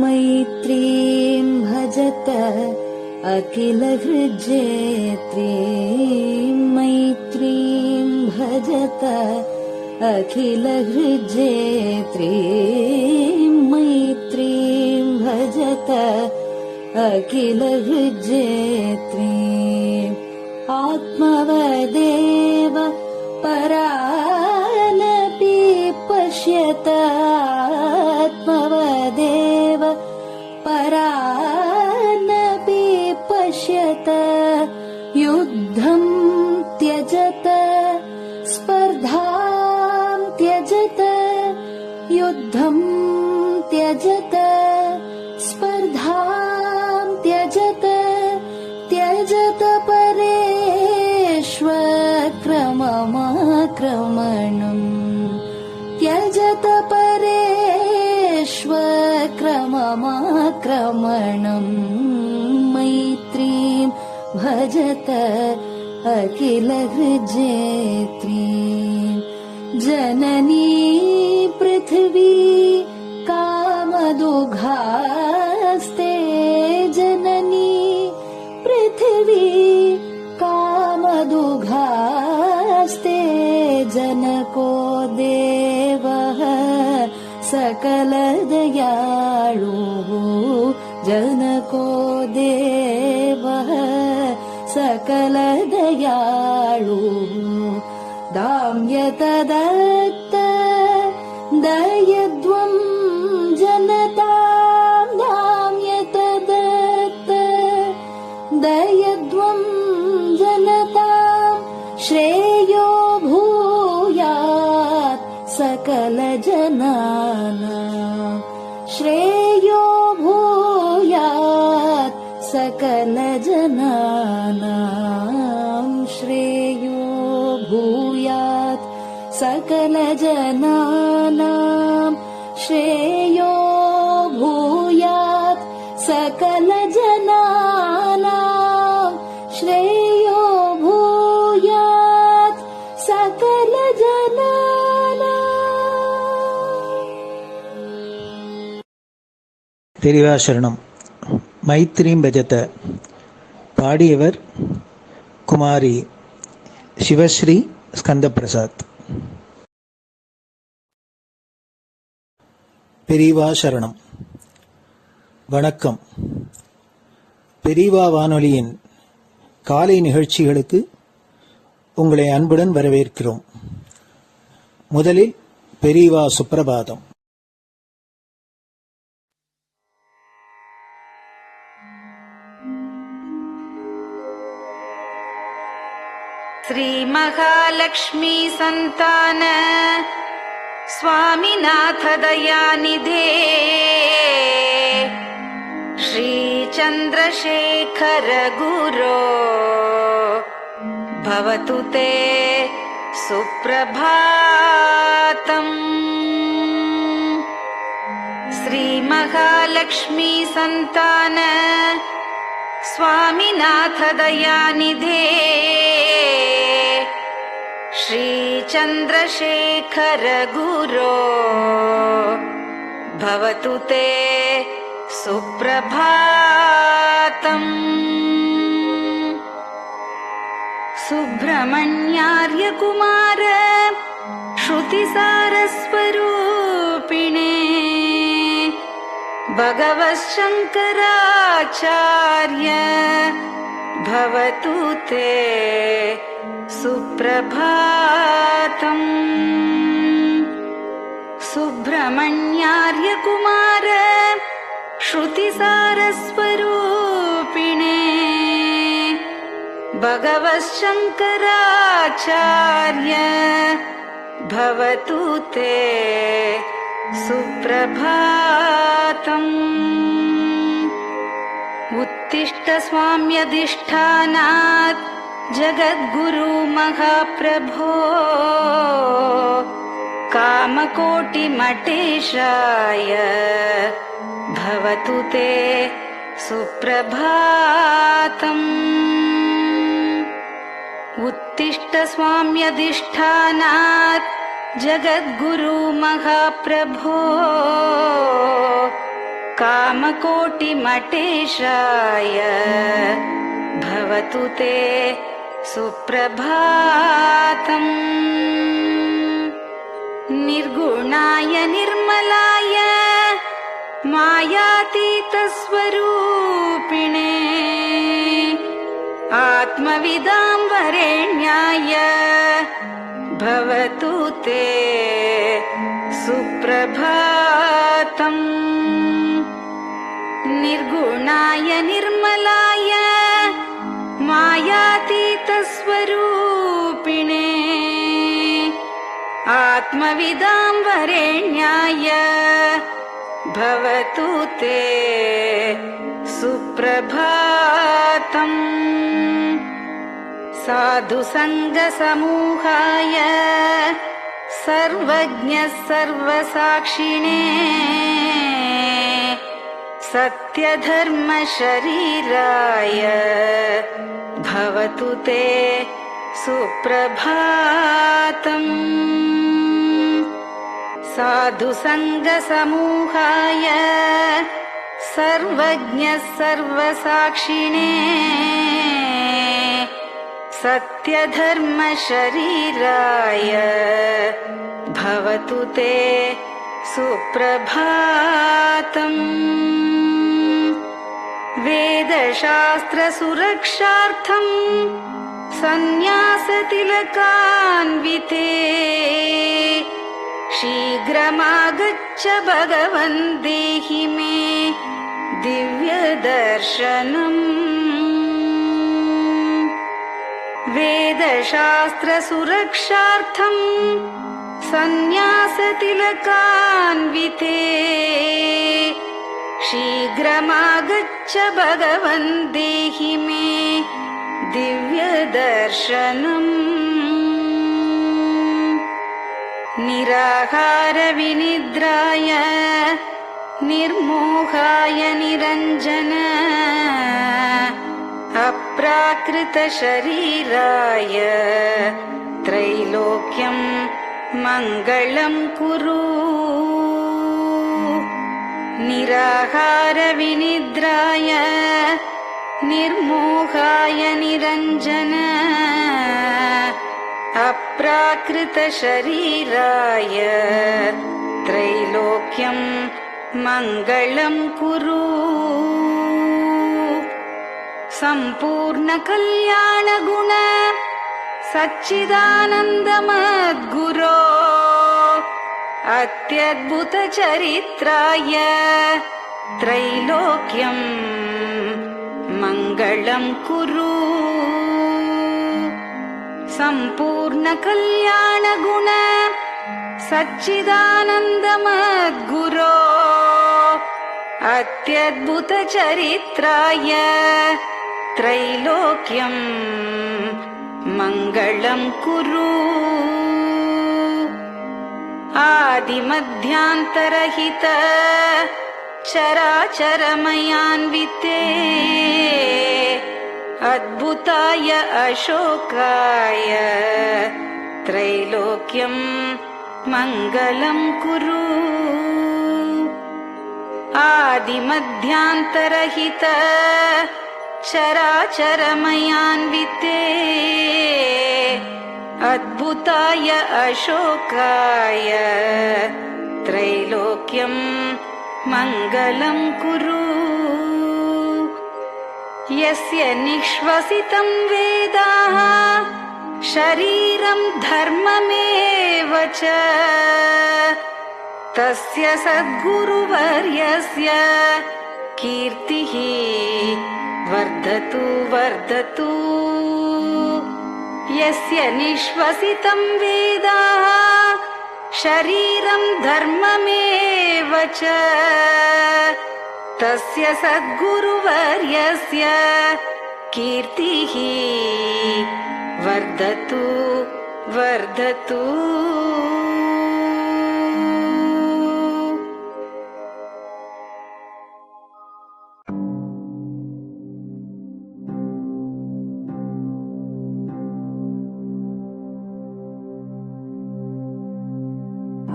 मैत्रीं भजत अखिलहृज्जेत्रीं मैत्रीं भजत अखिलहृज्जेत्रीं मैत्रीं भजत अखिलहृज्जेत्रीम् आत्मवदेव परानपि पश्यत आत्मवदेव परानपि पश्यत युद्धं त्यजत स्पर्धां त्यजत युद्धं त्यजत स्पर्धां त्यजत त्यजत परेष्वक्रममाक्रमणम् त्यजत परेष्वक्रममाक्रमणम् मैत्रीं भजत अखिलहृज्जेत्रीं जननी पृथिवी कामदुघास्ते जननी पृथिवी कामदुघास्ते जनको देवः सकलदयाळुः जनको देवः सकलदयाळुः दाम्यत दत्त दयध्वं जनतां दाम्यत दत्त दयध्वं जनतां श्रेयो भूयात् सकलजनानां श्रेयो भूयात् सकलजनानां श्रेयो भूयात् सकलजनानां श्रेयो भूयात् सकलजनानां श्रेयो भूयात् सकलजनानां. பெரிவாசரணம். மைத்ரீம் பஜத. பாடியவர் குமாரி சிவஸ்ரீ ஸ்கந்தபிரசாத். பெரியவா சரணம். வணக்கம். பெரியவா வானொலியின் காலை நிகழ்ச்சிகளுக்கு உங்களை அன்புடன் வரவேற்கிறோம். முதலில் பெரியவா சுப்பிரபாதம். श्री महालक्ष्मी संतान स्वामीनाथ दयानिधे श्री चंद्रशेखर गुरो भवतु ते सुप्रभातम्. श्री महालक्ष्मी संतान स्वामीनाथ दयानिधे श्री चंद्रशेखर गुरो भवतु ते सुप्रभातम्. सुब्रह्मण्यार्य कुमार श्रुतिसारस्वरूपिणे भगवच्छंकराचार्य भवतु ते सुप्रभातम्. सुब्रह्मण्यार्य कुमार श्रुतिसारस्वरूपिणे भगवच्छंकराचार्य भवतु ते सुप्रभातम्. उत्तिष्ठ स्वाम्यधिष्ठानात् जगद्गुरु महाप्रभो कामकोटिमठेशाय भवतु ते सुप्रभातम्. उत्तिष्ठ स्वाम्यधिष्ठानात् जगद्गुरु महाप्रभो कामकोटिमटेशाय भवतु ते सुप्रभातम्। निर्गुणाय निर्मलाय मायातीतस्वरूपिणे आत्मविदां वरेण्याय भवतु ते सुप्रभातम्। निर्गुणाय निर्मलाय मायातीतस्वरूपिणे आत्मविदां वरेण्याय भवतु ते सुप्रभातम्। साधुसङ्गसमूहाय सर्वज्ञः सर्वसाक्षिणे सत्यधर्मशरीराय भवतु ते सुप्रभातम्। साधुसङ्गसमूहाय सर्वज्ञः सर्वसाक्षिणे सत्यधर्मशरीराय भवतु ते सुप्रभातम्। वेदशास्त्रसुरक्षार्थं सन्न्यासतिलकान्विते शीघ्रमागच्छ भगवन् देहि मे दिव्यदर्शनम्। वेदशास्त्रसुरक्षार्थं सन्न्यासतिलकान्विते शीघ्रमागच्छ भगवन् देहि मे दिव्यदर्शनम्। निराहारविनिद्राय निर्मोहाय निरञ्जन अप्राकृतशरीराय त्रैलोक्यं मङ्गलं कुरु। निराहारविनिद्राय निर्मोहाय निरञ्जन अप्राकृतशरीराय त्रैलोक्यं मङ्गलं कुरु। सम्पूर्णकल्याणगुण सच्चिदानन्दमद्गुरो अत्यद्भुतचरित्राय त्रैलोक्यं मङ्गलं कुरु। सम्पूर्णकल्याणगुण सच्चिदानन्दमद्गुरो अत्यद्भुतचरित्राय त्रैलोक्यं मङ्गलं कुरु। आदिमध्यान्तरहित चराचरमयान्विते अद्भुताय अशोकाय त्रैलोक्यं मङ्गलं कुरु। आदिमध्यान्तरहित चराचरमयान्विते अद्भुताय अशोकाय त्रैलोक्यं मङ्गलं कुरु। यस्य निःश्वसितं वेदाः शरीरं धर्ममेव च तस्य सद्गुरुवर्यस्य कीर्तिः वर्धतु वर्धतु। यस्य निःश्वसितं वेदाः शरीरं धर्ममेव च तस्य सद्गुरुवर्यस्य कीर्तिः वर्धतु वर्धतु।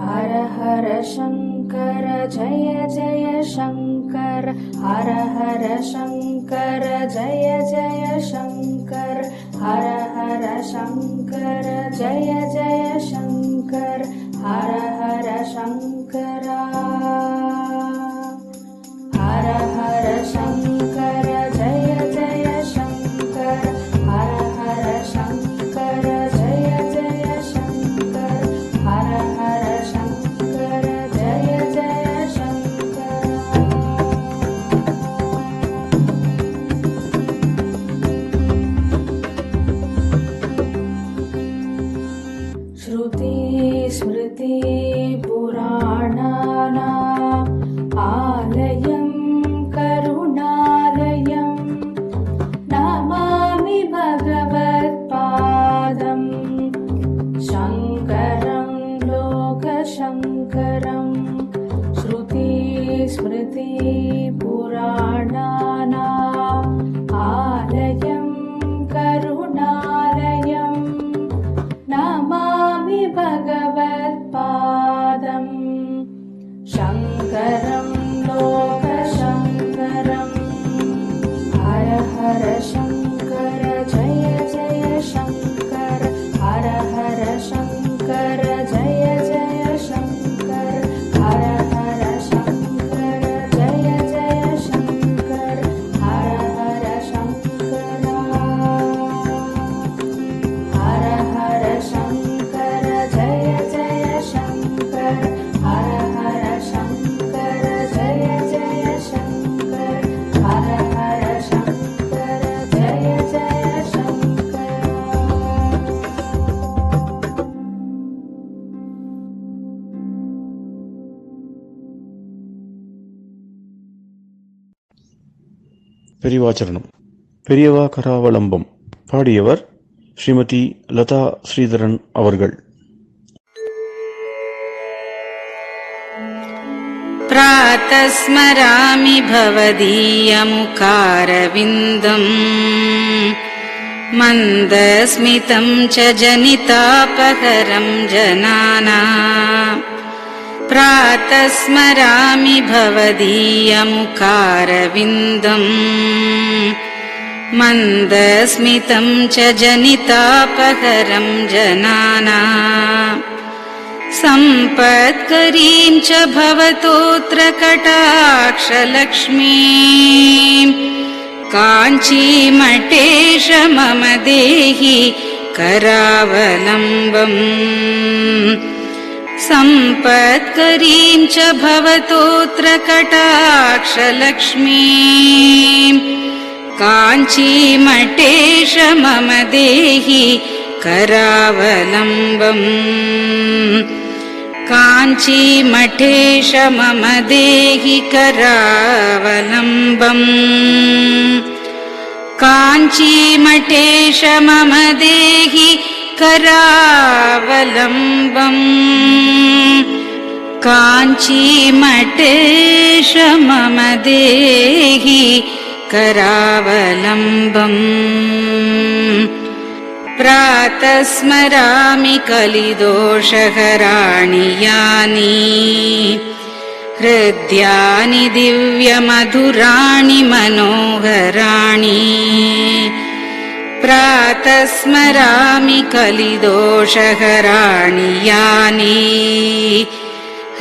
हर हर शङ्कर जय जय शङ्कर हर हर शङ्कर जय जय शङ्कर हर हर शङ्कर जय जय शङ्कर हर हर शङ्करा हर हर शङ्कर जय जय शङ्कर हर हर शङ्कर जय जय शङ्कर हर हर शङ्कर जय जय शङ्कर श्रुति स्मृति पुराणानाम् आलयं करुणालयं नमामि भगवत्पादं शङ्करं लोकशङ्करं श्रुति स्मृति पुराणानाम् आलयं करुणालयं नमामि भगवत्पादं शङ्करं लोकशङ्करम् हर हर शङ्कर जय जय शङ्कर हर हर शङ्कर जय जय शङ्कर हर हर शङ्कर जय जय शङ्कर हर हर शङ्करा हर हर शङ्कर जय जय शङ्कर हर हर शङ्कर जय जय शङ्कर हर हर शङ्कर जय जय शङ्कर பெரியவாச்சரணம். பெரியவா கராவலம்பம். பாடியவர் ஸ்ரீமதி லதா ஸ்ரீதரன் அவர்கள். प्रातः स्मरामि भवदीयमुखारविन्दम् मन्दस्मितं च जनितापहरं जनानाम् प्रातः स्मरामि भवदीयमुखारविन्दम् मन्दस्मितं च जनितापहरं जनानाम् सम्पत्करीं च भवतोऽत्र कटाक्षलक्ष्मीं काञ्चीमठेश मम देहि करावलम्बम् सम्पत्करीं च भवतोऽत्र कटाक्षलक्ष्मीं काञ्चीमठेश मम देहि करावलम्बम् काञ्चीमठेश मम देहि करावलम्बम् काञ्चीमठेश मम देहि करावलम्बम् काञ्चीमठेश मम देहि करावलम्बम् प्रातः स्मरामि कलिदोषहराणि यानि हृद्यानि दिव्यमधुराणि मनोहराणि प्रातः स्मरामि कलिदोषहराणि यानि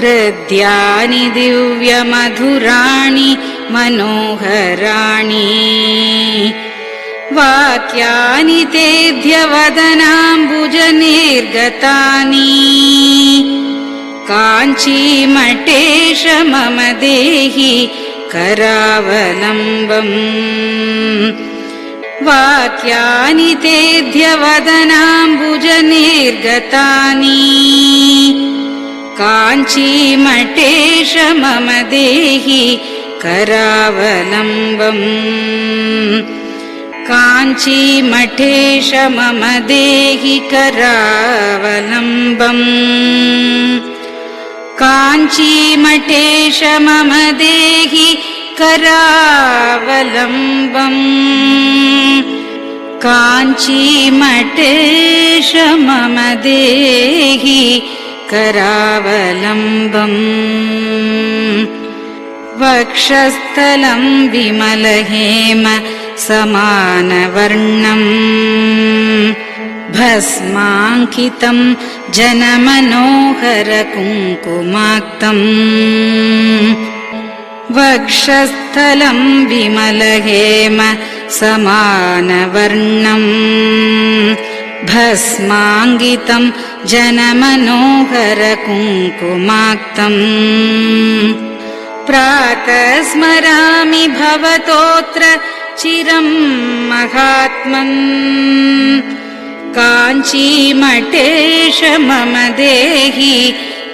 हृद्यानि दिव्यमधुराणि मनोहराणि वाक्यानि तेऽध्यवदनाम्बुजनिर्गतानि काञ्चीमठेश मम देहि करावलम्बम् वाक्यानि तेऽध्यवदनाम्बुजनिर्गतानि काञ्चीमठेश मम देहि करावलम्बम् काञ्चीमठेश मम देहि करावलम्बम् काञ्चीमठेश मम देहि करावलम्बम् काञ्चीमठेश मम देहि करावलम्बम् वक्षस्थलं विमलहेम समानवर्णम् भस्माङ्कितं जनमनोहरकुङ्कुमाक्तम् वक्षस्थलं विमलहेम समानवर्णम् भस्माङ्कितं जनमनोहरकुङ्कुमाक्तम् प्रातः स्मरामि भवतोऽत्र चिरं महात्मन् काञ्चीमठेश मम देहि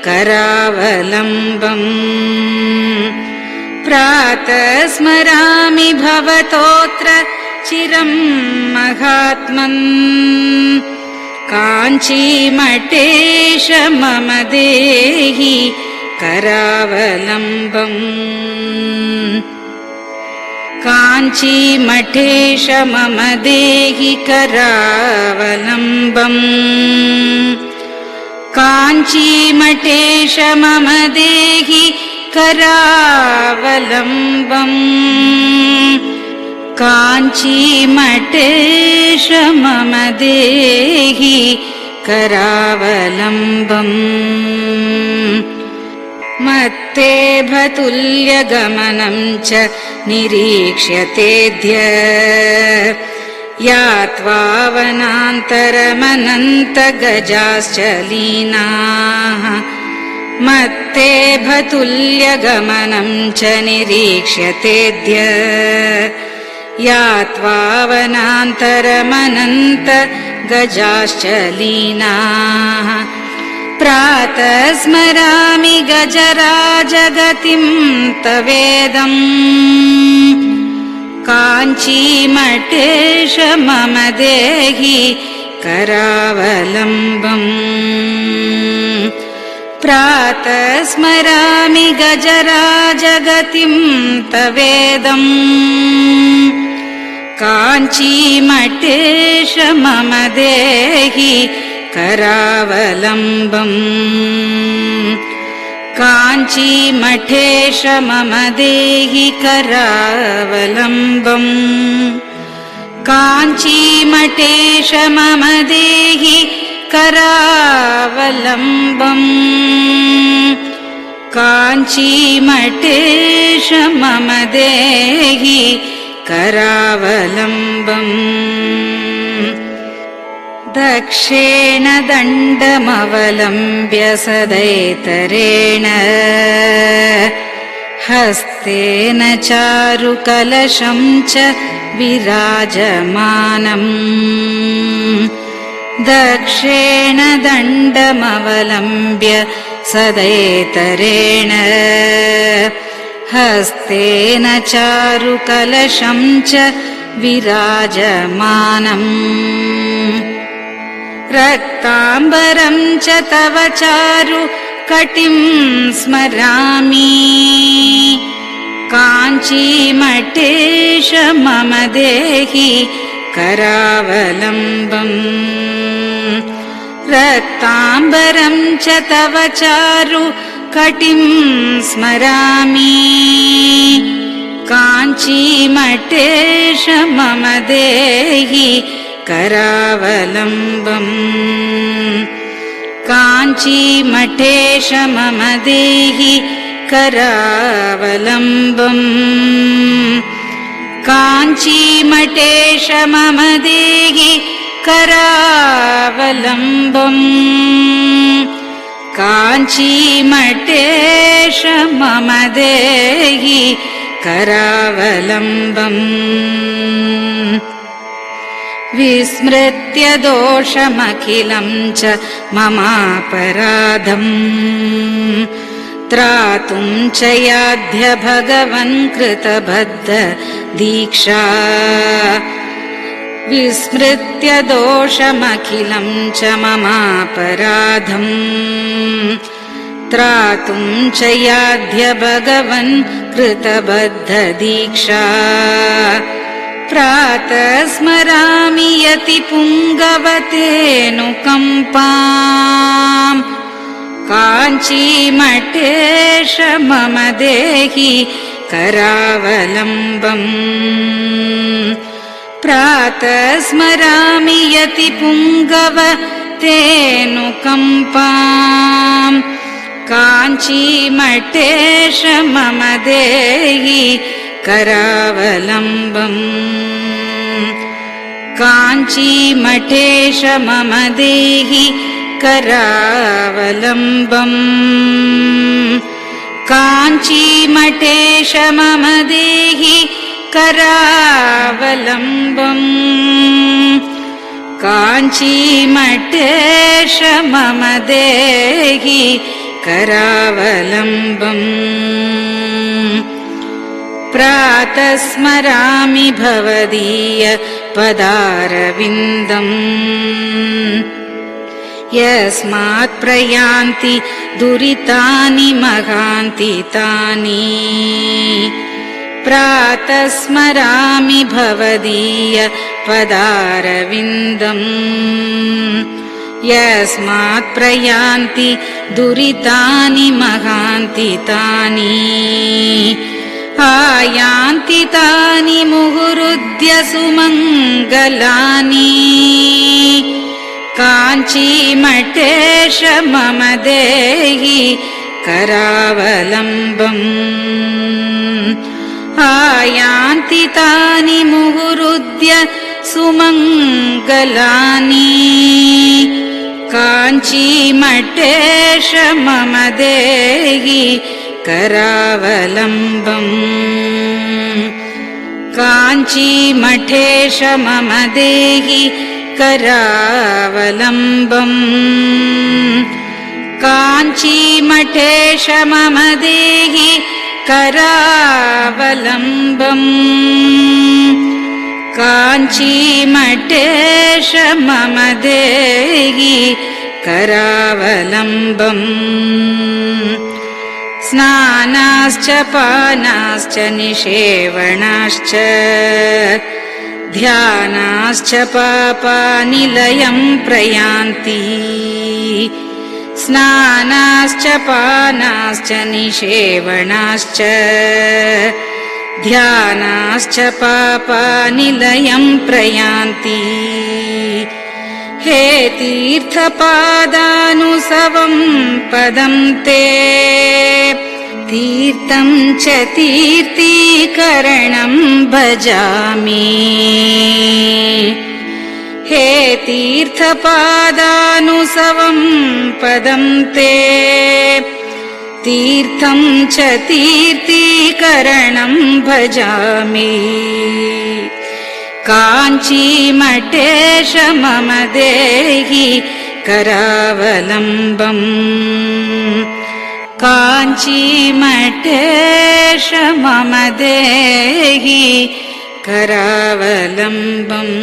करावलम्बम् प्रातः स्मरामि भवतोऽत्र चिरं महात्मन् काञ्चीमठेश मम देहि करावलम्बम् काञ्चीमठेश मम देहि करावलम्बम् काञ्चीमठेश मम देहि करावलम्बम् काञ्चीमठेश मम देहि करावलम्बम् मत्तेभतुल्यगमनं च निरीक्ष्यतेऽद्य यात्वा वनान्तरमनन्तगजाश्च लीनाः मत्तेभतुल्यगमनं च निरीक्ष्यतेऽद्य यात्वा वनान्तरमनन्तगजाश्च लीनाः प्रातः स्मरामि गजराजगतिं तवेदम् काञ्चीमठेश मम देहि करावलम्बम् प्रातः स्मरामि गजराजगतिं तवेदम् काञ्चीमठेश मम देहि करावलम्बम् काञ्चीमठेश मम देहि करावलम्बम् काञ्चीमठेश मम देहि करावलम्बम् काञ्चीमठेश मम देहि करावलम्बम् दक्षेण दण्डमवलम्ब्य सदैतरेण हस्तेन चारुकलशं च विराजमानम् दक्षेण दण्डमवलम्ब्य सदैतरेण हस्तेन चारुकलशं च विराजमानम् रक्ताम्बरं च तव चारु कटिं स्मरामि काञ्चीमठेश मम देहि करावलम्बम् रक्ताम्बरं च तव चारु कटिं स्मरामि काञ्चीमठेश मम देहि करावलम्बम् काञ्चीमठेश मम देहि करावलम्बम् काञ्चीमठेश मम देहि करावलम्बम् काञ्चीमठेश मम देहि करावलम्बम् विस्मृत्य दोषमखिलं च ममापराधम् त्रातुं च याध्य भगवन् कृतबद्ध दीक्षा विस्मृत्य दोषमखिलं च ममापराधम् त्रातुं च याध्य भगवन् कृतबद्ध दीक्षा प्रातः स्मरामि यति पुङ्गवतेऽनुकम्पाम् काञ्चीमठेश मम देहि करावलम्बम् प्रातः स्मरामि यतिपुङ्गव तेऽनुकम्पाम् काञ्चीमठेश मम देहि करावलम्बम् काञ्चीमठेश मम देहि करावलम्बम् काञ्चीमठेश मम देहि करावलम्बम् काञ्चीमठेश मम देहि करावलम्बम् प्रातः स्मरामि भवदीय पदारविन्दम् यस्मात् प्रयान्ति दुरितानि महान्ति तानि प्रातः स्मरामि भवदीय पदारविन्दम् यस्मात् प्रयान्ति दुरितानि महान्ति तानि आयान्ति तानि मुहुरुद्य सुमङ्गलानि काञ्चीमठेश मम देहि करावलम्बम् आयान्ति तानि मुहुरुद्य सुमङ्गलानि काञ्चीमठेश मम देहि करावलम्बम् काञ्चीमठेश मम देहि करावलम्बम् काञ्चीमठेश मम देहि करावलम्बम् काञ्चीमठेश मम देहि करावलम्बम् स्नानाश्च पानाश्च निषेवणाश्च ध्यानाश्च पापानिलयं प्रयान्ति स्नानाश्च पानाश्च निषेवणाश्च ध्यानाश्च पापानिलयं प्रयान्ति हे तीर्थपादानुसवं पदं ते तीर्थं च तीर्थीकरणं भजामि हे तीर्थपादानुसवं पदं ते तीर्थं च तीर्थीकरणं भजामि काञ्चीमठेश मम देहि करावलम्बम् काञ्चीमठेश मम देहि करावलम्बम्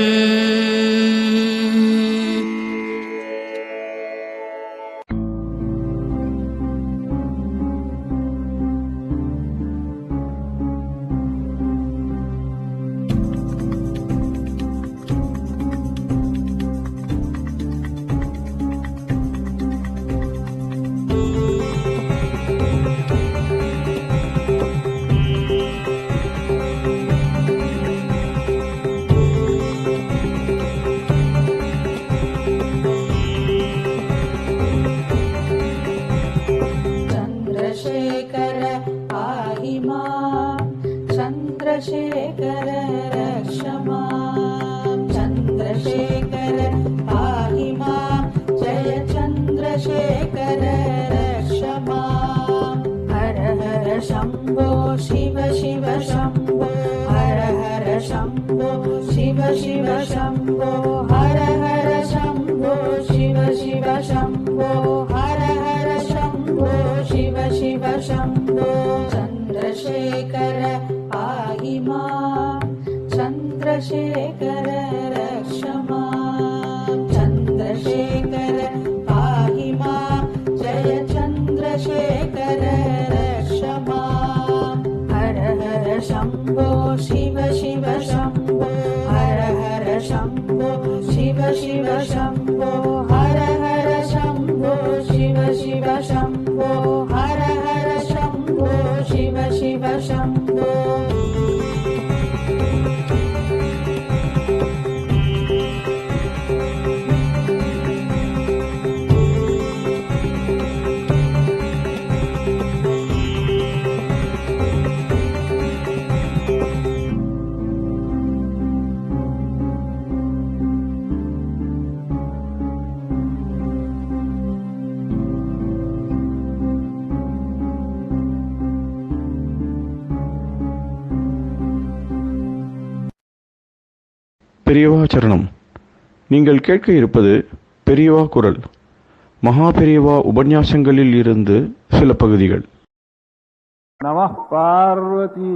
चन्द्रशेखर रक्ष माम् चन्द्रशेखर पाहि माम् जय चन्द्रशेखर रक्ष माम् हर हर शम्भो शिव शिव शम्भो हर हर शम्भो शिव शिव शम्भो हर हर शम्भो शिव शिव शम्भो हर हर शम्भो शिव शिव शम्भो चन्द्रशेखर पाहि माम् चन्द्रशेखर रक्ष माम् चन्द्रशेखर पाहि माम् जय चन्द्रशेखर रक्ष माम् हर हर शम्भो शिव शिव शम्भो हर हर शम्भो शिव शिव शम्भो हर हर शम्भो शिव शिव शम्भो हर हर शम्भो शिव शिव शम्भो பெரியவா சரணம். நீங்கள் கேட்க இருப்பது பெரியவா குரல். மகா பெரியவா உபன்யாசங்களில் இருந்து சில பகுதிகள். நமः பார்வதி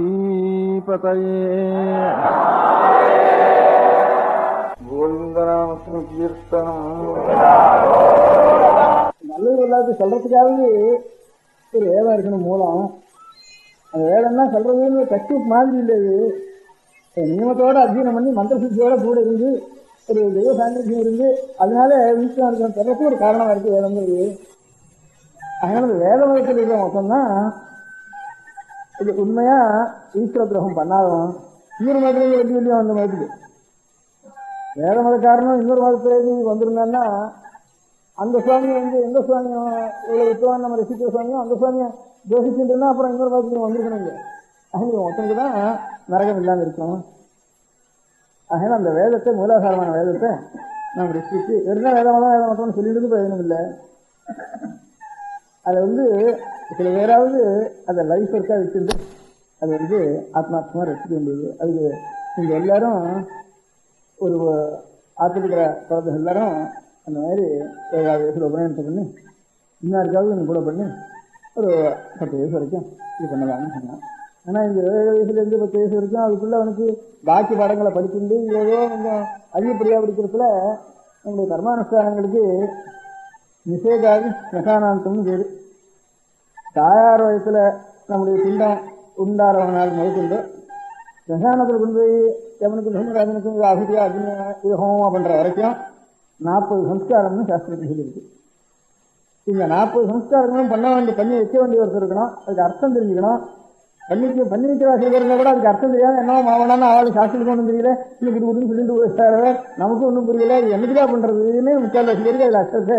பதயே. கோவிந்தநாம கீர்த்தனம். நல்லது எல்லாத்தையும் சொல்றதுக்காகவே ஒரு வேதம் இருக்கணும் மூலம். அந்த வேதம்னா சொல்றதுன்னு கஷ்ட மாதிரி இல்லை. நியமத்தோட அத்தியனம் பண்ணி மந்திர சித்தியோட கூட இருந்து ஒரு தெய்வ சாநித்தியம் இருந்து அதனால வீட்டில் இருக்கிற பிறகு ஒரு காரணமா இருக்கு வேதங்கிறது. அதனால இந்த வேத மதத்தில் இருக்கிற மொத்தம்தான் இது உண்மையா ஈஸ்வர கிரகம் பண்ணாதவன் இன்னொரு மதத்துல வெள்ளி வெள்ளியா வந்த மதத்துக்கு வேத மதக்காரனும் இன்னொரு மதத்திலேருந்து வந்திருந்தான்னா அந்த சுவாமி எந்த சுவாமியும் இவ்வளவு வித்துவான் நம்ம ரசிக்கிற சுவாமியும் அந்த சுவாமியை தோசிச்சுட்டுன்னா அப்புறம் இன்னொரு மதத்துக்கு வந்திருக்கணும். இங்க அதனால ஒருத்தனுக்கு தான் நரகம் இல்லாமல் இருக்கணும். அதனால அந்த வேதத்தை மூலாதாரமான வேதத்தை நாம் ரசிச்சு வெறும் வேதமதான் சொல்லிட்டு பிரயோஜனம் இல்லை. அதை சில பேராவது அதை லைஃப் ஒர்க்காக வச்சுட்டு அது ஆத்மாத்மா ரசிக்க வேண்டியது. அதுக்கு இங்க எல்லாரும் ஒரு ஆத்திருக்கிற குழந்தை எல்லாரும் அந்த மாதிரி 7வது வயசுல உபநயனத்தை பண்ணி இன்னாருக்காவது கூட பண்ணி ஒரு 10 வயசு வரைக்கும் இது பண்ணலாம்னு சொன்னான். ஆனால் இந்த 7 வயசுலேருந்து 10 வயசு வரைக்கும் அதுக்குள்ள அவனுக்கு பாக்கி பாடங்களை படிச்சுட்டு ஏதோ கொஞ்சம் அதிகப்படியாக படிக்கிறதுல நம்முடைய கர்மானுஷ்டானங்களுக்கு நிஷேகாதி ஸ்மசானாந்தம்னு பேர். தாயார் வயசுல நம்முடைய பிண்டம் உண்டாரவனால் முதற்கொண்டு ஸ்மசானத்தில் கொண்டு போய் எவனுக்கு தர்மராஜனுக்கும் அகுதியா அக்னி இது ஹோமமா பண்ற வரைக்கும் 40 சம்ஸ்காரம்னு சாஸ்திரத்தில் சொல்லியிருக்கு. இந்த 40 சம்ஸ்காரங்களும் பண்ணி வைக்க வேண்டிய ஒருத்தர் இருக்கணும். அதுக்கு அர்த்தம் தெரிஞ்சுக்கணும். பண்ணி வைக்கிற சிலர் கூட அதுக்கு அர்த்தம் தெரியாது. என்ன மாவனான்னு அவளுக்கு சாஸ்திரத்துக்கு ஒன்றும் தெரியல, இன்னும் குடுன்னு சொல்லிட்டு நமக்கும் ஒன்றும் புரியல. இது என்னதுக்காக பண்றதுன்னு முக்கால் பேருக்கு அதுல அர்த்தத்தை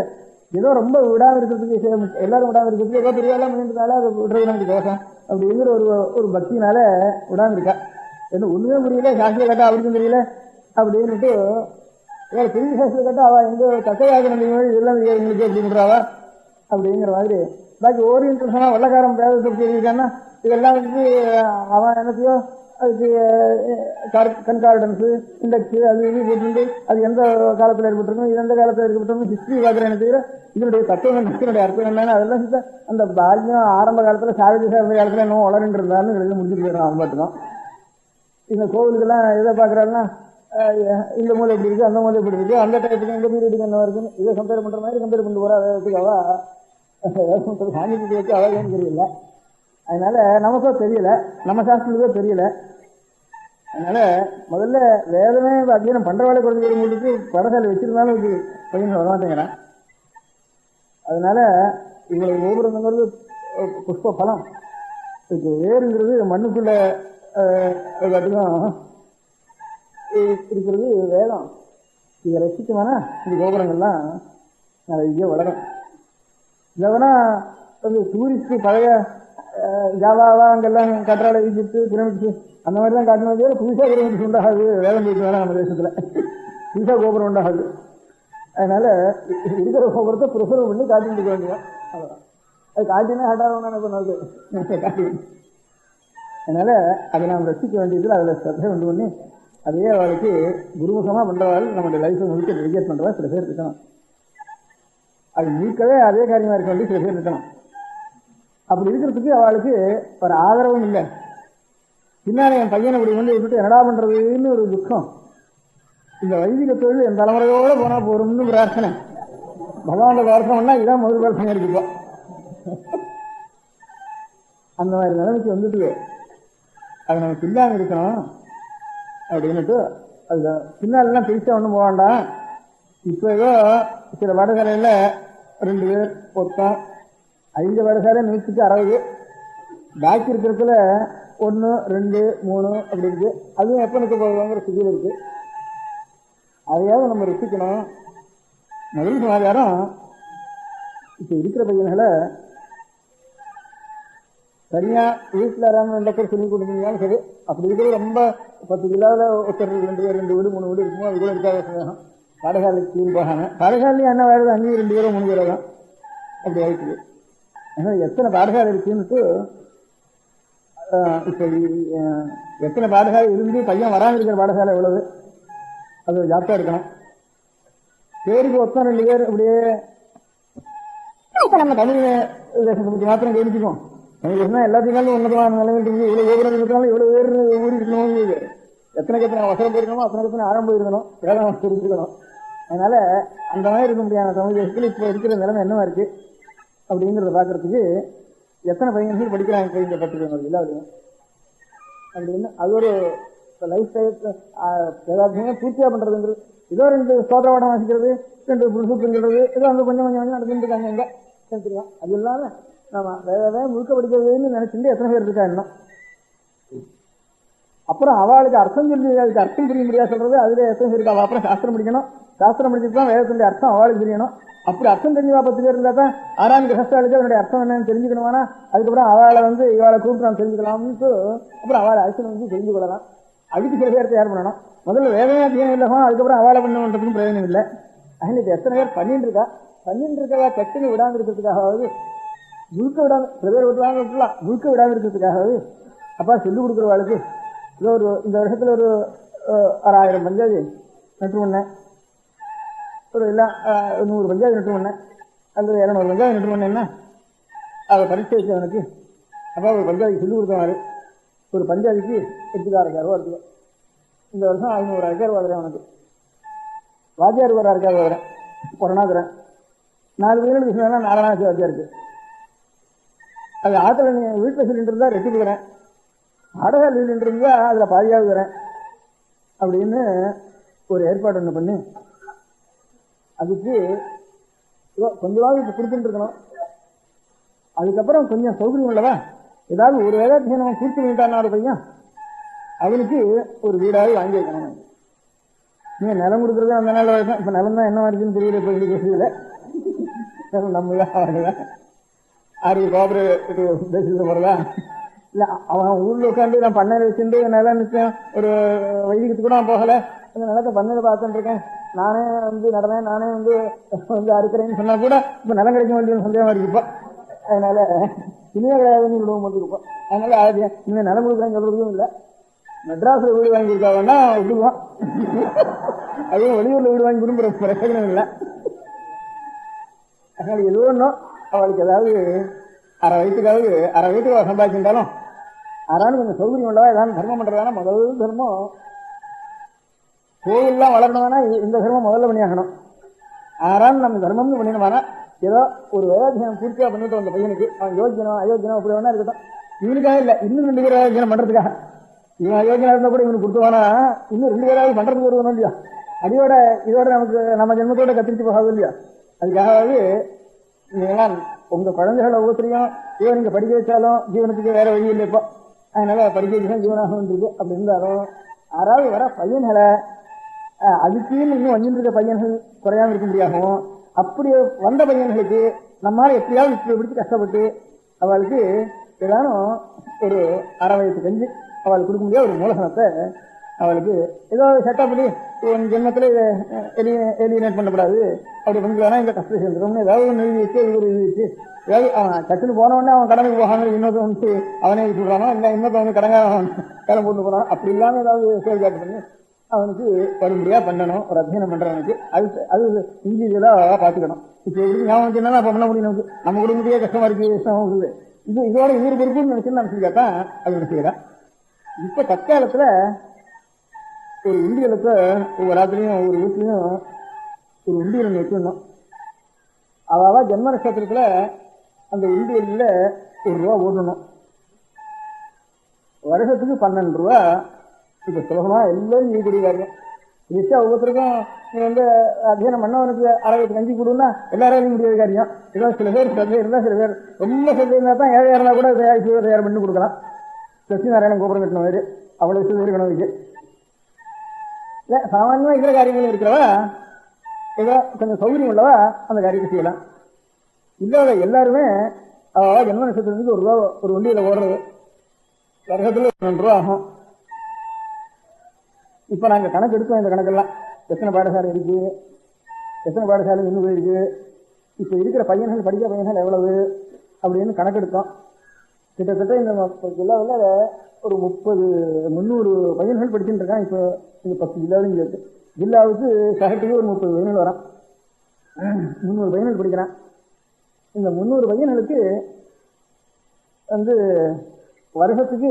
ஏதோ ரொம்ப விடாம இருக்கிறதுக்கு எல்லாரும் விடாம இருக்கிறதுக்கு ஏதோ பெரியவெல்லாம் பண்ணிட்டு அதை விடுறது நமக்கு தோஷம் அப்படிங்கிற ஒரு பக்தினால விடாம இருக்கா. என்ன ஒண்ணுமே புரியல, சாஸ்திரம் கேட்டா அவருக்கும் தெரியல அப்படின்னுட்டு வேற பெரிய சாஸ்திரம் கேட்டா அவ எங்க தக்கையாக இதெல்லாம் எங்களுக்கு அப்படின்றாவா அப்படிங்கிற மாதிரி. பாக்கி ஓரியன்டேஷனா வெள்ளக்காரன் வேதத்தை தெரிவிக்கான்னா இதெல்லாம் அவன் என்னத்தையோ அதுக்கு கன்கார்டன்ஸு இண்டெக்ஸு அது இது போட்டு அது எந்த காலத்தில் ஏற்பட்டிருக்கணும், இது எந்த காலத்தில் ஏற்பட்டிருக்கணும் ஹிஸ்ட்ரி பார்க்குறேன். எனக்கு தவிர இதனுடைய தத்துவம் இதனுடைய அர்த்தம் என்னன்னு அதெல்லாம் அந்த பாக்கியம் ஆரம்ப காலத்தில் சாரதி சார்ந்த காலத்தில் இன்னும் வளர்ந்து இருந்தாருன்னு எழுதி முடிச்சுட்டு போயிடணும். அவன் பாட்டுக்கும் இந்த கோவிலுக்கெல்லாம் எதை பார்க்குறாருன்னா இந்த மூலை எப்படி இருக்குது, அந்த மூலை எப்படி இருக்குது, அந்த டைப்புக்கு எந்த பீரியடுக்கு என்ன இருக்குன்னு இதை கம்பேர் பண்ணுற மாதிரி கம்பேர் பண்ணிட்டு போகிறா. வேதத்துக்கு அவள் சாங்கியத்துக்கு வச்சு அவள் ஏன்னு தெரியல. அதனால நமக்கும் தெரியல, நம்ம சாஸ்திரத்துக்கோ தெரியல. அதனால முதல்ல வேதமே அத்தியனம் பண்றவாளை குறைஞ்சி படசாலை வச்சிருந்தாலும் இது பையன் வரமாட்டேங்கிறான். அதனால இவங்களுக்கு கோபுரங்கிறது புஷ்ப பலம். இதுக்கு வேறுங்கிறது மண்ணுக்குள்ள இருக்கிறது வேதம். இதை ரசிக்கமானா இந்த கோபுரங்கள்லாம் நிறைய வளரும். இல்லைன்னா டூரிஸ்ட் பழைய ஜாவாவா அங்கெல்லாம் கற்றாழை ஈஜிப்து பிரமிட்ஸு அந்த மாதிரி தான் காட்டினது. புதுசாக பிரமிட்ஸ் உண்டாகாது, வேதம் போயிட்டு வேணாம் நம்ம தேசத்தில் புதுசாக கோபுரம் உண்டாகாது. அதனால இருக்கிற கோபுரத்தை ப்ரிசர்வ் பண்ணி காட்டிட்டு இருக்க வேண்டியதான். அவ்வளோதான். அது காட்டினா ஹட்டாக பண்ணாது காட்டி. அதனால அதை நாம் ரசிக்க வேண்டியதில் அதில் ஸ்ரத்தை உண்டு பண்ணி அதையே அவளுக்கு குருமுகமாக பண்ணுறவாள் நம்மளுடைய லைஃப்பை முழுக்க டெலிகேட் பண்ணுறவா சில பேர் இருக்கணும். அது நீக்கவே அதே காரியமாக இருக்க வேண்டிய சில பேர் இருக்கணும். அப்படி இருக்கிறதுக்கு அவளுக்கு ஒரு ஆதரவும் இல்லை. பின்னாலே என் பையனை அப்படி கொண்டு விட்டுட்டு என்னடா பண்றதுன்னு ஒரு துக்கம். இந்த வைதிக தொழில் என் தலைமுறையோட போனா போறோம்னு பிரார்த்தனை. பகவானோட பிரார்த்தனைனா இதான் முதல் பிரார்த்தனை இருக்குப்போ. அந்த மாதிரி நிலைமைக்கு வந்துட்டு அது நமக்கு இல்லாம இருக்கணும் அப்படின்னுட்டு அது பின்னாலாம் பெருசா ஒன்றும் போக வேண்டாம். இப்போ ஏதோ சில பாடசாலையில் 2 பேர் ஒருத்தன் 5 பாடசாலை 160. பாக்கி இருக்கிறதுல 1, 2, 3 அப்படி இருக்கு. அதுவும் எப்ப நிற்க போகுதுங்கிற சிதியில் இருக்கு. அதையாவது நம்ம ரசிக்கணும். முதல் சமாச்சாரம், இப்ப இருக்கிற பையன்களை தனியா வீட்டுல 2 பேர் சொல்லி கொடுத்தீங்கன்னாலும் சரி, அப்படி இருக்கிறது ரொம்ப 10 கிலோவில் ஒருத்தர் 2 பேர் 2 வீடு 3 வீடு இருக்குமோ அது கூட இருக்காத பாடசாலைக்கு கிளீன் போகாம பாடசாலையும் என்ன வேறு 5 2 பேரோ 3 பேரோ தான் அப்படி ஆயிடுச்சு. ஏன்னா எத்தனை பாடசாலை இருக்குன்னுட்டு இப்போ எத்தனை பாடசாலை இருந்து பையன் வராமல் இருக்கிற பாடசாலை எவ்வளவு, அது ஜாப்தா இருக்கணும். பேருக்கு ஒருத்தம் 2 பேர் அப்படியே நம்ம தமிழ் தேசத்தை பற்றி மாத்திரம் கவனிச்சுக்கோம். தமிழ் எல்லாத்தையும் உன்னதமான நிலைமையில் இருக்கு. இவ்வளவு கோபுரம் இருந்தாலும் இவ்வளவு பேர் ஊறி இருக்கணும். எத்தனை அவசரம் போயிருக்கணும், அத்தனை ஆழம் போயிருக்கணும், வேதம் தெரிஞ்சுக்கணும். அதனால அந்த மாதிரி இருக்க முடியாத தமிழ் தேசத்தில் இப்போ இருக்கிற நிலைமை என்னவா இருக்கு அப்படிங்கிறத பாக்குறதுக்கு எத்தனை பையன்கள் படிக்கிறாங்க கைங்க பட்டுக்கணும் எல்லாத்தையும் அப்படின்னு அது ஒரு லைஃப் ஸ்டைல் ஏதாச்சுமே பூர்த்தியா பண்றதுங்கிறது. ஏதோ 2 சோதரவாடம் வாசிக்கிறது, 2 புதுசுங்கிறது, ஏதோ அங்கே கொஞ்சம் நடந்துட்டு இருக்காங்க எங்க தெரியும். அது இல்லாம நாம வேற முழுக்க படிக்கிறதுன்னு நினைச்சுட்டு எத்தனை பேர் இருக்கா இன்னும். அப்புறம் அவளுக்கு அர்த்தம் சொல்லி அதுக்கு அர்த்தம் புரிய முடியாது சொல்றது அதுல எத்தனை பேர் இருக்கா. அப்புறம் சாஸ்திரம் படிக்கணும், சாஸ்திரம் படிச்சுதான் வேதத்துடைய அர்த்தம் அவளுக்கு தெரியணும். அப்படி அர்த்தம் தெரிஞ்சா 10 பேர் இருந்தா தான் 6ஆம் கிரகஸ்தாளுக்கு அதனுடைய அர்த்தம் என்னன்னு தெரிஞ்சுக்கணுமானா அதுக்கப்புறம் அவளை இவளை கூப்பிட்டு நாம் தெரிஞ்சுக்கலாம்னு அப்புறம் அவளை அரசு தெரிஞ்சு கொள்ளலாம். அதுக்கு சில பேர் தயார் பண்ணணும். முதல்ல வேதமே அதிகம் இல்லைமா, அதுக்கப்புறம் அவளை பண்ணுன்றதுக்கும் பிரயோஜனம் இல்லை. அதனால இப்ப எத்தனை பேர் பண்ணிட்டு இருக்கா கட்டுன்னு விடாம இருக்கிறதுக்காகவாவது முழுக்க விடாம சில பேர் விட்டுலாம் விட்டுலாம் முழுக்க விடாம இருக்கிறதுக்காகவாவது அப்பா சொல்லிக் கொடுக்குறவாளுக்கு இதோ இந்த வருஷத்துல ஒரு 1000 பஞ்சாயத்து நட்டு பண்ணேன், ஒரு எல்லாம் 100 பஞ்சாயத்து நட்டு பண்ணேன், அல்லது 200 பஞ்சாயத்து நட்டு பண்ணேன்னா அதை பரீட்சை வச்சவனுக்கு அப்பா ஒரு பஞ்சாயத்து சொல்லிக் கொடுத்தவாரு. ஒரு பஞ்சாயத்துக்கு 80,000 ரூபா இருக்குது. இந்த வருஷம் 500,000 ரூபா தரேன் அவனுக்கு. வாத்தியார் ஒரு 6,000 ரூபா தரேன், கொரோனா தரேன். 4 பையனுக்கு சொன்னா 4,000 வாத்தியா இருக்கு. அது ஆத்துல நீ வீட்டில் சொல்லிட்டு இருந்தா 2 தரேன், ஆடகா சொல்லிட்டு இருந்தா அதுல பாதியாவது தரேன் அப்படின்னு ஒரு ஏற்பாடு ஒண்ணு பண்ணி அதுக்கு கொஞ்சமாவது இப்ப கொடுத்துட்டு இருக்கணும். அதுக்கப்புறம் கொஞ்சம் சௌகரியம் உள்ளதா ஏதாவது ஒரு வேதாத்தியானம் பூர்த்தி பண்ணிட்டான ஒரு பையன் அவனுக்கு ஒரு வீடாவது வாங்கி வைக்கணும். நீங்க நிலம் கொடுக்குறது அந்த நாள் வரைக்கும் இப்ப நிலம் தான் என்ன இருக்குன்னு தெரியல. இப்ப இது பேசுறதுல நம்ம தான் 6 கோபுரம் பேசுறது போறதா இல்ல. அவன் ஊர்ல உட்காந்து நான் பண்ணையில வச்சுட்டு நிலம் நிச்சயம் ஒரு வைதிகத்துக்கு கூட நான் போகல, அந்த நிலத்தை பண்ணையில பார்த்துட்டு இருக்கேன், நானே நடந்தேன், நானே அறுக்கிறேன்னு சொன்னா கூட இப்ப நிலம் கிடைக்க வேண்டிய சந்தேகமா இருக்கு. இப்போ அதனால இனிமே கிடையாதுன்னு விடுவோம் போட்டுருப்போம். அதனால இனிமே நிலம் கொடுக்குறேன்னு சொல்றதும் இல்லை. மெட்ராஸ்ல வீடு வாங்கி கொடுத்தாங்கன்னா விடுவான், அதுவும் வெளியூர்ல வீடு வாங்கி கொடுக்குற பிரயோஜனம் இல்லை. அதனால எது ஒன்றும் அவளுக்கு ஏதாவது 1/2 வயசுக்கு சம்பாதிச்சிருந்தாலும் ஆறாலும் கொஞ்சம் சௌகரியம் உள்ளவா ஏதாவது தர்மம் பண்றதானா முதல் தர்மம் கோவில்லாம் வளரணும்னா இந்த தர்மம் முதல்ல பண்ணியாகணும். ஆறாலும் நம்ம தர்மம்னு பண்ணினோம்னா ஏதோ ஒரு வேதாத்தியானம் பூர்த்தியா பண்ணிட்டு வந்த பையனுக்கு அவன் யோஜனம் அயோஜனம் அப்படி வேணா இருக்கட்டும். இவனுக்காக இல்லை, இன்னும் 2 பேர் அயோஜனம் பண்றதுக்காக. இவன் அயோஜனா இருந்தா கூட இவனுக்கு கொடுத்துவானா இன்னும் 2 பேராவது பண்றதுக்கு வருவணும் இல்லையா. இதோட நமக்கு நம்ம ஜென்மத்தோட கத்திரிச்சு போகாது இல்லையா. அதுக்காகவே நீங்களாம் உங்க குழந்தைகளை ஒவ்வொருத்தரையும் இவன் நீங்க படிக்க வச்சாலும் ஜீவனத்துக்கு வேற வழி இல்லை. இப்போ அதனால படிக்க வச்சுதான் ஜீவனாக இருக்கு. அப்படி இருந்தாலும் யாராவது வர பையன்களை அதுக்குன்னு இன்னும் வந்துட்டு இருக்க பையன்கள் குறையாம இருக்க முடியாகவும் அப்படி வந்த பையன்களுக்கு நம்மளால எப்படியாவது இப்படி பிடிச்சி கஷ்டப்பட்டு அவளுக்கு ஏதாவது ஒரு 1/2 வயசு கஞ்சி அவளுக்கு கொடுக்க முடியாத ஒரு மூலதனத்தை அவளுக்கு ஏதோ செட்டப் பண்ணி உன் ஜென்மத்தில் எலிமினேட் பண்ணக்கூடாது அப்படி பண்ணிக்கலாம்னா இந்த கஷ்டம் சேர்ந்துடும் ஏதாவது ஒன்று எழுதி வச்சு இது ஒரு எழுதி வச்சு ஏதாவது அவன் டக்குன்னு போனவொடனே அவன் கடனுக்கு போகாம இன்னொருத்த அவனே விட்டுறானோ இல்லை இன்னொருத்த கடங்காக வேலை போட்டு போறான். அப்படி இல்லாமல் ஏதாவது செயல்பாட்டு பண்ணி அவனுக்கு வரும்படியா பண்ணணும். ஒரு அத்தியனம் பண்றவனுக்கு அது இண்டிவிஜுவலா பாத்துக்கணும். இப்ப எப்படி ஞாபகம் வச்சுன்னா அப்ப பண்ண முடியும். நம்ம குடும்பத்தையே கஷ்டமா இருக்கு, கஷ்டமா இருக்குது, இதோட இவர் பொறுப்புன்னு நினைச்சு நினைச்சு கேட்டா அது நினைச்சுக்கிறேன். இப்ப தற்காலத்துல ஒரு உண்டியலுக்கு ஒவ்வொரு ராத்திரியும் ஒவ்வொரு வீட்லயும் ஒரு உண்டியல் வச்சிடணும். அதாவது ஜென்ம நட்சத்திரத்துல அந்த உண்டியல்ல ₹1 ஓடணும். வருஷத்துக்கு 12 ரூபா. இப்ப சுலகமா எல்லாரும் ஈடுபடி காரியம். ஈஸியா ஒவ்வொருத்தருக்கும் நீ வந்து அத்தியனம் பண்ணவனுக்கு அரைவத்து கஞ்சி கொடுன்னா எல்லாராலையும் முடியாது காரியம். ஏதோ சில பேர் சில இருந்தா சில பேர் ரொம்ப சில இருந்தா தான் ஏழையா இருந்தா கூட தயார் பண்ணி கொடுக்கலாம். லட்சுமி நாராயணன் கோபுரம் கட்டின மாதிரி அவ்வளவு விஷயம் இருக்கணும். இதுக்கு சாமானியமா இருக்கிற காரியங்களும் இருக்கிறவா ஏதோ கொஞ்சம் சௌகரியம் உள்ளவா அந்த காரியத்தை செய்யலாம். இல்லாத எல்லாருமே ஜென்ம நட்சத்திரத்துக்கு ஒரு ரூபா ஒரு வண்டியில ஓடுறது வருஷத்துல 2 ரூபா ஆகும். இப்ப நாங்க கணக்கு எடுத்தோம். இந்த கணக்கெல்லாம் எத்தனை பாடசாலை இருக்கு, எத்தனை பாடசாலை இன்னும் போயிருக்கு, இப்ப இருக்கிற பையன்கள் படிக்கிற பையன்கள் எவ்வளவு அப்படின்னு கணக்கெடுத்தோம். கிட்டத்தட்ட இந்த ஜில்லாவில் ஒரு 300 பையன்கள் படிச்சுட்டு இருக்கான். இப்போ இந்த 10 ஜில்லாவிலும் இருக்கு. ஜில்லாவுக்கு சகட்டுக்கு ஒரு 30 பையன்கள் வரான். 300 பையன்கள் படிக்கிறான். இந்த 300 பையன்களுக்கு வந்து வருஷத்துக்கு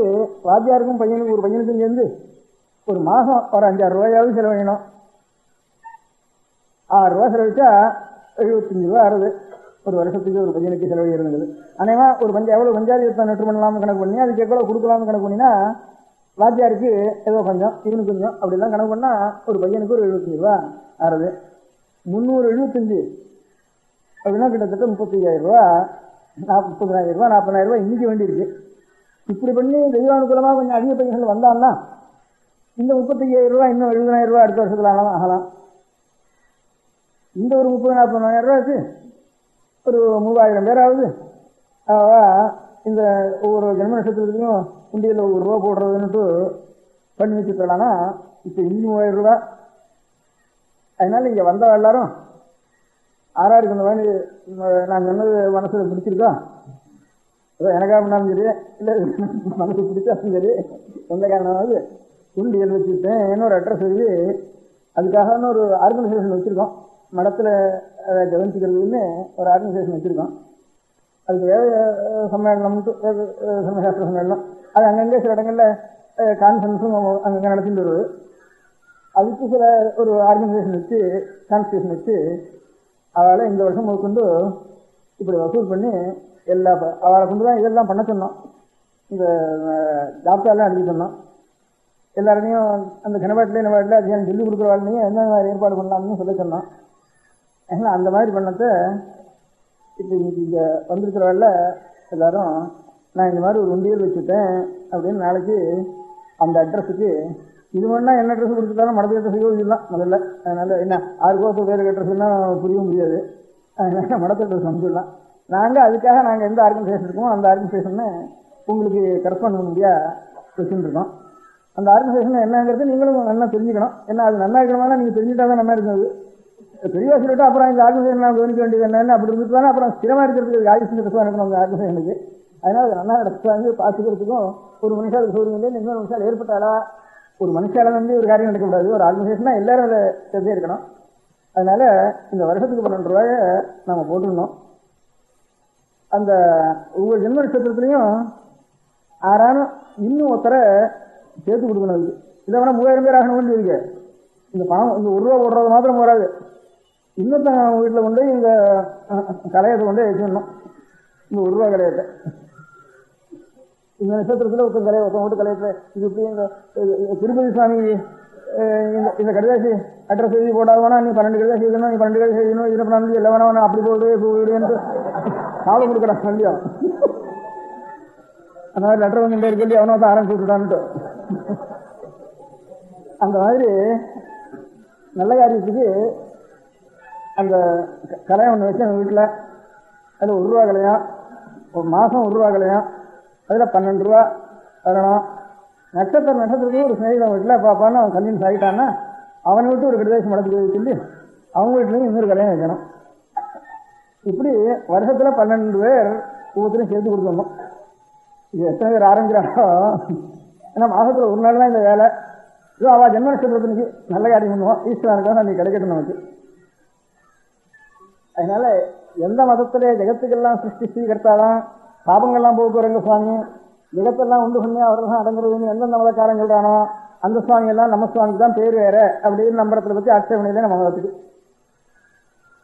வாத்தியாருக்கும் பையனுக்கு ஒரு பையனுக்கும் சேர்ந்து ஒரு மாதம் ஒரு 5-6 ரூபாயாவது செலவழிக்கணும். 6 ரூபா செலவழிச்சா 75 ரூபா ஆறுது ஒரு வருஷத்துக்கு ஒரு பையனுக்கு செலவழிக்கிறது. அநேகமா ஒரு எவ்வளவு பஞ்சாயத்து நெட்டு பண்ணலாம்னு கணக்கு பண்ணி அதுக்கு எவ்வளவு கொடுக்கலாம்னு கணக்கு பண்ணினா வாத்தியாருக்கு ஏதோ கொஞ்சம் இவனுக்கு கொஞ்சம் அப்படிலாம் கணக்கு பண்ணா ஒரு பையனுக்கு ஒரு 75 ரூபா ஆறுது. 375 அப்படின்னா கிட்டத்தட்ட 35,000 ரூபா, 30,000 ரூபா, 40,000 ரூபாய் இன்னைக்கு வேண்டியிருக்கு. இப்படி பண்ணி தெய்வானுகூலமா கொஞ்சம் அதிக பையன்கள் வந்தான்னா இந்த 35,000 ரூபாய் இன்னும் 70,000 ரூபாய் அடுத்த வருஷத்துல ஆகலாம். இந்த ஒரு 30,000-40,000 ரூபாய்க்கு ஒரு 3,000 பேராவது இந்த ஒவ்வொரு ஜென்ம நட்சத்திரத்துலையும் உண்டியில் 1 ரூபா போடுறதுன்னுட்டு பண்ணி வச்சுக்கலாம்னா இப்ப இன்னும் 3,000 ரூபாய். அதனால இங்க வந்த எல்லாரும் ஆறாருக்கு இந்த மாதிரி நான் சொன்னது மனசுல பிடிச்சிருக்கோம். எனக்காக பண்ணாலும் சரி இல்லை மனசு பிடிச்சாலும் சரி எந்த காரணமாவது உண்டியல் வச்சுருக்கேன். இன்னொரு அட்ரஸ் எழுதி அதுக்காக ஒரு ஆர்கனைசேஷன் வச்சுருக்கோம். மடத்தில் கவனிச்சுக்கிறதுன்னு ஒரு ஆர்கனைசேஷன் வச்சுருக்கோம். அதுக்கு வேத சம்மேளனம்ட்டு சமயசாஸ்திர சம்மேளனம் அது அங்கங்கே சில இடங்களில் கான்ஃபரன்ஸும் அங்கங்கே நடத்திட்டு வருது. அதுக்கு சில ஒரு ஆர்கனைசேஷன் வச்சு கான்ஸ்டியூஷன் வச்சு அவளை இந்த வருஷம் முதற்கொண்டு இப்படி வசூல் பண்ணி அவளை கொண்டு தான் இதெல்லாம் பண்ண சொன்னோம். இந்த டாக்டர்லாம் அடிக்க சொன்னோம். எல்லாரையும் அந்த கனபாட்டில் அதிகாரம் சொல்லிக் கொடுக்குற வாழ்க்கையும் எந்த மாதிரி ஏற்பாடு பண்ணலாம்னு சொல்ல சொன்னோம். ஏன்னா அந்த மாதிரி பண்ணத்தை இப்போ இன்னைக்கு இங்கே வந்திருக்கிறவாள் எல்லாரும் நான் இந்த மாதிரி ஒரு உண்டியல் வச்சுட்டேன் அப்படின்னு நாளைக்கு அந்த அட்ரஸுக்கு இது வேணா என்ன அட்ரஸ் கொடுத்துட்டாலும் மடத்து அட்ரஸ் யோசிக்கலாம் முதல்ல. அதனால என்ன 6 கோப்பு பேருக்கு அட்ரஸ்னா புரியவும் முடியாது. அதனால மடத்து அட்ரஸ் வந்துடலாம். அதுக்காக நாங்கள் எந்த ஆர்கனைசேஷன் இருக்கோமோ அந்த ஆர்கனைசேஷனை உங்களுக்கு கரெஸ்பாண்ட் பண்ண முடியா வச்சுட்டு இருக்கோம். அந்த ஆர்கனைசேஷன் என்னங்கிறது நீங்களும் நல்லா தெரிஞ்சுக்கணும். ஏன்னா அது நல்லா இருக்கணும்னா நீங்கள் தெரிஞ்சுட்டா தான் நல்லா இருந்தது. தெளிவாக சொல்லிட்டு அப்புறம் இந்த ஆர்கனைசேஷன் நான் கவனிக்க வேண்டியது என்னன்னு அப்படி இருந்துட்டு தானே அப்புறம் ஸ்திரமாக இருக்கிறதுக்கு ஆயுஷ் இருக்கணும் அந்த ஆர்கனைசேஷனுக்கு. அதனால அது நல்லா நடத்தாங்க பார்த்துக்கிறதுக்கும் ஒரு மனுஷாளுக்கு சௌரியம் இல்லை. இன்னொரு மனுஷால் ஏற்பட்டாலா ஒரு மனுஷால வந்து ஒரு காரியம் நடக்கக்கூடாது. ஒரு ஆர்கனைசேஷனா எல்லாரும் அதை தெரிஞ்சே இருக்கணும். அதனால இந்த வருஷத்துக்கு 12 ரூபாயை நம்ம போட்டுருந்தோம். அந்த ஒவ்வொரு ஜென்ம நட்சத்திரத்துலையும் ஆறானும் இன்னும் ஒருத்தரை சேர்த்து கொடுக்கணும். அதுக்கு இதை வேணா 3000 பேர் ஆகணும் இருக்கு. இந்த பணம் இந்த 1 ரூபா போடுறது மாத்திரம் போறாது. இன்னொருத்தங்க வீட்டில் கொண்டு இந்த கலையத்தை கொண்டு வச்சிடணும். இந்த 1 ரூபா கலையத்தை இந்த நட்சத்திரத்தில் ஒருத்தன் கலையை ஒருத்தன் மட்டும் கலையத்தை இது இப்படி இந்த திருப்பதி சுவாமி இந்த கடிதாசி அட்ரஸ் எழுதி போடாதவனா நீ 12 கடிதாசி எழுதணும், நீ 12 கடிதாசி எழுதணும், இதில் பண்ணணும், இல்லை வேணா அப்படி போடுவேன்ட்டு சாதம் கொடுக்குறான் இல்லையா. அந்த மாதிரி லெட்டர் வந்து இருக்கி அவனை தான் ஆரம்பிச்சு விட்டுட்டான்ட்டு அந்த மாதிரி நல்ல காரியத்துக்கு அந்த கலையம் ஒன்று வச்சு அந்த வீட்டில் அதில் 1 ரூபா கலையம், ஒரு மாதம் 1 ரூபா கலையம், அதில் 12 ரூபா வரணும். நட்சத்திரத்துக்கு ஒரு ஸ்நேகிதம் வீட்டில் பாப்பான்னு அவன் கன்வின்ஸ் ஆகிட்டான்னா அவனை விட்டு ஒரு கடிதாசி மடத்துக்கு சொல்லி அவங்க வீட்லேயும் இன்னொரு கலையம் வைக்கணும். இப்படி வருஷத்தில் 12 பேர் ஒவ்வொருத்தரையும் சேர்த்து கொடுத்துடணும். இது எத்தனை பேர் ஆரம்பிக்கிறாங்களோ ஏன்னா மாதத்தில் ஒரு நாள் தான் இந்த வேலை. இதோ அவள் ஜென்ம நட்சத்திரத்தினுக்கு நல்ல காரியம் பண்ணுவோம். ஈஸ்வரனுக்காக அன்றைக்கி கிடைக்கட்டும் நமக்கு. அதனால எந்த மதத்திலே ஜெகத்துக்கெல்லாம் சிருஷ்டி கர்த்தாதான் பாபங்கள்லாம் போக்குவரங்க சுவாமி ஜெகத்தெல்லாம் உண்டு பண்ணி அவர்கள் தான் அடங்குறதுன்னு எந்தெந்த மதக்காரன் சொல்றானோ அந்த சுவாமி எல்லாம் நம்ம சுவாமிக்கு தான் பேர் வேற அப்படின்னு நம்புறதை பற்றி ஆட்சேபனையில நம்ம மதத்துக்கு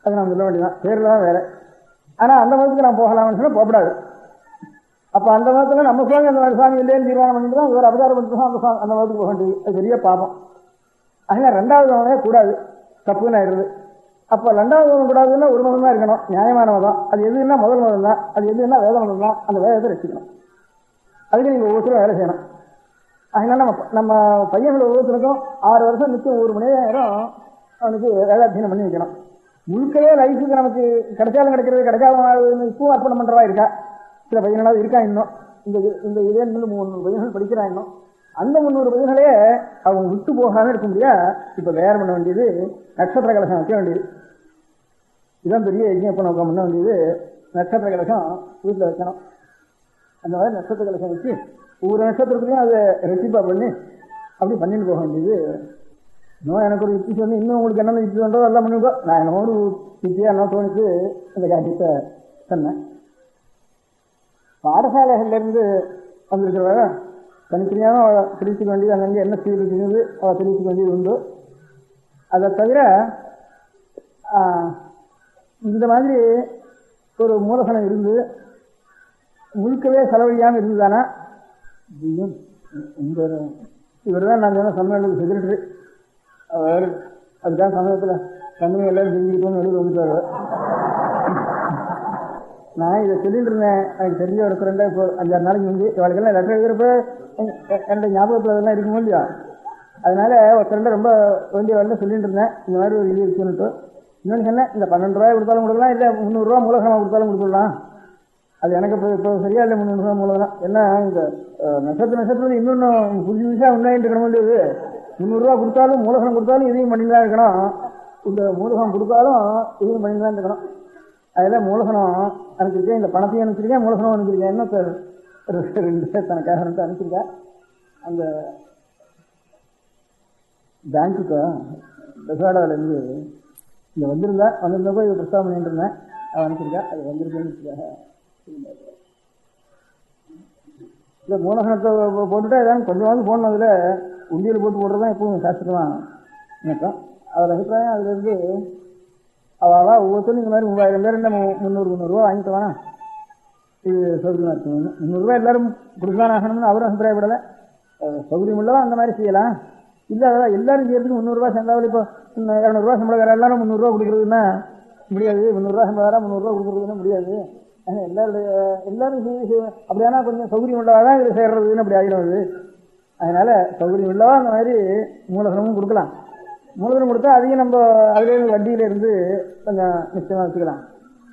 அது நம்ம சொல்ல வேண்டியதான். பேர்ல தான் வேற. ஆனா அந்த மதத்துக்கு நான் போகலாம்னு சொன்னா போகக்கூடாது. அப்ப அந்த மதத்துல நம்ம சுவாமி அந்த சுவாமி இல்லைன்னு தீர்மானம் பண்ணிட்டு தான் இவர் அவதாரம் பண்ணிட்டு தான் அந்த மதத்துக்கு போக வேண்டியது. அது பெரிய பாபம். அதனால ரெண்டாவது மதமே கூடாது, தப்புன்னு ஆயிடுது. அப்போ ரெண்டாவது மதம் கூடாதுன்னா ஒரு மதம் தான் இருக்கணும், நியாயமான மதம். அது எதுன்னா முதல் மதம் தான், அது எதுன்னா வேத மதம் தான். அந்த வேதத்தை ரசிக்கணும். அதுக்கு நீங்கள் ஒவ்வொருத்தரும் வேலை செய்யணும். அதனால நம்ம பையனோட ஒவ்வொருத்தருக்கும் 6 வருஷம் நிச்சயம் 1 மணி நேரம் அவனுக்கு வேதாத்தியனம் பண்ணி வைக்கணும். முழுக்கவே லைஃபுக்கு நமக்கு கிடைச்சாலும் கிடைக்கிறது, கிடைக்காம இப்பவும் அர்ப்பணம் பண்ணுறவா இருக்கா. சில பையனாவது இருக்கா இன்னும். இந்த இதே 300 பையன்கள் படிக்கிறா இன்னும். அந்த 300 பையன்களே அவங்க விட்டு போகாம இருக்க முடியா. இப்போ வேற பண்ண வேண்டியது நட்சத்திர கலசம் வைக்க வேண்டியது. இதுதான் பெரிய யஜ்ஞப்ப நோக்கம் பண்ண வேண்டியது. நட்சத்திர கலசம் வீட்டில் வைக்கணும். அந்த மாதிரி நட்சத்திர கலசம் வச்சு ஒவ்வொரு நட்சத்திரத்துலையும் அதை ரெசிப்பா பண்ணி அப்படி பண்ணிட்டு போக வேண்டியது. இன்னும் எனக்கு ஒரு யுக்தி சொல்லி இன்னும் உங்களுக்கு என்னென்ன யுக்தி பண்ணுறதோ எல்லாம் பண்ணிக்கோ. நான் என்னமோ ஒரு யுக்தியாக என்ன தோணிச்சு இந்த காரியத்தை சொன்னேன். பாடசாலைகள்லேருந்து வந்திருக்கிறவங்க தனித்தனியாக தெரிவிச்சுக்க வேண்டியது, அங்கங்கே என்ன ஸ்கீல் இருக்குது அவள் தெரிவிச்சுக்க வேண்டியது உண்டு. அதை தவிர இந்த மாதிரி ஒரு மூலதனம் இருந்து முழுக்கவே செலவழியாமல் இருந்ததானா, இவர் தான் நான் சொன்ன சம்மேளனத்துக்கு செக்ரட்டரி. அவர் அதுக்காக சமயத்தில் கண்ணுமை எல்லாரும் செஞ்சுக்கிட்டோன்னு எழுதி வந்துட்டார். நான் இதை சொல்லிட்டு இருந்தேன். எனக்கு தெரிஞ்ச ஒரு ஃப்ரெண்டாக இப்போ 5-6 நாளைக்கு முந்தி இவளுக்கெல்லாம் லெட்டர் எழுதுறப்ப என்னோட ஞாபகத்தில் அதெல்லாம் இருக்குமோ இல்லையா. அதனால ஒரு ஃப்ரெண்டை ரொம்ப வேண்டிய வேலை சொல்லிட்டு இருந்தேன். இந்த மாதிரி ஒரு இது இருக்குன்னுட்டு. இன்னொன்று சொன்னேன், இந்த 12 ரூபாய் கொடுத்தாலும் கொடுக்கலாம், இல்லை 300 ரூபா மூலதனமாக கொடுத்தாலும் கொடுத்துடலாம். அது எனக்கு இப்போ சரியா இல்லை 300 ரூபா மூலதனம். ஏன்னா இந்த நட்சத்திரம் இன்னொன்று புதுசாக உண்டாயிட்டு இருக்கணும் வேண்டியது. 300 ரூபா கொடுத்தாலும் மூலதனம் கொடுத்தாலும் இதையும் பண்ணி தான் இருக்கணும். இந்த மூலதனம் கொடுத்தாலும் இதையும் பண்ணி தான் இருக்கணும். அதில் மூலதனம் அனுப்பிச்சிருக்கேன், இந்த பணத்தையும் அனுப்பிச்சிருக்கேன், மூலதனம் அனுப்பிச்சிருக்கேன். இன்னும் 2 தனக்காக அனுப்பிச்சிருக்கேன். அந்த பேங்க்குக்கு பெசாடாவிலேருந்து இங்கே வந்திருந்தப்போ இதை பிரஸ்தாபம் பண்ணிட்டு இருந்தேன். அவன் அனுப்பிச்சிருக்கேன். அது வந்திருக்கேன்னு இல்லை மூலதனத்தை போட்டுட்டா ஏதாவது கொஞ்சமாவது போடணும். அதில் உண்டியல் போடுறது தான் எப்பவும் சாஸ்திரமாக நினைக்கும். அதில் அபிப்பிராயம் அதுலேருந்து அவளா ஒவ்வொருத்தரும் இந்த மாதிரி 3000 பேர் இல்லை 300 ரூபா வாங்கிட்டு வேணா இது சௌகரியமாக இருக்கும். 300 ரூபா எல்லாரும் கொடுக்கலாம் ஆகணும்னு அவரும் அபிப்பிராயப்படலை. சௌகரியம் உள்ளவா அந்த மாதிரி செய்யலாம். இல்லை அதான் எல்லாரும் செய்யறதுக்கு 300 ரூபா சேர்ந்தாலும் இப்போ 200 ரூபா சம்பளம் வேறு எல்லாரும் 300 ரூபா கொடுக்குறதுன்னா முடியாது. 300 ரூபா சம்பளம் வேற 300 ரூபா கொடுக்குறதுன்னா முடியாது. எல்லாரும் அப்படியானா கொஞ்சம் சௌகரியம் உள்ளவா தான் இதில் சேர்றதுன்னு அப்படி ஆகிடுவது. அதனால சௌகரியம் உள்ளவா அந்த மாதிரி மூலதனமும் கொடுக்கலாம். மூலதனம் கொடுத்தா அதையும் நம்ம அதுலேருந்து வட்டியிலேருந்து கொஞ்சம் நிச்சயமாக வச்சுக்கலாம்.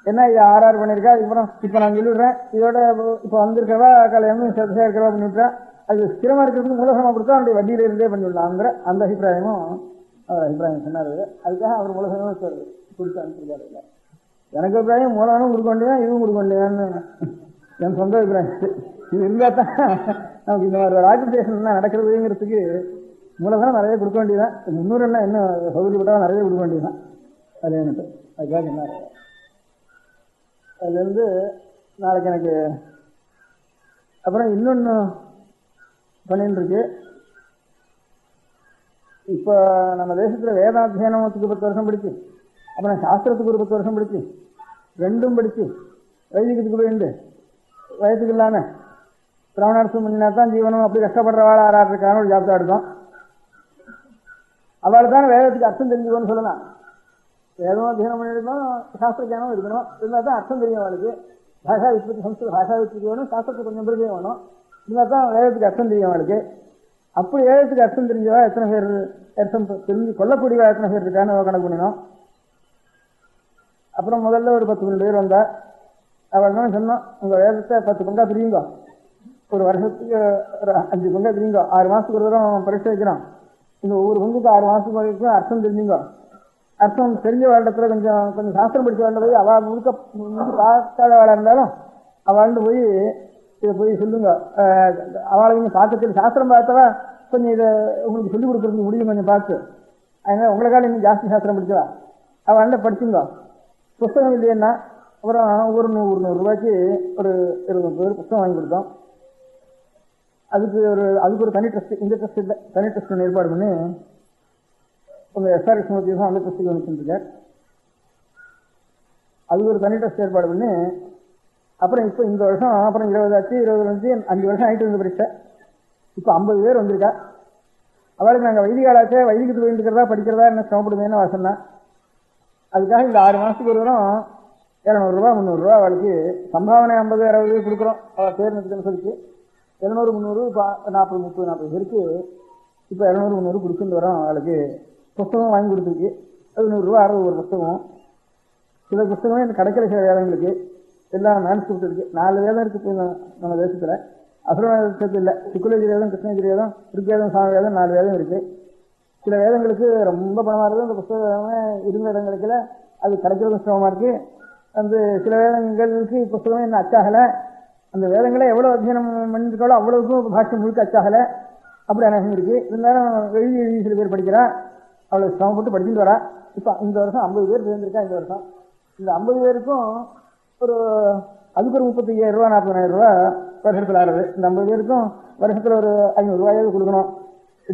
ஏன்னா இது 6 பண்ணியிருக்கா. அதுக்கப்புறம் இப்போ நான் சொல்லிவிடுறேன், இதோட இப்போ வந்திருக்கிறவா கல்யாணம் சேர்க்கிறவா பண்ணிவிட்றேன். அது ஸ்திரமாக இருக்கிறதுக்கு மூலதனமாக கொடுத்தா அவனுடைய வட்டியிலேருந்தே பண்ணிவிடலாங்கிற அந்த அபிப்பிராயமும் அவர் அபிப்பிராயம் சொன்னார். அதுக்காக அவர் மூலதனமும் கொடுத்து அனுப்பிச்சிருக்காரு. இல்லை எனக்கு அபிப்பிராயம் மூலதனம் கொடுக்க வேண்டியதான், இதுவும் கொடுக்க வேண்டியதான்னு என் சொந்த அபிப்பிராயம். இது இருந்தால் தான் நமக்கு இந்த மாதிரி ஆர்கனைசேஷன் நடக்கிறதுங்கிறதுக்கு மூலதனம் நிறைய கொடுக்க வேண்டியதான். 300 என்ன சௌகரியப்பட்டால் நிறைய கொடுக்க வேண்டியதான். அது எனக்கு அதுக்காக என்ன அதுலேருந்து நாளைக்கு எனக்கு அப்புறம் இன்னொன்று பண்ணிட்டு இருக்கு. இப்போ நம்ம தேசத்தில் வேதாத்தியனத்துக்கு 10 வருஷம் படிச்சு, அப்புறம் சாஸ்திரத்துக்கு ஒரு 10 வருஷம் படிச்சு, 2ம் படிச்சு வைதிகத்துக்கு போயிண்டு வயசுக்கு இல்லாமல் திராவணார்த்தம் பண்ணினா தான் ஜீவனம் அப்படி கஷ்டப்படுறவாள் ஆறாட்டுக்கான ஒரு ஜாப்தான் எடுத்தோம். அவள் தான் வேதத்துக்கு அர்த்தம் தெரிஞ்சுக்கணும்னு சொல்லலாம். வேதம் அத்தியனம் பண்ணிருக்கணும், சாஸ்திர ஜானம் இருக்கணும். இருந்தால் தான் அர்த்தம் தெரியும் அவளுக்கு. பாஷா விற்பத்தி சம்ஸ்கிருத பாஷா விற்பத்தி வேணும், சாஸ்திரத்துக்கு கொஞ்சம் பிரிஞ்சே வேணும். இருந்தால் தான் வேதத்துக்கு அர்த்தம் தெரியும் அவளுக்கு. அப்படி வேதத்துக்கு அர்த்தம் தெரிஞ்சவா எத்தனை பேர், அர்த்தம் தெரிஞ்சு கொல்லக்கூடியவா எத்தனை பேர் இருக்கான்னு கணக்கு பண்ணினோம். அப்புறம் முதல்ல ஒரு 10-12 பேர் வந்தா. அவள் என்ன சொன்னோம், உங்கள் வேதத்தை 10 பங்கா பிரியுங்க, ஒரு வருஷத்துக்கு ஒரு 5 பங்கா பிரியுங்க, 6 மாதத்துக்கு ஒரு தரம் பரீட்சை வைக்கிறோம். இந்த ஒவ்வொரு பங்குக்கு 6 மாதத்துக்கு வரைக்கும் அர்த்தம் தெரிஞ்சுங்க. அர்த்தம் தெரிஞ்ச வாழ்டத்துல கொஞ்சம் சாஸ்திரம் படிச்ச வாழ்ந்த போய் அவள் முழுக்க பார்க்காத வாழ இருந்தாலும் அவள்கிட்ட போய் இதை போய் சொல்லுங்க. அவளை கொஞ்சம் பார்க்கறது சாஸ்திரம் பார்த்தவா கொஞ்சம் இதை உங்களுக்கு சொல்லிக் கொடுக்குறதுக்கு முடியும் கொஞ்சம் பார்த்து. அதனால் உங்களுக்கால இன்னும் ஜாஸ்தி சாஸ்திரம் படிச்சவா அவள்கிட்ட படிச்சுங்க. புஸ்தகம் இல்லைன்னா அப்புறம் ஒரு 100 ரூபாய்க்கு ஒரு 20 பேர் புஸ்தகம் வாங்கி கொடுத்தோம். அதுக்கு ஒரு தனி ட்ரஸ்ட், இந்த ட்ரஸ்ட் இல்லை, தனி ட்ரஸ்ட் ஒன்று ஏற்பாடு பண்ணி உங்கள் எஸ்ஆர்எஸ் மூர்த்தி தான் அந்த ட்ரஸ்ட்டுக்கு வந்துருக்கார். அதுக்கு ஒரு தனி ட்ரஸ்ட் ஏற்பாடு பண்ணி அப்புறம் இப்போ இந்த வருஷம் அப்புறம் 20 ஆச்சு, 20 5 வருஷம் ஆகிட்டு இருந்த பரீட்சை. இப்போ 50 பேர் வந்திருக்கா. அவளுக்கு நாங்கள் வைதிகாலாச்சே வைதிகத்துக்கு வேண்டிக்கிறதா படிக்கிறதா என்ன சிரமப்படுதுன்னு அவள் சொன்னான். அதுக்காக இந்த 6 மாதத்துக்கு ஒரு தரம் 200 ரூபா 300 ரூபா அவளுக்கு சம்பாவனை 50 60 கொடுக்குறோம். அவள் தேர்ந்தெடுத்துன்னு சொல்லிட்டு 200 300 40 30 40 பேருக்கு இப்போ 200 300 கொடுத்துட்டு வரோம். அவளுக்கு புஸ்தகம் வாங்கி கொடுத்துருக்கு. அது 100 ரூபா 60 ஒரு புஸ்தகம். சில புஸ்தகமே எனக்கு கிடைக்கல. சில வேதங்களுக்கு எல்லாம் மேன்ஸ்கிரிப்ட் இருக்கு. 4 வேதம் இருக்கு நம்ம தேசத்தில். அசுரவேதத்து இல்லை. சுக்குலஜி வேதம், கிருஷ்ணகிரி வேதம், ருக்வேதம், சாம வேதம் 4 வேதம் இருக்கு. சில வேதங்களுக்கு ரொம்ப பணமாக இருக்குது. அந்த புஸ்தகமே இருந்த இடம் கிடைக்கல. அது கிடைக்கிறது சிரமமாக இருக்கு. அந்த சில வேதங்களுக்கு புஸ்தகமே இன்னும் அச்சாகலை. அந்த வேதங்களை எவ்வளோ அத்தியனம் பண்ணிருக்காளோ அவ்வளவுக்கும் பாஷ்யம் முழுக்க அச்சாகலை. அப்படி அநேகம் இருக்கு. இருந்தாலும் எழுதி சில பேர் படிக்கிறா. அவளை சிரமப்பட்டு படிச்சுட்டு வரா. இப்போ இந்த வருஷம் 50 பேர் சேர்ந்துருக்கா. இந்த வருஷம் இந்த 50 பேருக்கும் ஒரு அதுக்கு ஒரு 35,000 ரூபா 40,000 ரூபா வருஷத்தில் ஆறுது. இந்த 50 பேருக்கும் வருஷத்தில் ஒரு 500 ரூபாயாவது கொடுக்கணும்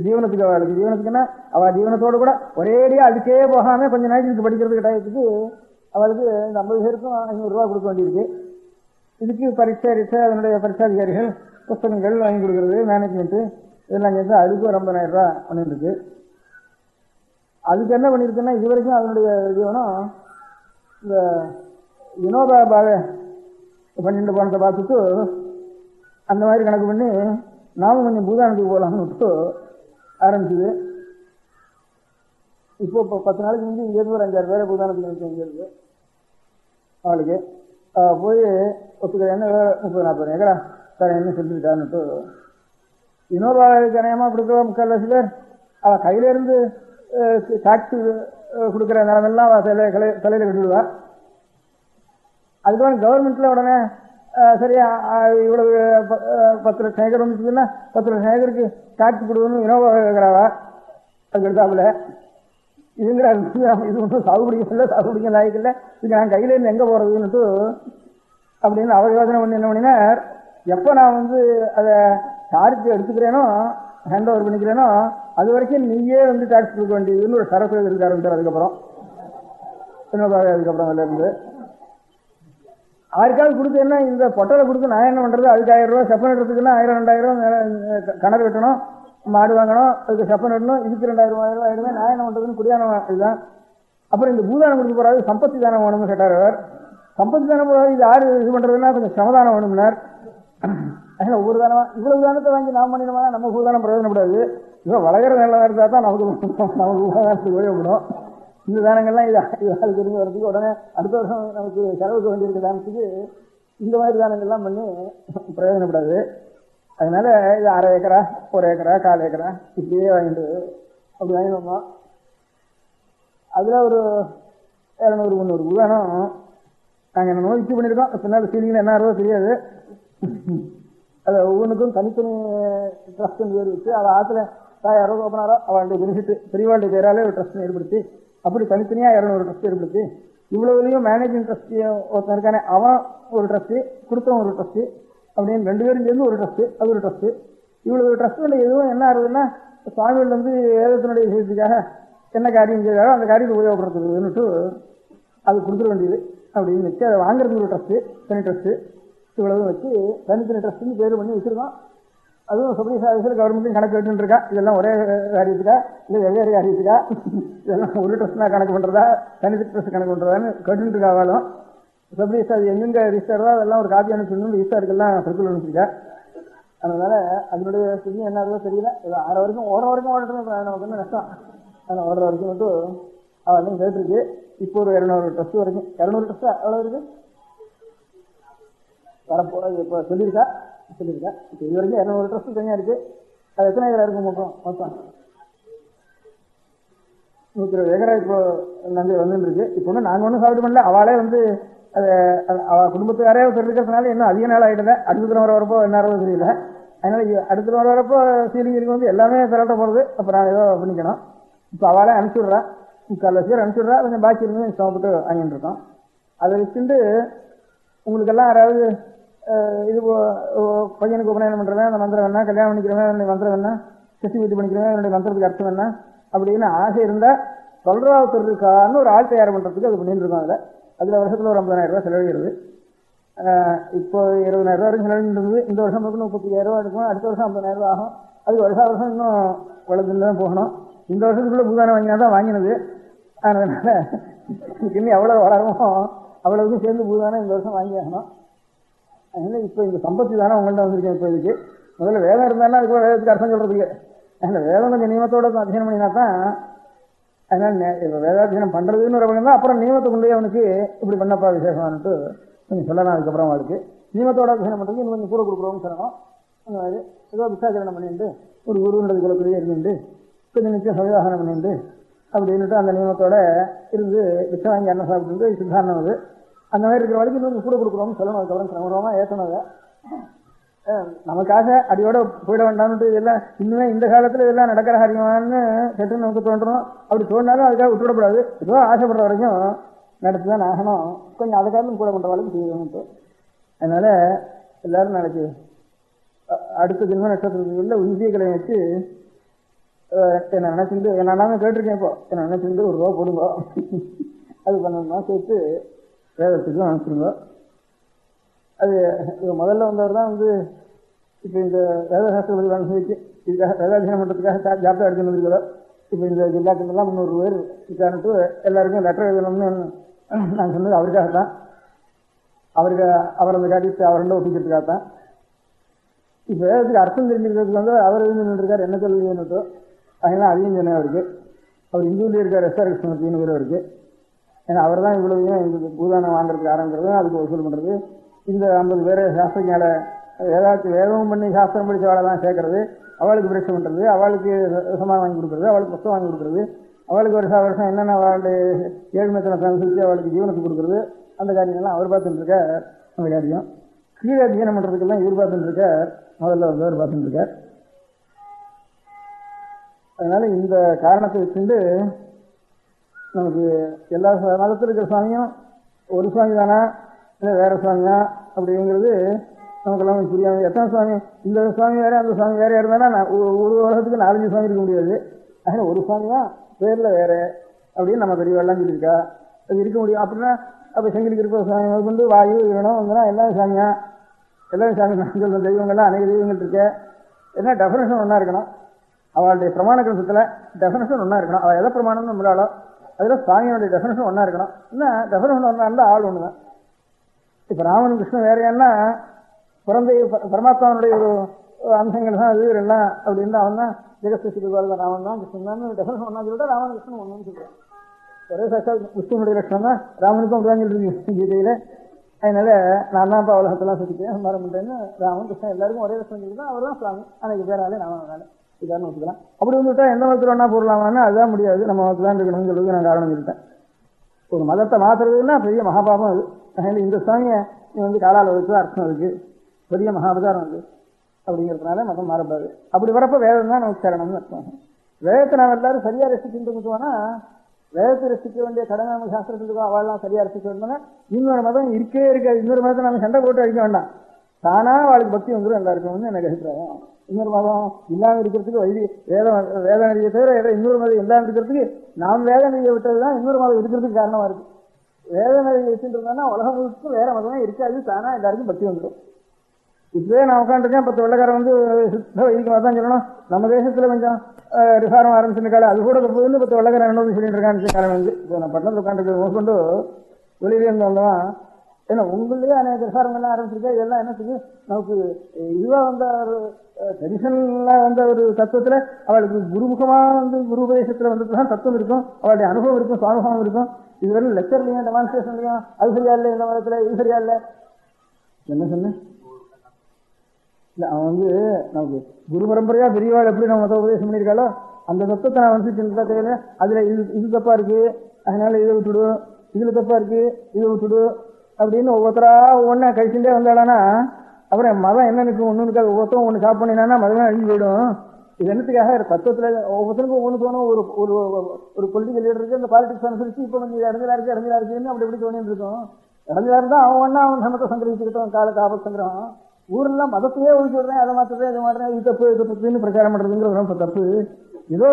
ஜீவனத்துக்கு. அவளுக்கு ஜீவனத்துக்குன்னா அவள் ஜீவனத்தோடு கூட ஒரேடியாக அதுக்கே போகாமல் கொஞ்சம் நாளைக்கு படிக்கிறதுக்கு டயத்துக்கு அவளுக்கு இந்த 50 பேருக்கும் 500 ரூபா கொடுக்க வேண்டியிருக்கு. இதுக்கு பரீட்சை அதனுடைய பரீட்சாதிகாரிகள் புத்தகங்கள் வாங்கி கொடுக்குறது, மேனேஜ்மெண்ட்டு இதெல்லாம் சேர்ந்து அதுக்கு ஒரு 50,000 ரூபா பண்ணிட்டுருக்கு. அதுக்கு என்ன பண்ணியிருக்குன்னா இது வரைக்கும் அதனுடைய ஜீவனம் இந்த வினோபா பாவை பண்ணிட்டு போனதை பார்த்துட்டு அந்த மாதிரி கணக்கு பண்ணி நாமும் கொஞ்சம் பூதானத்துக்கு போகலாம்னு விட்டு ஆரம்பிச்சுது. இப்போ 10 நாளைக்கு முந்தி இங்கேருந்து ஒரு 5-6 பேரை பூதானத்துக்கு இங்கேருந்து அவளுக்கு போய் ஒத்துக்கிறேன்னு 30-40 ஏக்கரா சார் என்ன சொல்லிட்டான்னுட்டு வினோபாவுக்கு அநேகமாக கொடுக்குற 3/4 பேர் அவள் கையிலேருந்து டாக்ஸி கொடுக்குற நிலமெல்லாம் அவள் தலையில் கட்டிடுவா. அதுக்கப்புறம் கவர்மெண்ட்டில் உடனே சரியா இவ்வளவு 10 லட்சம் ஏக்கர் வந்துச்சுன்னா 10 லட்சம் ஏக்கருக்கு டாக்ஸ் கொடுக்கணும் வினோபா கேட்குறாவா. அதுக்கு எடுத்தாப்புல இதுங்கிற இது ஒன்றும் சாகுபடிக்கல சாகுபடிக்க லாய்க்கில்லை. இதுக்கு நான் கையிலேருந்து எங்கே போகிறதுன்னுட்டு அப்படின்னு அவர் யோசனை பண்ணி என்ன பண்ணினார், எப்போ நான் அதை சார்ஜ் எடுத்துக்கிறேனோ ஹேண்ட் ஓவர் பண்ணிக்கிறேனோ அது வரைக்கும் நீயே டாக்ஸ் கொடுக்க வேண்டியதுன்னு ஒரு சரக்கு இருக்க ஆரம்பிச்சார். அதுக்கப்புறம் அதுக்கப்புறம் அதில் இருந்து யாருக்காவது கொடுத்தேன்னா இந்த பொட்டலை கொடுத்து நான் என்ன பண்ணுறது, அதுக்கு 1000 ரூபா செப்பன் எடுத்துக்குன்னா 1000-2000 கிணறு வெட்டணும், மாடு வாங்கணும், அதுக்கு செப்பன் வெட்டணும், இதுக்கு 2000 ஆயிடுமே, நான் என்ன பண்ணுறதுன்னு குடியானம் இதுதான். அப்புறம் இந்த பூதானம் கொடுக்க போறாது சம்பத்தி தானம் வேணும்னு கேட்டார் அவர். சம்பத்தி தானம் போறாது இது யாரு இது பண்றதுன்னா கொஞ்சம் சமதானம் வேணும்னார். ஒவ்வொரு தானமா இவ்வளவு தானத்தை வாங்கி நாம் பண்ணினோமா நம்ம பூதானம் பிரயோஜனப்படாது. இவ்வளோ வளர்கிற நல்லா இருந்தால் தான் நமக்கு பூதானத்துக்கு உபயோகப்படும். இந்த தானங்கள்லாம் இது ஆள் தெரிஞ்சு வரதுக்கு உடனே அடுத்த வருஷம் நமக்கு செலவுக்கு வேண்டியிருக்க தானத்துக்கு இந்த மாதிரி தானங்கள்லாம் பண்ணி பிரயோஜனப்படாது. அதனால இது 1/2 ஏக்கரா 1 ஏக்கரா 1/4 ஏக்கரா இப்படியே வாங்கிட்டு அப்படி வாங்கினோமா. அதில் ஒரு 200-300 பூதானம் நாங்கள் என்ன நோய்க்கு பண்ணியிருக்கோம். பின்னால் சீலிங்கில் என்ன ஆகிறதோ தெரியாது. அதை ஒவ்வொன்றுக்கும் தனித்தனி ட்ரஸ்ட்னு பேர் வச்சு அதை ஆற்றுல தாயாரோ ஓப்பனாரோ அவளுடைய பெனிஃபிட் பெரியவாளுடைய பேராலே ஒரு ட்ரஸ்ட் ஏற்படுத்தி அப்படி தனித்தனியாக 200 ட்ரஸ்ட் ஏற்படுத்தி இவ்வளவுலையும் மேனேஜிங் ட்ரஸ்டி ஒருத்தன் இருக்கானே அவன் ஒரு ட்ரஸ்ட்டு கொடுத்தவன் ஒரு ட்ரஸ்ட்டு அப்படின்னு 2 பேரும் சேர்ந்து ஒரு ட்ரஸ்ட்டு அது ஒரு ட்ரஸ்ட்டு. இவ்வளவு ட்ரஸ்ட்டில் எதுவும் என்ன ஆகுதுன்னா சுவாமிகள் வேதத்தினுடைய விஷயத்துக்காக என்ன காரியம் செய்தாரோ அந்த காரியத்தை உபயோகப்படுத்துறதுன்னுட்டு அது கொடுத்துட வேண்டியது அப்படின்னு வச்சு அதை வாங்குறதுக்கு ஒரு ட்ரஸ்ட்டு தனி ட்ரஸ்ட்டு இவ்வளவும் வச்சு தனித்தனி ட்ரஸ்ட்டுன்னு பேர் பண்ணி வச்சுருக்கோம். அதுவும் சபரி சாதிசில் கவர்மெண்ட்டையும் கணக்கு கேட்டுருக்கா. இதெல்லாம் ஒரே காரியத்துக்கா இல்லை வெவ்வேறு காரியத்துக்கா இதெல்லாம் ஒரு ட்ரஸ்ட்னா கணக்கு பண்ணுறதா தனித்தனி ட்ரஸ்ட் கணக்கு பண்ணுறதான்னு கேட்டுருக்கா. ஆவாலும் சபரி சாதி எங்கெங்கே ரிஜிஸ்டரோ அதெல்லாம் ஒரு காப்பி அனுப்பிடணும் ரிஜிஸ்டருக்கெல்லாம் சர்க்குலர் அனுப்பிச்சிருக்கா. அதனால அதனுடைய ஸ்திதி என்ன ஆகுதோ தெரியல. இது 6 வரைக்கும் ஓடுற வரைக்கும் ஓடட்டும் நமக்கு என்ன நஷ்டம். அதனால் ஓடுற வரைக்கும் மட்டும் அவன் கேட்டுருக்கு. இப்போ ஒரு 200 ட்ரஸ்ட் வரைக்கும் 200 ட்ரஸ்ட் எவ்வளோ இருக்கு வரப்போ இப்போ சொல்லியிருக்கா. இப்போ இது வரைக்கும் 200 ட்ரஸ்ட் தனியாக இருக்குது. அது எத்தனை ஏக்கரா இருக்கும் மொத்தம் 120 ஏக்கரா இப்போ வந்துருக்கு. இப்போ ஒன்றும் நாங்கள் ஒன்றும் சாப்பிட்டு பண்ணல. அவளே அதை அவள் குடும்பத்துக்காரே தெரிவிக்கிறதுனால இன்னும் அதிக நாள் ஆகிடல. அடுத்த தடவை வரப்போ என்ன தெரியல. அதனால அடுத்த தடவை வரப்போ சீலிங்கிற்கு எல்லாமே திரட்ட போகிறது. அப்போ நான் ஏதோ பண்ணிக்கணும். இப்போ அவளே அனுப்பிச்சுட்றா. 3/4 லட்சம் அனுப்பிச்சுட்றா. கொஞ்சம் பாக்கி இருந்து சாப்பிட்டு வாங்கிட்டு இருக்கோம். அதை வச்சுட்டு உங்களுக்கெல்லாம் யாராவது இது பையனுக்கு உபநயனம் பண்ணுறவன் அந்த மந்திரம் வேணா, கல்யாணம் பண்ணிக்கிறவன் என்னுடைய மந்திரம் வேணா, சஷ்டி பூர்த்தி பண்ணிக்கிறவன் என்னுடைய மந்திரத்துக்கு அர்த்தம் வேணா அப்படின்னு ஆசை இருந்தால் சொல்கிறா ஒருத்தர் இருக்கான்னு ஒரு ஆள் தயார் பண்ணுறதுக்கு அது பண்ணிட்டு இருக்கோம். அதில் வருஷத்தில் ஒரு 50,000 ரூபா செலவழிகிறது. இப்போ 20,000 ரூபா வரைக்கும் செலவழிட்டு இருந்தது. இந்த வருஷம் 35,000 ரூபா எடுக்கும். அடுத்த வருஷம் 50,000 ரூபா ஆகும். அது வருஷம் இன்னும் வளர்ந்துட்டு தான் போகணும். இந்த வருஷத்துக்குள்ள பூதானம் வாங்கினா தான் வாங்கினது. அதனால இன்னும் எவ்வளவு வளருமோ அவ்வளவுக்கும் சேர்ந்து பூதானம் இந்த வருஷம் வாங்கி ஆகணும். அதனால இப்போ இந்த சம்பத்தி தானே உங்கள்கிட்ட வந்திருக்கேன். இப்போ இதுக்கு முதல்ல வேதம் இருந்தாலும் அதுக்கு வேதத்துக்கு அர்த்தம் சொல்றதுக்கு அந்த வேதம் கொஞ்சம் நியமத்தோட அத்தியனம் பண்ணினா தான். அதனால வேதாத்தியனம் பண்றதுன்னு ஒரு பக்கம் தான். அப்புறம் நியமத்தை கொண்டு போய் அவனுக்கு இப்படி பண்ணப்பா விசேஷமானுட்டு கொஞ்சம் சொல்லலாம். அதுக்கப்புறம் அவளுக்கு நியமத்தோட அத்தியனம் பண்றதுக்கு இன்னும் கொஞ்சம் கூட கொடுக்குறோம்னு சொல்லணும். அந்த மாதிரி ஏதோ பிச்சாச்சரணம் பண்ணிட்டு ஒரு குருன்றது குலத்திலேயே இருந்துட்டு கொஞ்சம் நிச்சயம் சவிதாசனம் பண்ணிட்டு அப்படின்ட்டு அந்த நியமத்தோட இருந்து பிச்சை வாங்கி அண்ணன் சாப்பிட்டு சித்தாரணம் அது அந்த மாதிரி இருக்கிற வரைக்கும் இன்னும் கூட கொடுக்குறோம்னு சொல்லணும். அதுக்கப்புறம் கிரமரமா ஏற்றணும். அதை நமக்காக அடியோட போயிட வேண்டாம்னுட்டு இதெல்லாம் இன்னுமே இந்த காலத்துல இதெல்லாம் நடக்கிற காரியமானு சட்டு நமக்கு தோன்றணும். அப்படி தோன்றாலும் அதுக்காக விட்டுவிடக்கூடாது. ஏதோ ஆசைப்படுற வரைக்கும் நடத்திதான் ஆகணும். கொஞ்சம் அதுக்காக கூட பண்ற வரைக்கும் செய்யணும்ட்டு. அதனால எல்லாரும் நாளைக்கு அடுத்த ஜென்ம நட்சத்திரத்துக்குள்ள உறுதியங்களை வச்சு என்ன நினைச்சிருந்து நான் கேட்டிருக்கேன். இப்போ என்ன நினைச்சிருந்து ₹1 போடுங்க, அது பண்ணணும்னா சேர்த்து வேதத்துக்கும் அனுப்பிச்சுருங்க. அது முதல்ல வந்தவர் தான் இப்போ இந்த வேதசாஸ்திர பதிவான சொல்லிச்சு இதுக்காக வேதாத்தியனம் பண்ணுறதுக்காக ஜாப்டா எடுத்துன்னு வந்துருக்கிறோம். இப்போ இந்த ஜில்லாக்கெல்லாம் 300 பேர் இருக்கான்ட்டு எல்லாருக்கும் லெட்டர் எழுதணும்னு நான் சொன்னது அவருக்காகத்தான். அவர் அந்த காரியத்தை அவர்கிட்ட ஒப்பிக்கிறதுக்காகத்தான். இப்போ வேதத்துக்கு அர்த்தம் தெரிஞ்சிருக்கிறதுக்கு அவர் எழுந்துருக்கார் என்ன சொல்லுன்னுட்டு அதெல்லாம் அதையும் சொன்னேன் அவருக்கு. அவர் இந்துலேயே இருக்கார் எஸ்ஆர் கிருஷ்ணமூர்த்தின்னு அவருக்கு. ஏன்னா அவர் தான் இவ்வளவையும் எங்களுக்கு பூதானம் வாங்குறதுக்கு ஆரம்பிக்கிறது, அதுக்கு வசூல் பண்ணுறது. இந்த 50 பேர் சாஸ்திரஞால வேதமும் பண்ணி சாஸ்திரம் படித்தவாளை தான் சேர்க்கறது, அவளுக்கு பரீட்சை பண்ணுறது, அவளுக்கு சமாதானம் வாங்கி கொடுக்குறது, அவளுக்கு புத்தகம் வாங்கி கொடுக்குறது, அவளுக்கு வருஷம் என்னென்ன அவளுடைய ஏழ்மைத்தனத்தை அனுசரித்து அவளுக்கு ஜீவனத்துக்கு கொடுக்குறது, அந்த காரியங்கள்லாம் அவர் பார்த்துட்டு இருக்கார். அந்த காரியம் கீழே அத்தியனம் பண்ணுறதுக்கெல்லாம் இவர் பார்த்துட்டு இருக்கார். முதல்ல வந்தவர் பார்த்துட்டு இருக்கார். அதனால இந்த காரணத்தை வச்சுட்டு நமக்கு எல்லா மதத்தில் இருக்கிற சுவாமியும் ஒரு சுவாமி தானா இல்லை வேற சுவாமியா அப்படிங்கிறது நமக்கெல்லாம் புரியாம. எத்தனை சுவாமி, இந்த சுவாமி வேற அந்த சுவாமி வேற இருந்தானா ஒரு உலகத்துக்கு 4-5 சுவாமி இருக்க முடியாது. அதனால ஒரு சுவாமி தான் பேர்ல வேற அப்படின்னு நம்ம பெரியவெல்லாம் சொல்லியிருக்கா. அது இருக்க முடியும் அப்படின்னா அப்போ செங்கிலிக்கு இருக்கிற சுவாமி கொண்டு வாயு வேணும் வந்துன்னா எல்லாரும் சாமியா, எல்லாரும் சாமி நான் சொல்ற தெய்வங்கள்லாம் அநேக தெய்வங்கள் இருக்கு. என்ன டெஃபினேஷன் ஒன்றா இருக்கணும். அவளுடைய பிரமாண கிரந்தத்தில் டெஃபினேஷன் ஒன்றா இருக்கணும். அவள் எதை பிரமாணம்னு நம்மளாலோ அதில் சுவாமியோடைய டெஃபினேஷன் ஒன்றா இருக்கணும். என்ன டெஃபினேஷன் ஒன்றா இருந்தால் ஆள் ஒன்று தான். இப்போ ராமன் கிருஷ்ணன் வேற என்ன பிறந்த பரமாத்மாவனுடைய ஒரு அம்சங்கள் தான் அது எல்லாம் அப்படின்னு அவன் தான் ஜெகஸ்திக்கு ராமன் தான் கிருஷ்ணன் தான் டெஃபினேஷன் ஒன்றா சொல்லிட்டு ராமன் கிருஷ்ணன் ஒன்றுன்னு சொல்கிறேன். ஒரே சாட்சாத் விஷ்ணுனுடைய லட்சணம் தான் ராமனுக்கும் அப்படி தான் சொல்லிருக்கு கீதையில். அதனால நான் தான் இப்போ உலகத்தெல்லாம் சுற்றிட்டேன் சம்பாரம் பண்ணுறேன்னு ராமன் கிருஷ்ணன் எல்லாருக்கும் ஒரே லட்சணம் சொல்லி தான் அவர் தான் சுவாமி. அன்னைக்கு பேராலே ராமனால இதான்னு வச்சுக்கலாம். அப்படி வந்துவிட்டா எந்த மதத்தில் ஒன்றா போடலாமான்னு அதுதான் முடியாது. நம்ம மதத்தில் தான் இருக்கணும்னு சொல்லுறது நான் காரணம் சொல்லிட்டேன். ஒரு மதத்தை மாற்றுறதுன்னா பெரிய மகாபாபம் அது. அதனால இந்த சுவாமியை காலால் வச்சு அர்த்தம் இருக்கு, பெரிய மகாபதாரம் அது. அப்படிங்கிறதுனால மதம் மாறப்படாது. அப்படி வரப்போ வேதம் தான் நமக்கு சரணம்னு அர்த்தம். வேதத்தை நாம் எல்லாரும் சரியா ரசிச்சுட்டு இருந்துட்டோம்னா வேதத்தை ரசிக்க வேண்டிய கடமை நம்ம சாஸ்திரத்துக்கு அவள்லாம் சரியா ரசிக்க வேண்டாம்னா இன்னொரு மதம் இருக்கே இருக்காது. இன்னொரு மதத்தை நம்ம சண்டை போட்டு அடிக்க வேண்டாம். தானா அவளுக்கு பக்தி வந்துடும் எல்லாருக்கும் எனக்கு அபிப்பிராயம். இன்னொரு மதம் இல்லாமல் இருக்கிறதுக்கு வேத நதியை தவிர இன்னொரு மதம் இல்லாமல் இருக்கிறதுக்கு நாம் வேத நதியை விட்டதுதான் இன்னொரு மதம் இருக்கிறதுக்கு காரணமா இருக்கு. வேத நதியை வச்சுருந்தோம்னா உலகம் முழுக்க வேற மதமே இருக்காது. தானா எல்லாருக்கும் பக்தி வந்துடும். இப்பவே நான் உட்காந்துருக்கேன். 10 வெள்ளக்காரன் சுத்த வைதிகமாக தான் சொல்லணும். நம்ம தேசத்துல கொஞ்சம் ரிஃபார்ம் ஆரம்பிச்சிருக்காள். அது கூட 10 வெள்ளக்காரன் என்ன சொல்லிட்டு இருக்கான்னு காரணம் இப்போ நான் பட்டணத்தில் உட்காந்துருக்க கொண்டு வெளியில இருந்து வந்தோம். ஏன்னா உங்களே அநேக ரிஃபார்மெல்லாம் ஆரம்பிச்சிருக்கா. இதெல்லாம் என்னத்துக்கு நமக்கு இதுவா வந்த ஒரு ட்ரெடிஷனலா வந்த ஒரு தத்துவத்துல அவளுக்கு குருமுகமா குரு உபதேசத்துல வந்ததுதான் தத்துவம் இருக்கும், அவளுடைய அனுபவம் இருக்கும், சுவானுபவம் இருக்கும். இதுவரை லெக்சர்லையும் டெமான்ஸ்ட்ரேஷன்லையும் அது சரியா இல்லை, இந்த மதத்துல இது சரியா இல்லை என்ன சொன்னேன். இல்லை அவன் நமக்கு குரு பரம்பரையா பெரியவாள் எப்படி நம்ம மத உபதேசம் பண்ணியிருக்காளோ அந்த தத்துவத்தை நான் சிந்தா தேவையில்ல. அதுல இது தப்பா இருக்கு அதனால இதை விட்டுடு, இதுல தப்பா இருக்கு இதை விட்டுடு அப்படின்னு ஒவ்வொருத்தரா ஒவ்வொன்னா கழிச்சுட்டே வந்தாளானா அப்புறம் மதம் என்ன இருக்கும் ஒன்று இருக்காது. ஒவ்வொருத்தரும் ஒன்று சாப் பண்ணினா மதமே அழிஞ்சு போயிடும். இது என்னத்துக்காக தத்துவத்துல ஒவ்வொருத்தருக்கும் ஒவ்வொன்று தோணும். ஒரு ஒரு பொலிட்டிக்கல் லீடர் இருக்கு, அந்த பாலிடிக்ஸ் அனுசரிச்சு இப்போ கொஞ்சம் இறஞ்சலா இருக்குன்னு அப்படி எப்படி தோணிட்டு இருக்கும். இறஞ்சலா இருந்தா அவன் ஒன்னா அவன் சமத்தை சங்கிரகிச்சுக்கிட்டோம். கால காபத் சங்கிரகம் ஊரெல்லாம் மதத்தையே ஒழிச்சு விடுறேன், அதை மாற்றுறேன் இதை மாட்டுறேன், இது தப்பு இதை பத்துன்னு பிரச்சாரம் பண்றதுங்கிற ரொம்ப தப்பு. ஏதோ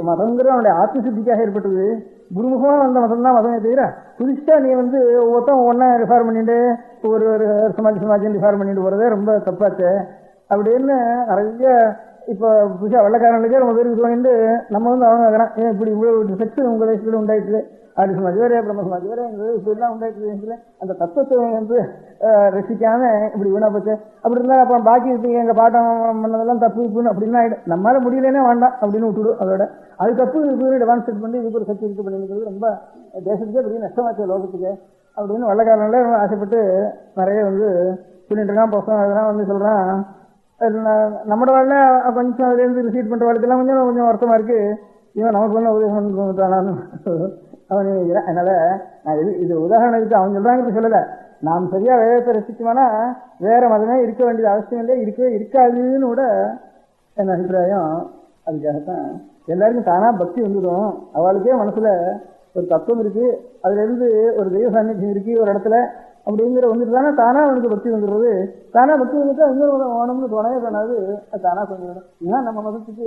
மதங்கிற அவனுடைய ஆத்மசித்திக்காக ஏற்பட்டது. குருமுகமா வந்த மதம் தான் மதமே தவிர புதுசா நீ ஒவ்வொருத்தம் ஒன்னா ரிஃபார் பண்ணிட்டு ஒரு சமாஜம் ரிஃபார் பண்ணிட்டு போறதே ரொம்ப தப்பாச்சு அப்படின்னு நிறைய இப்போ புதுசாக வெள்ளக்காரங்களுக்கே ரொம்ப பேருக்கு தோணிட்டு நம்ம வந்து அவங்க ஏன் இப்படி இவ்வளோ சக்தி உங்கள் தேசத்தில் உண்டாயிட்டு ஆடி சமாஜ் வேறே பிரம்ம சமாஜ் வேறேங்கிறது இப்படிலாம் உண்டாயிட்டு அந்த தத்துவத்தை வந்து ரசிக்காம இப்படி வீணா போச்சு. அப்படி இருந்தால் அப்புறம் பாக்கி இருக்கு எங்கள் பாட்டம் பண்ணதெல்லாம் தப்பு இருக்குன்னு அப்படின்னா நம்மளால முடியலன்னே வேண்டாம் அப்படின்னு விட்டுடும். அதோட அது தப்பு இதுக்கு டெமான்ஸ்ட்ரேட் பண்ணி இதுக்கு ஒரு சக்தி இருக்கு பண்ணிக்கிறது ரொம்ப தேசத்துக்கே பெரிய நஷ்டமாச்சு லோகத்துக்கு அப்படின்னு வெள்ளக்காரங்களே ஆசைப்பட்டு நிறைய வந்து சொல்லிட்டு இருக்கான். பசங்க அதெல்லாம் வந்து சொல்கிறான். நம்மளோட வாழ்ல கொஞ்சம் அதுலேருந்து ரிசீட் பண்ணுற வாழ்க்கைலாம் கொஞ்சம் வருத்தமாக இருக்குது. இவன் நமக்கு வந்து உதவி பண்ணிட்டானான்னு அவன் அதனால் நான் இது உதாரணத்துக்கு அவன் சொல்கிறாங்கிறது சொல்லலை. நாம் சரியாக வேதத்தை ரசிச்சோம்னா வேற மதமே இருக்க வேண்டியது அவசியம் இல்லை, இருக்கவே இருக்காதுன்னு கூட என் அபிப்பிராயம். அதுக்காகத்தான் எல்லாருக்கும் தானாக பக்தி வந்துடும். அவளுக்கே மனசில் ஒரு தத்துவம் இருக்குது, அதுலேருந்து ஒரு தெய்வ சாநித்தியம் இருக்குது ஒரு இடத்துல அப்படிங்கிற வந்துட்டு தானே தானா அவனுக்கு பக்தி வந்துடுறது. தானா பக்தி வந்துட்டா இன்னொரு மதம் வேணும்னு தோணவே தோணாது, அது தானா கொஞ்சம் விடும். ஏன்னா நம்ம மதத்துக்கு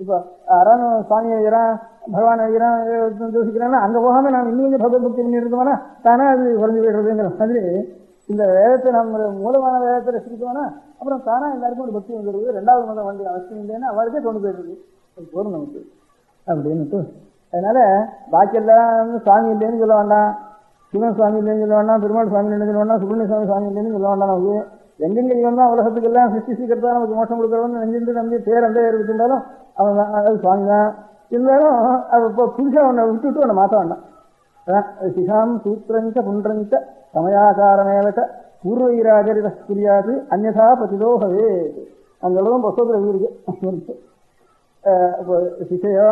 இப்போ யாராவது சுவாமி ஐயரான் பகவான் ஐயரான் யோசிக்கிறான்னா அங்கே போகாமல் நாம் இன்னும் கொஞ்சம் பகவத் பக்தி பண்ணி இருந்தோம்னா தானா அது குறைஞ்சி போயிடுறதுங்கிற மாதிரி இந்த வேதத்தை நம்ம மூலமான வேதத்தை ரசிக்கிட்டோம்னா அப்புறம் தானா எல்லாருக்கும் ஒரு பக்தி வந்துடுறது. ரெண்டாவது மதம் வந்து அவசியம் இல்லைன்னா அவருக்கே தோணு போயிடுறது. அது போதும் நமக்கு அப்படின்னுட்டு. அதனால பாக்கி எல்லாம் சுவாமி இல்லைன்னு சொல்ல வேண்டாம், சிவன் சுவாமி இல்லைன்னு சொல்ல வேண்டாம், பெருமாள் சுவாமி இல்லைன்னு சொல்ல வேண்டாம், சுப்பிரமணிய சுவாமி சுவாமி இல்லைன்னு சொல்ல வேண்டாம். நமக்கு எங்கெங்க இவன் தான் உலகத்துக்கு எல்லாம் சிருஷ்டி சீக்கிரத்தான் நமக்கு மோசம் கொடுக்குறவன்னு நெஞ்சிருந்து நம்பி பேர் அந்த இருந்தாலும் அவன் தான் அது சுவாமி தான். இருந்தாலும் அது இப்போ புதுசாக ஒன்றை விட்டுவிட்டு ஒன்றை மாற்ற வேண்டாம். அதான் சிகாம் சூத்திரஞ்ச புன்றஞ்ச சமயாச்சாரமேவச்ச பூர்வீராஜரித புரியாது அந்நதா பதிதோகவே. அந்த அளவும் புஸ்தகத்தில் இருக்கு. இப்போ சிஷையோ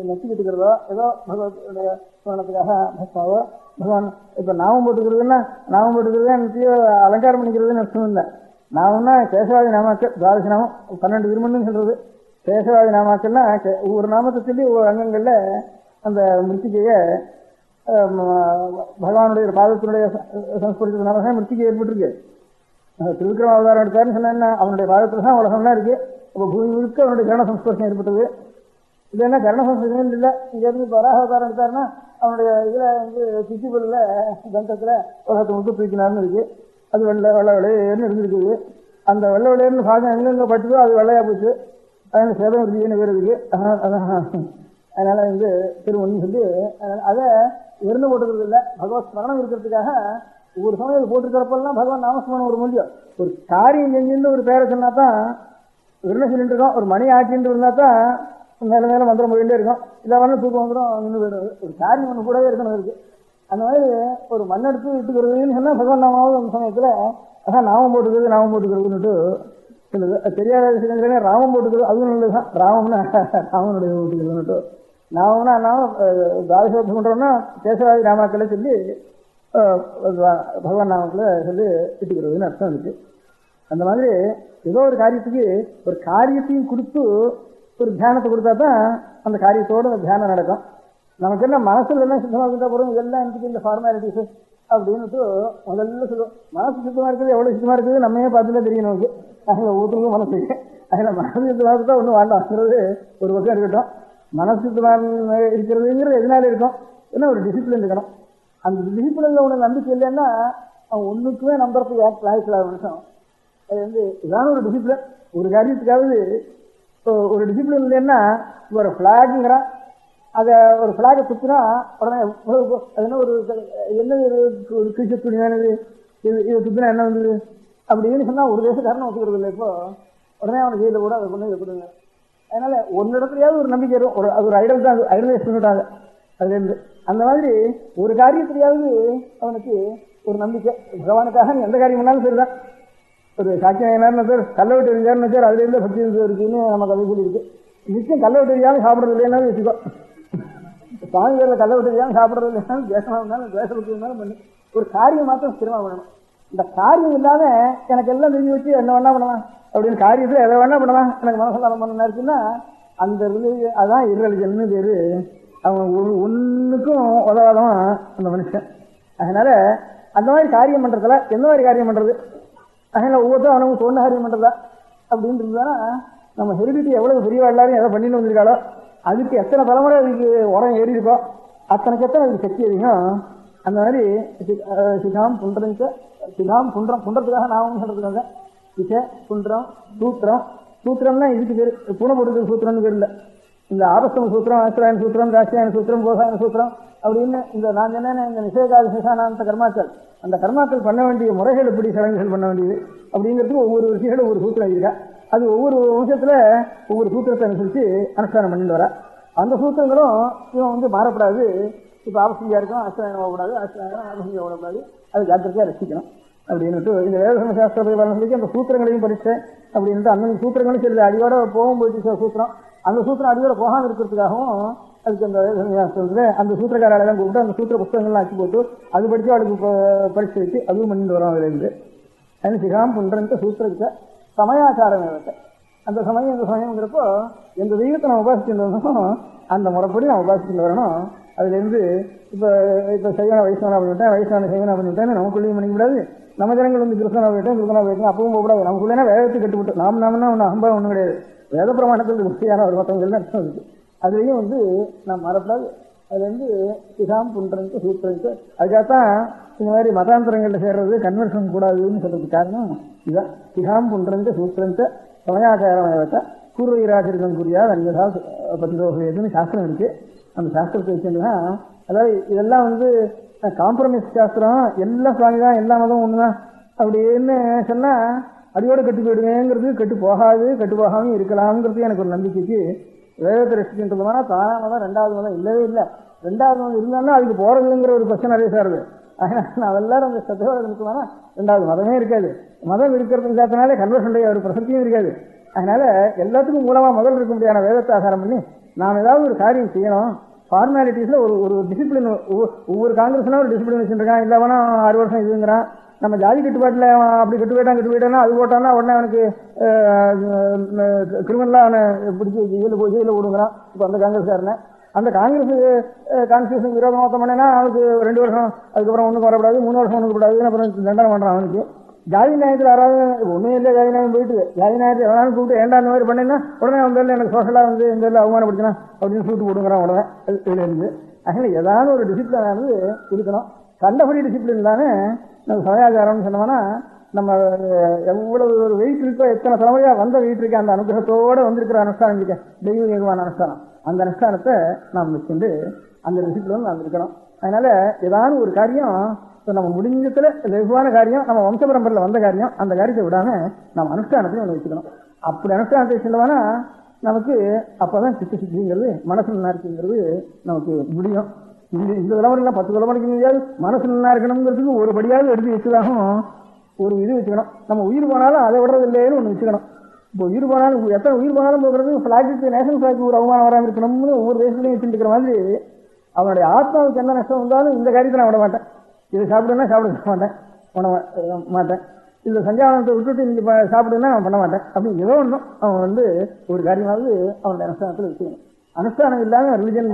நெச்சிக்கிட்டுக்கிறதோ ஏதோ பகவத்துடைய சுவனத்துக்காக பக்மாவோ பகவான் இப்போ நாமம் போட்டுக்கிறதுன்னா நாமம் போட்டுக்கிறது எனக்கு அலங்காரம் பண்ணிக்கிறதுன்னு அர்த்தம் இல்லை. நாமம்னா சேஷவாதி நாமாக்கள் துவாதசி நாமம் 12 திருமணம்னு சொல்றது. சேஷவாதி நாமாக்கள்னா ஒவ்வொரு நாமத்தை சொல்லி ஒவ்வொரு அங்கங்களில் அந்த மிருத்திகையை பகவானுடைய பாதத்தினுடைய சம்ஸ்பரிச்சதுனால தான் மிருத்திகை ஏற்பட்டிருக்கு. திருவிக்ரம அவதாரம் எடுத்தாருன்னு சொன்னா அவனுடைய பாதத்தில் தான் உலகம்லாம் இருக்கு. அப்போ பூமி முழுக்க அவனுடைய கரண சம்ஸ்பர்சம் ஏற்பட்டது. இது என்ன கரண சம்ஸ்பர்சம் இல்லை. இங்கேருந்து வராக அவதாரம் எடுத்தாருன்னா அவனுடைய இதில் வந்து சித்திபுலில் தந்தத்தில் உலகத்தை முழுக்க தூக்கினார்னு இருக்கு. அது வெள்ளை வெள்ளையேன்னு இருந்திருக்குது. அந்த வெள்ளை வெள்ளையர்னு பாகம் எங்கெங்கே பட்டுதோ அது வெள்ளையா போச்சு. அதனால சேதம் இருக்குன்னு பேர் இருக்கு. அதனால வந்து திருமணம் சொல்லி அதை எரிந்து போட்டுக்கிறது இல்லை. பகவத் ஸ்மரணம் இருக்கிறதுக்காக ஒவ்வொரு சமயம் அது போட்டுருக்கிறப்பெல்லாம் பகவான் நாமஸ்மரணம் ஒரு மொழியோ ஒரு காரியம் செஞ்சுன்னு ஒரு பேரை சொன்னா தான் என்ன சொல்லிட்டு இருக்கோம். ஒரு மணி ஆக்கிட்டு இருந்தா தான் மேலே மேலே மந்திரம் போயிட்டே இருக்கும். இல்லை வரணும் தூக்கம் வந்துடும் நின்று போயிடுறது. ஒரு காரியம் ஒன்று கூடவே இருக்கணும் இருக்கு. அந்த மாதிரி ஒரு மண்ணெடுத்து விட்டுக்கிறதுன்னு சொன்னால் பகவான் நாமாவது அந்த சமயத்தில் அதான் நாமம் போட்டுக்கிறதுன்னுட்டு சொல்லுது. அது தெரியாத விஷயங்களே ராமம் போட்டுக்கிறது அதுவும் நல்லதுதான். ராமம்னா ராமனுடைய போட்டுக்கிறதுன்னுட்டு நாமம்னா நாம துவாதசோத்தம் பண்ணுறோம்னா கேசவாதி நாமாக்களை சொல்லி பகவான் நாமக்களை சொல்லி விட்டுக்கிறதுன்னு அர்த்தம் இருக்கு. அந்த மாதிரி ஏதோ ஒரு காரியத்துக்கு ஒரு காரியத்தையும் கொடுத்து ஒரு தியானத்தை கொடுத்தா தான் அந்த காரியத்தோடு அந்த தியானம் நடக்கும். நமக்கு என்ன மனசுல எல்லாம் சுத்தமாக இருந்தால் போகிறோம், இதெல்லாம் எனக்கு இந்த ஃபார்மாலிட்டிஸு அப்படின்னுட்டு முதல்ல சொல்லுவோம். மனசு சுத்தமாக இருக்குது, எவ்வளோ சுத்தமாக இருக்குது நம்மையே பார்த்துட்டே தெரியும் நமக்கு. அதில் ஒவ்வொருத்தருக்கும் மனசு அதில் மனசு சுத்தமாக தான் ஒன்றும் வேண்டாம்ங்கிறது ஒரு பக்கம் இருக்கட்டும். மனசு சுத்தமாக இருக்கிறதுங்கிறது எதனால இருக்கும்? ஏன்னா ஒரு டிசிப்ளின் இருக்கணும். அந்த டிசிப்ளினில் உனக்கு நம்பிக்கை இல்லைன்னா அவன் ஒன்றுக்குமே நம்புறதுக்கு லாய்க்கலாக மனுஷன். அது வந்து இதான ஒரு டிசிப்ளின். ஒரு காரியத்துக்காவது ஒரு டிசிப்ளின் இல்லைன்னா ஒரு ஃப்ளாகுங்கிறான், அதை ஒரு ஃப்ளாகை குத்துனா உடனே அது என்ன ஒரு என்ன ஒரு கிழிச்ச துணியானது இதை குத்துனா என்ன வந்தது அப்படின்னு சொன்னால் ஒரு தேசக்காரனை ஒத்துக்கிறது இல்லை. இப்போ உடனே அவனை ஜெயில கூட அதை கொண்டு கொடுங்க. அதனால ஒன்னு இடத்துலையாவது ஒரு நம்பிக்கை வரும். அது ஒரு ஐடல் தான், ஐடலைஸ் பண்ணிவிட்டாங்க அதுலேருந்து. அந்த மாதிரி ஒரு காரியத்திலேயாவது அவனுக்கு ஒரு நம்பிக்கை. பகவானுக்காக நீ எந்த காரியம் பண்ணாலும் சரிதான். ஒரு சாக்கியம் என்ன சார் கல்லை விட்டு எரிஞ்சாருன்னு சார் அதுலேருந்து பக்தி இருக்குன்னு நமக்கு அது சொல்லியிருக்கு. நிச்சயம் கல்லை விட்டு எரியாமல் சாப்பிட்றது இல்லைன்னாலும் வச்சுக்கோ. சுவாமி பேரில் கல்லை விட்டு எரியாமல் சாப்பிட்றது இல்லைனாலும் தேசமாக இருந்தாலும் தேச பக்தி இருந்தாலும் பண்ணி ஒரு காரியம் மாத்திரம் ஸ்திரமாக பண்ணணும். இந்த காரியம் இல்லாத எனக்கு எல்லாம் தெரிஞ்சு வச்சு என்ன வேணா பண்ணலாம் அப்படின்னு காரியத்தில் எதை வேணா பண்ணலாம் எனக்கு மனசெல்லாம் பண்ண இருக்குன்னா அந்த அதுதான் இர்ரெலிஜன்னு பேர். அவன் ஒன்றுக்கும் உதவாதவன் அந்த மனுஷன். அதனால அந்த மாதிரி காரியம் பண்ணுறதுல எந்த மாதிரி காரியம் பண்ணுறது, அதனால் ஒவ்வொருத்தரும் அவனுக்கு சொன்ன காரியம் பண்ணுறதா அப்படின்னு இருந்தால் நம்ம ஹெரிடிட்டி எவ்வளோ பெரியவா எல்லாரும் எதை பண்ணிட்டு வந்திருக்காளோ அதுக்கு எத்தனை தலைமுறை அதுக்கு உரம் ஏறி இருக்கோ அத்தனைக்கு எத்தனை அதுக்கு சக்தி அதிகம். அந்த மாதிரி சிகாம் புன்றதுக்காக நாமம் சொல்கிறதுக்காக சிச புன்றம் சூத்திரம் சூத்திரம்னா இதுக்கு பேர் பூனப்படுத்துக்கு சூத்திரம்னு பேர் இல்லை. இந்த ஆபஸ்தம சூத்திரம், ஆஸ்திராயன சூத்திரம், ராசியாயன சூத்திரம், போசாயன சூத்திரம் அப்படின்னு இந்த நான் சொன்னேன் இந்த நிஷேகாதி சிசானாந்த கர்மாக்கள், அந்த கர்மாக்கள் பண்ண வேண்டிய முறைகள் எப்படி சடங்குகள் பண்ண வேண்டியது அப்படிங்கிறதுக்கு ஒவ்வொரு ரிஷிகளும் ஒவ்வொரு சூத்திரம் இருக்கா. அது ஒவ்வொரு வம்சத்துல ஒவ்வொரு சூத்திரத்தை அனுசரித்து அனுஷ்டானம் பண்ணிட்டு வர. அந்த சூத்திரங்களும் இவன் மாறப்படாது. இப்போ ஆபஸ்தியா இருக்கும், ஆஸ்திராயனம் ஆகக்கூடாது, ஆஸ்திராயனம் ஆபஸ்தியா ஓடக்கூடாது, அது ஜாக்கிரதையாக ரசிக்கணும் அப்படின்னுட்டு இந்த வேதசம சாஸ்திர பரிபாலனத்துக்கு அந்த சூத்திரங்களையும் படித்தேன் அப்படின்ட்டு அந்த சூத்திரங்களும் சரி அடியோட போகும்போது சூத்திரம் அந்த சூத்திரம் அடியோட போகாமல் இருக்கிறதுக்காகவும் அதுக்கு அந்த வேதசம அந்த சூத்திரக்காரெல்லாம் கூப்பிட்டு அந்த சூத்திர புத்தகங்கள்லாம் ஆக்கி போட்டு அது படித்து அவளுக்கு பரிசு வச்சு அதுவும் பண்ணிட்டு வரோம். அதுலேருந்து அது சிகாம் புன்றன்ட்டு சூத்திரத்தை சமயாச்சாரம் வேதத்தை அந்த சமயம் இந்த சமயங்கிறப்போ எந்த தெய்வத்தை நம்ம உபாசிச்சுட்டு வரணும் அந்த முறைப்படி நம்ம உபாசிச்சுட்டு வரணும். அதுலேருந்து இப்போ சைவன வைஷ்ணவனா பண்ணிவிட்டேன், வைஷ்ணவன சைவனா பண்ணிவிட்டேன் நமக்குள்ளேயும் பண்ணிக்கூடாது. நம்ம ஜனங்கள் கிருஷ்ணனா போயிட்டேன், கிருஷ்ணனா போயிட்டேன் அப்பவும் போகக்கூடாது. நமக்குள்ளேனா வேதத்தை கட்டுப்பட்டு நாமனா ஒன்றும் அகம்பாவம் ஒன்றும் கிடையாது. வேத பிரமாணத்தில் முக்கியமான ஒரு மற்றவங்கள் அர்த்தம் இருக்குது. அதுலேயும் நம்ம மறப்படாது. அதுலேருந்து சிகாம் புன்றன்ட்டு சூத்திரன்ட்டு அதுக்காகத்தான் இந்த மாதிரி மதாந்திரங்களில் சேர்றது கன்வர்ஷன் கூடாதுன்னு சொல்றதுக்கு காரணம் இதுதான். சிகாம் புன்றன்ட்டு சூத்திரன்ட்டு சமயாச்சாரத்தை பூர்வீராச்சரிக்கம் புரியாது அன்யதா பத்திதோகம் எதுன்னு சாஸ்திரம் இருக்கு. அந்த சாஸ்திரத்தை வச்சுருந்தா அதாவது இதெல்லாம் காம்ப்ரமைஸ் சாஸ்திரம், எல்லாம் சுவாமி தான், எல்லா மதம் ஒன்று தான் அப்படின்னு சொன்னால் அடியோடு கட்டு போயிடுவேங்கிறது கட்டு போகாது, கட்டு போகாமல் இருக்கலாம்ங்கிறது எனக்கு ஒரு நம்பிக்கைக்கு வேதத்தை ரசிக்கின்றதுமான தானா மதம் ரெண்டாவது மதம் இல்லவே இல்லை. ரெண்டாவது மதம் இருந்தாலும் அதுக்கு போகிறதுங்கிற ஒரு பிரச்சனை நிறைய சாருது. அதனால் நான் எல்லாரும் அந்த சத்தோட இருக்குமானா ரெண்டாவது மதமே இருக்காது. மதம் இருக்கிறது இல்லாதனாலே கன்வர்ஷனுடைய ஒரு பிரசக்தியும் இருக்காது. அதனால எல்லாத்துக்கும் மூலமாக முதல் இருக்க முடியாத வேதத்தை ஆதாரம் பண்ணி நாம் ஏதாவது ஒரு காரியம் செய்யணும். ஃபார்மாலிட்டிஸில் ஒரு டிசிப்ளின், ஒவ்வொரு காங்கிரஸ்னா ஒரு டிசிப்ளின் வச்சுருக்கான். இல்லை வேணா 6 வருஷம் இதுங்கிறான். நம்ம ஜாதி கட்டுப்பாட்டில் அப்படி கட்டு போயிட்டான்னா அது போட்டான்னா உடனே அவனுக்கு கிரிமினலாக அவனை பிடிச்சி ஜெயிலில் விடுங்கிறான். இப்போ அந்த காங்கிரஸ்காரனை அந்த காங்கிரஸ் கான்ஸ்டியூஷன் விரோதமாக பண்ணேன்னா அவனுக்கு 2 வருஷம், அதுக்கப்புறம் ஒன்றுக்கு வரக்கூடாது, 3 வருஷம் ஒன்றுக்கு கூடாதுன்னு அப்புறம் தண்டனை பண்ணுறான். அவனுக்கு ஜாதி நியாயத்தில் யாராவது ஒன்றும் இல்லை, ஜாதி நியாயம் போயிட்டு ஜாதி நியாயத்தில் எவனாலும் கூப்பிட்டு ஏண்டா அந்த மாதிரி பண்ணேன்னா உடனே வந்தாலும் எனக்கு சோஷலாக இந்த இதில் அவமானப்படுத்தினா அப்படின்னு சூட்டு போடுங்கிறான் உடனே இதுலேருந்து. அதனால் ஏதாவது ஒரு டிசிப்ளினானது இருக்கணும். கண்டபடி டிசிப்ளின் தானே நம்ம சமயாச்சாரம்னு சொன்னோம்னா நம்ம எவ்வளவு ஒரு வெயிட் இருக்கோ, எத்தனை தலைமுறையாக வந்த வெயிட் இருக்கா, அந்த அனுகிரகத்தோடு வந்திருக்கிற அனுஷ்டானம் இருக்க தெய்வீகமான அனுஷ்டானம், அந்த அனுஷ்டானத்தை நாம் வச்சுட்டு அந்த டிசிப்ளின் நாம் இருக்கணும். அதனால ஏதாவது ஒரு காரியம் இப்போ நம்ம முடிஞ்சத்தில் வெகுவான காரியம், நம்ம வம்ச பரம்பரையில் வந்த காரியம், அந்த காரியத்தை விடாமல் நம்ம அனுஷ்டானத்தையும் ஒன்று வச்சுக்கணும். அப்படி அனுஷ்டானத்தை சொல்லுவானா நமக்கு அப்போ தான் சித்த சித்திங்கிறது மனசு நல்லா இருக்குங்கிறது நமக்கு முடியும். இந்த தலைமுறைலாம் 10 தலைமுறைக்கு முடியாது. மனசு நல்லா இருக்கணுங்கிறதுக்கு ஒரு படியாவது எடுத்து வச்சுதாகும் ஒரு இது வச்சுக்கணும். நம்ம உயிர் போனாலும் அதை விடுறது இல்லைன்னு ஒன்று வச்சுக்கணும். இப்போ உயிர் போனாலும் எத்தனை உயிர் போனாலும் போகிறது ஃபிளாக்கு நேஷனல் ஃபிளாக்கு ஒரு அவமானம் வராமல் இருக்கணும்னு ஒவ்வொரு தேசத்துலையும் வச்சுட்டு இருக்கிற மாதிரி அவனுடைய ஆத்மாவுக்கு என்ன நஷ்டம் வந்தாலும் இந்த காரியத்தை நான் விட மாட்டேன். இதை சாப்பிடுன்னா சாப்பிட மாட்டேன், பண்ண மாட்டேன். இந்த சஞ்சாவனத்தை விட்டுட்டு நீங்கள் சாப்பிடுன்னா நான் பண்ண மாட்டேன். அப்படி ஏதோ ஒன்றும் அவன் ஒரு காரியமாவது அவனுடைய அனுஷ்டானத்தில் வச்சுக்கணும். அனுஷ்டானம் இல்லாமல் ரிலிஜன்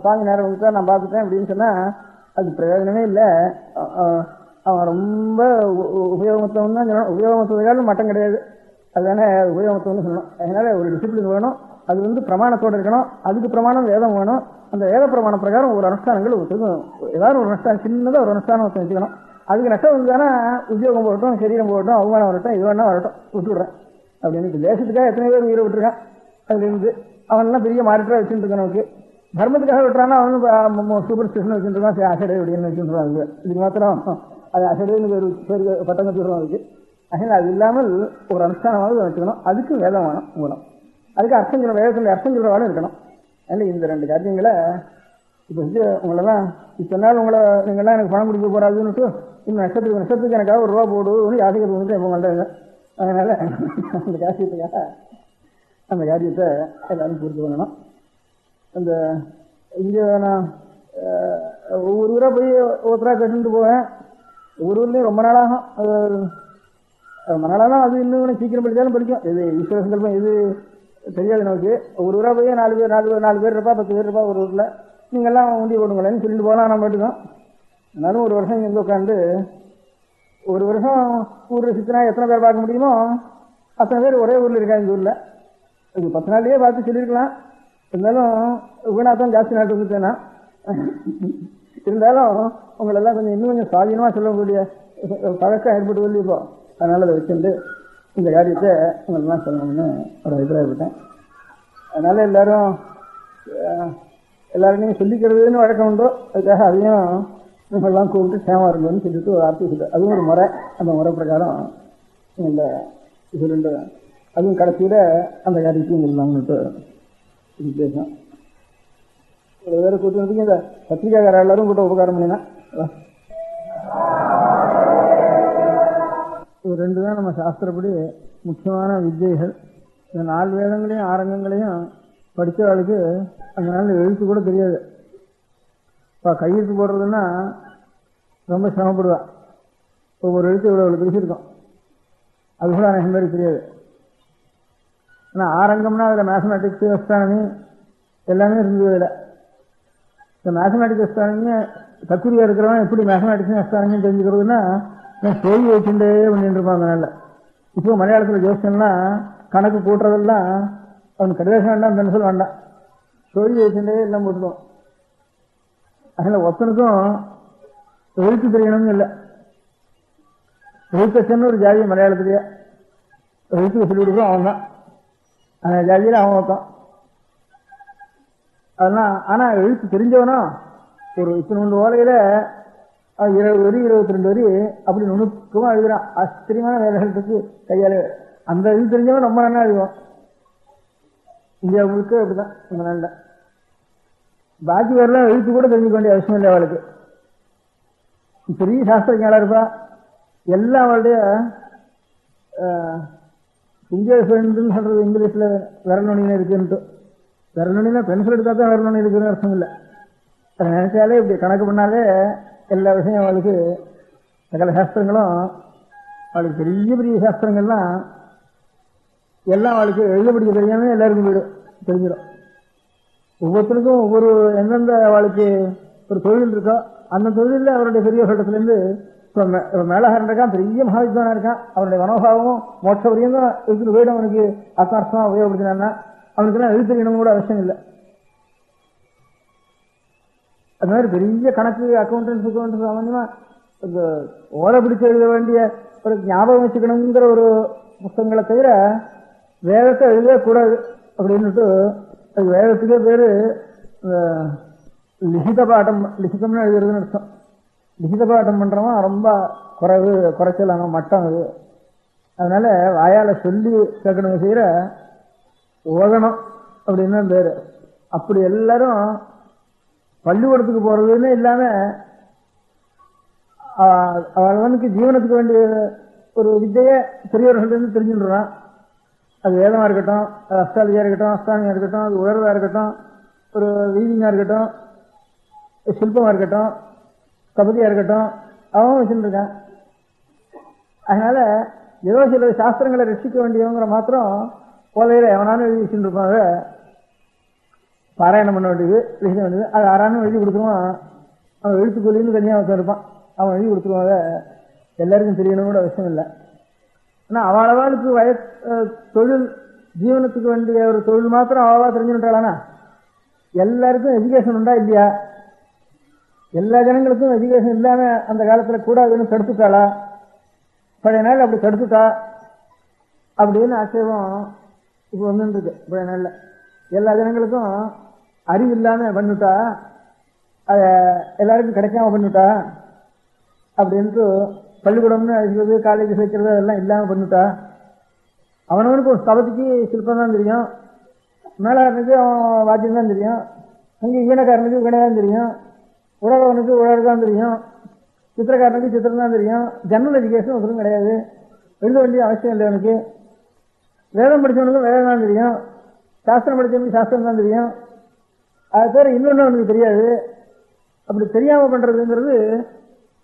சாமி நேரம் வந்துட்டா நான் பார்த்துட்டேன் அப்படின்னு சொன்னால் அது பிரயோஜனமே இல்லை. அவன் ரொம்ப உபயோகமத்தவன் தான் சொல்லணும். உபயோகமத்ததுக்காலும் மட்டம் கிடையாது, அதுதானே உபயோகமத்தவன்னு சொல்லணும். அதனால் ஒரு டிசிப்ளின் வேணும். அது பிரமாணத்தோடு இருக்கணும். அதுக்கு பிரமாணம் வேதம் வேணும். அந்த வேத பிரமாண பிரகாரம் ஒரு அனுஷ்டானங்கள் ஏதாவது ஒரு அனுஷ்டானம் சின்னதாக ஒரு அனுஷ்டானம் வச்சுக்கணும். அதுக்கு நஷ்டம் வந்தானா உத்தியோகம் போகட்டும், சரீரம் போகட்டும், அவமானம் வரட்டும், இது வேணா வரட்டும், விட்டுவிடுறேன் அப்படின்னு தேசத்துக்காக எத்தனை பேர் உயிரை விட்டுருக்கான். அதுலேருந்து அவனெல்லாம் பெரிய மாறிட்டா வச்சுட்டு இருக்கான். நமக்கு தர்மத்துக்காக விட்டுறான்னா அவனு சூப்பர் ஸ்டேஷன் வச்சுருக்கான், அசடை அப்படின்னு வச்சுருக்கான். இதுக்கு மாத்திரம் அது அசடைன்னு பேர் பட்டம் கட்டுறோம். அதுக்கு அதனால் அது இல்லாமல் ஒரு அனுஷ்டானமாவது வச்சுக்கணும். அதுக்கு வேதம் வேணும். அதுக்கு அர்த்தம் சொல்ல வேதத்தில் அர்த்தம் சொல்கிறவாலும் இருக்கணும். அதனால் இந்த 2 காரியங்களை இப்போ உங்களெல்லாம் இப்போ நாள் நீங்கள்லாம் எனக்கு பணம் கொடுக்க போகிறாதுன்னுட்டு இன்னும் நஷ்டத்துக்கு எனக்காக ஒரு ரூபா போடுன்னு யாசிக்கிறது வந்துட்டு எப்போ பண்ணுறாங்க. அதனால் அந்த காரியத்துக்காக அந்த காரியத்தை எல்லாரும் பூர்த்தி பண்ணணும். அந்த இங்கே நான் ஒவ்வொரு ஊராக போய் ஒருத்தராக கட்டுட்டு போவேன். ஒவ்வொரு ஊர்லேயும் ரொம்ப நாளாகும். ரொம்ப நாளாக அது இன்னும் சீக்கிரம் படித்தாலும் படிக்கும். இது ஈஸ்வர சங்கல்பம் இது தெரியாது நமக்கு. ஒரு ஊராக போய் 4 பேர் இருப்பா, 10 பேர் இருப்பா ஒரு ஊரில். நீங்கள்லாம் உண்டி போடுங்களேன்னு சொல்லிட்டு போகலாம். நம்ம மட்டும்தான் அதனாலும் ஒரு வருஷம் இங்கே உட்காந்து ஒரு வருஷம் ஊர் ரசித்தினா எத்தனை பேர் பார்க்க முடியுமோ அத்தனை பேர் ஒரே ஊரில் இருக்காங்க. இந்த ஊரில் இது 10 நாள்லேயே பார்த்து சொல்லியிருக்கலாம். இருந்தாலும் வீணாத்தான் ஜாஸ்தி நாட்டு வந்துட்டேன்னா இருந்தாலும் உங்களெல்லாம் கொஞ்சம் இன்னும் கொஞ்சம் சுவாதீனமாக சொல்லக்கூடிய பழக்கம் ஏற்பட்டு இப்போ. அதனால் அதை வச்சுட்டு இந்த காரியத்தை உங்களெல்லாம் சொல்லணும்னு ஒரு அபிப்பிராயப்பட்டேன். அதனால எல்லாருமே சொல்லிக்கிறதுன்னு வழக்கம் உண்டோ, அதுக்காக அதையும் இவங்கெல்லாம் கூப்பிட்டு சேமா இருந்தோன்னு சொல்லிட்டு ஒரு வார்த்தை சொல்லு. அதுவும் ஒரு முறை. அந்த முறை பிரகாரம் இந்த சொல்லிட்டு அதுவும் கடைசியில் அந்த காரியத்தையும் சொல்லலாம்னுட்டு உத்தேசம். ஒரு வேறு கூட்டு வந்து இந்த பத்திரிகாக்கார எல்லாரும் கூட்ட உபகாரம் பண்ணினா ஒரு 2 தான் நம்ம சாஸ்திரப்படி முக்கியமான வித்யைகள். இந்த 4 வேதங்களையும் ஆரங்கங்களையும் படித்தவர்களுக்கு அந்த நாள் எழுத்து கூட தெரியாது. இப்போ கையெழுத்து போடுறதுன்னா ரொம்ப சிரமப்படுவா. ஒவ்வொரு எழுத்து இவ்வளோ பிரிச்சிருக்கோம், அது கூட அநேகம் பேருக்கு தெரியாது. ஆனால் ஆரங்கம்னா அதில் மேத்தமேட்டிக்ஸ், அஸ்ட்ரானமி எல்லாமே இருந்தது. அதில் இந்த மேத்தமேட்டிக்ஸ் அஸ்ட்ரானமி தக்குரியாக இருக்கிறவன் எப்படி மேத்தமேட்டிக்ஸும் அஸ்ட்ரானமியும் தெரிஞ்சுக்கிறதுனா சொல்லி வச்சுட்டே பண்ணிட்டு இருப்பாங்க. நல்ல இப்போ மலையாளத்தில் ஜோசியம்லாம் கணக்கு கூட்டுறதெல்லாம் அவனுக்கு கடிதம் வேண்டாம், பென்சில் வேண்டாம், சொல்லி வச்சுட்டே எல்லாம் போட்டுருவோம். அதில் ஒத்தனுக்கும் எழுத்து தெரியணும்னு இல்லை. எழுத்தச்சன்னு ஒரு ஜாதி மலையாளத்திலேயே எழுத்துக்கு சொல்லி கொடுக்குறோம், அவன் தான் அந்த ஜாதியில் அவன் ஒருத்தான். அதெல்லாம் ஆனால் எழுத்து தெரிஞ்சவனும் ஒரு இத்தனை ஓலையில் 20 வரி 22 வரி அப்படி நுணுக்கமாக எழுதுறான். ஆச்சரியமான வேலைகளுக்கு கையால் அந்த இது தெரிஞ்சவன் ரொம்ப நல்லா எழுதுவான். இந்தியா முழுக்க அப்படிதான். இந்த நாளில் பாக்கி வரலாம் எழுத்து கூட தெரிஞ்சுக்க வேண்டிய அவசியம் இல்லை. அவளுக்கு பெரிய சாஸ்திரஞானா இருப்பா. எல்லாம் அவளுடைய இங்கிலீஷ்ன்னு சொல்றது, இங்கிலீஷில் விரல்நுனின்னு இருக்குன்ட்டு. விரல்நுனினா பென்சில் எடுத்தா தான் விரல்நுனி இருக்குன்னு அர்த்தம் இல்லை. அதை நினைச்சாலே இப்படி கணக்கு பண்ணாலே எல்லா விஷயம் அவளுக்கு சகல சாஸ்திரங்களும் அவளுக்கு பெரிய பெரிய சாஸ்திரங்கள்லாம் எல்லாம் அவளுக்கு எழுத படிக்க தெரியாமல் எல்லாருக்கும் வீடு தெரிஞ்சிடும். ஒவ்வொருத்தருக்கும் ஒவ்வொரு எந்தெந்த அவளுக்கு ஒரு தொழில் இருக்கோ அந்த தொழிலில் அவருடைய பெரிய கட்டத்திலேருந்து இப்போ மேலகாரன் இருக்கான், பெரிய மகாவித்வானா இருக்கான், அவருடைய மனோபாவமும் மோட்சவரையும் தான் எழுத்துட்டு போயிடும். அவனுக்கு ஆத்மார்த்தமாக உபயோகப்படுத்தினான்னா அவனுக்குலாம் எழுத்துக்கணும் கூட அவசியம் இல்லை. அது மாதிரி பெரிய கணக்கு அக்கௌண்டன்ஸ் சாமான்யமா இந்த ஓலை பிடிச்சு எழுத வேண்டிய ஒரு ஞாபகம் வச்சுக்கணுங்கிற ஒரு புத்தகங்களை தவிர வேதத்தை எழுதக்கூடாது அப்படின்னுட்டு அது வேதத்துக்கே பேரு லிகித பாட்டம். லிகிதம்னு எழுதுறதுன்னு அர்த்தம். லிகித பாட்டம் பண்றவன் ரொம்ப குறைச்சலான மட்டம் அது. அதனால வாயால சொல்லி கேட்கணும் செய்யற ஓதனம் அப்படின்னு தான் பேரு. அப்படி எல்லாரும் பள்ளிக்கூடத்துக்கு போறதுன்னு இல்லாம அவனுக்கு ஜீவனத்துக்கு வேண்டிய ஒரு வித்தையை பெரியவர்கள் தெரிஞ்சுடுறான். அது வேதமா இருக்கட்டும், அது அஸ்ட்ராலஜியா இருக்கட்டும், அஸ்ட்ரானமியா இருக்கட்டும், அது உயர்வா இருக்கட்டும், ஒரு வீவிங்கா இருக்கட்டும், சில்பமா இருக்கட்டும், கபதியா இருக்கட்டும், அவன் வச்சுட்டு இருக்கான். அதனால ஏதோ சில சாஸ்திரங்களை ரசிக்க வேண்டியவங்கிற மாத்திரம் போதையில எவனாலும் எழுதி வச்சுட்டு இருப்பாங்க. பாராயணம் பண்ண வேண்டியது, எழுத வேண்டியது, அது ஆறானும் எழுதி கொடுத்துருவான். அவன் எழுத்துக்கொல்லின்னு தனியாக இருப்பான், அவன் எழுதி கொடுத்துருவாங்க. எல்லாருக்கும் தெரியணும் கூட அவசியம் இல்லை. ஆனால் அவளுக்கு தொழில் ஜீவனத்துக்கு வேண்டிய ஒரு தொழில் மாத்திரம் அவளா தெரிஞ்சுட்டாளானா எல்லாருக்கும் எஜுகேஷன் உண்டா இல்லையா? எல்லா ஜனங்களுக்கும் எஜுகேஷன் இல்லாம அந்த காலத்துல கூடாதுன்னு தடுத்துட்டாளா? பழைய நாள் அப்படி தடுத்துட்டா அப்படின்னு ஆட்சேபம் இப்போ வந்துருக்கு. பழைய நாள்ல எல்லா ஜனங்களுக்கும் அறிவு இல்லாம பண்ணிட்டா, அத எல்லாருக்கும் கிடைக்காம பண்ணிட்டா அப்படின்ட்டு பள்ளிக்கூடம்னு அழைக்கிறது, காலேஜ் சேர்க்கிறது அதெல்லாம் இல்லாம பண்ணிட்டா. அவனவனுக்கு ஒரு ஸ்தபதிக்கு சிற்பம் தான் தெரியும், மேலாளனுக்கு அவன் வாத்தியம் தான் தெரியும், அங்கே வீணக்காரனுக்கு வீணை தான் தெரியும், உழவனுக்கு உழவு தான் தெரியும், சித்திரக்காரனுக்கு சித்திரம் தான் தெரியும். ஜெனரல் எஜுகேஷன் ஒன்றும் கிடையாது, எழுத வேண்டிய அவசியம் இல்லை. அவனுக்கு வேதம் படித்தவனுக்கும் வேதம் தான் தெரியும், சாஸ்திரம் படித்தவனுக்கு சாஸ்திரம் தான் தெரியும். அது தவிர இன்னொன்று அவனுக்கு தெரியாது. அப்படி தெரியாம பண்றதுங்கிறது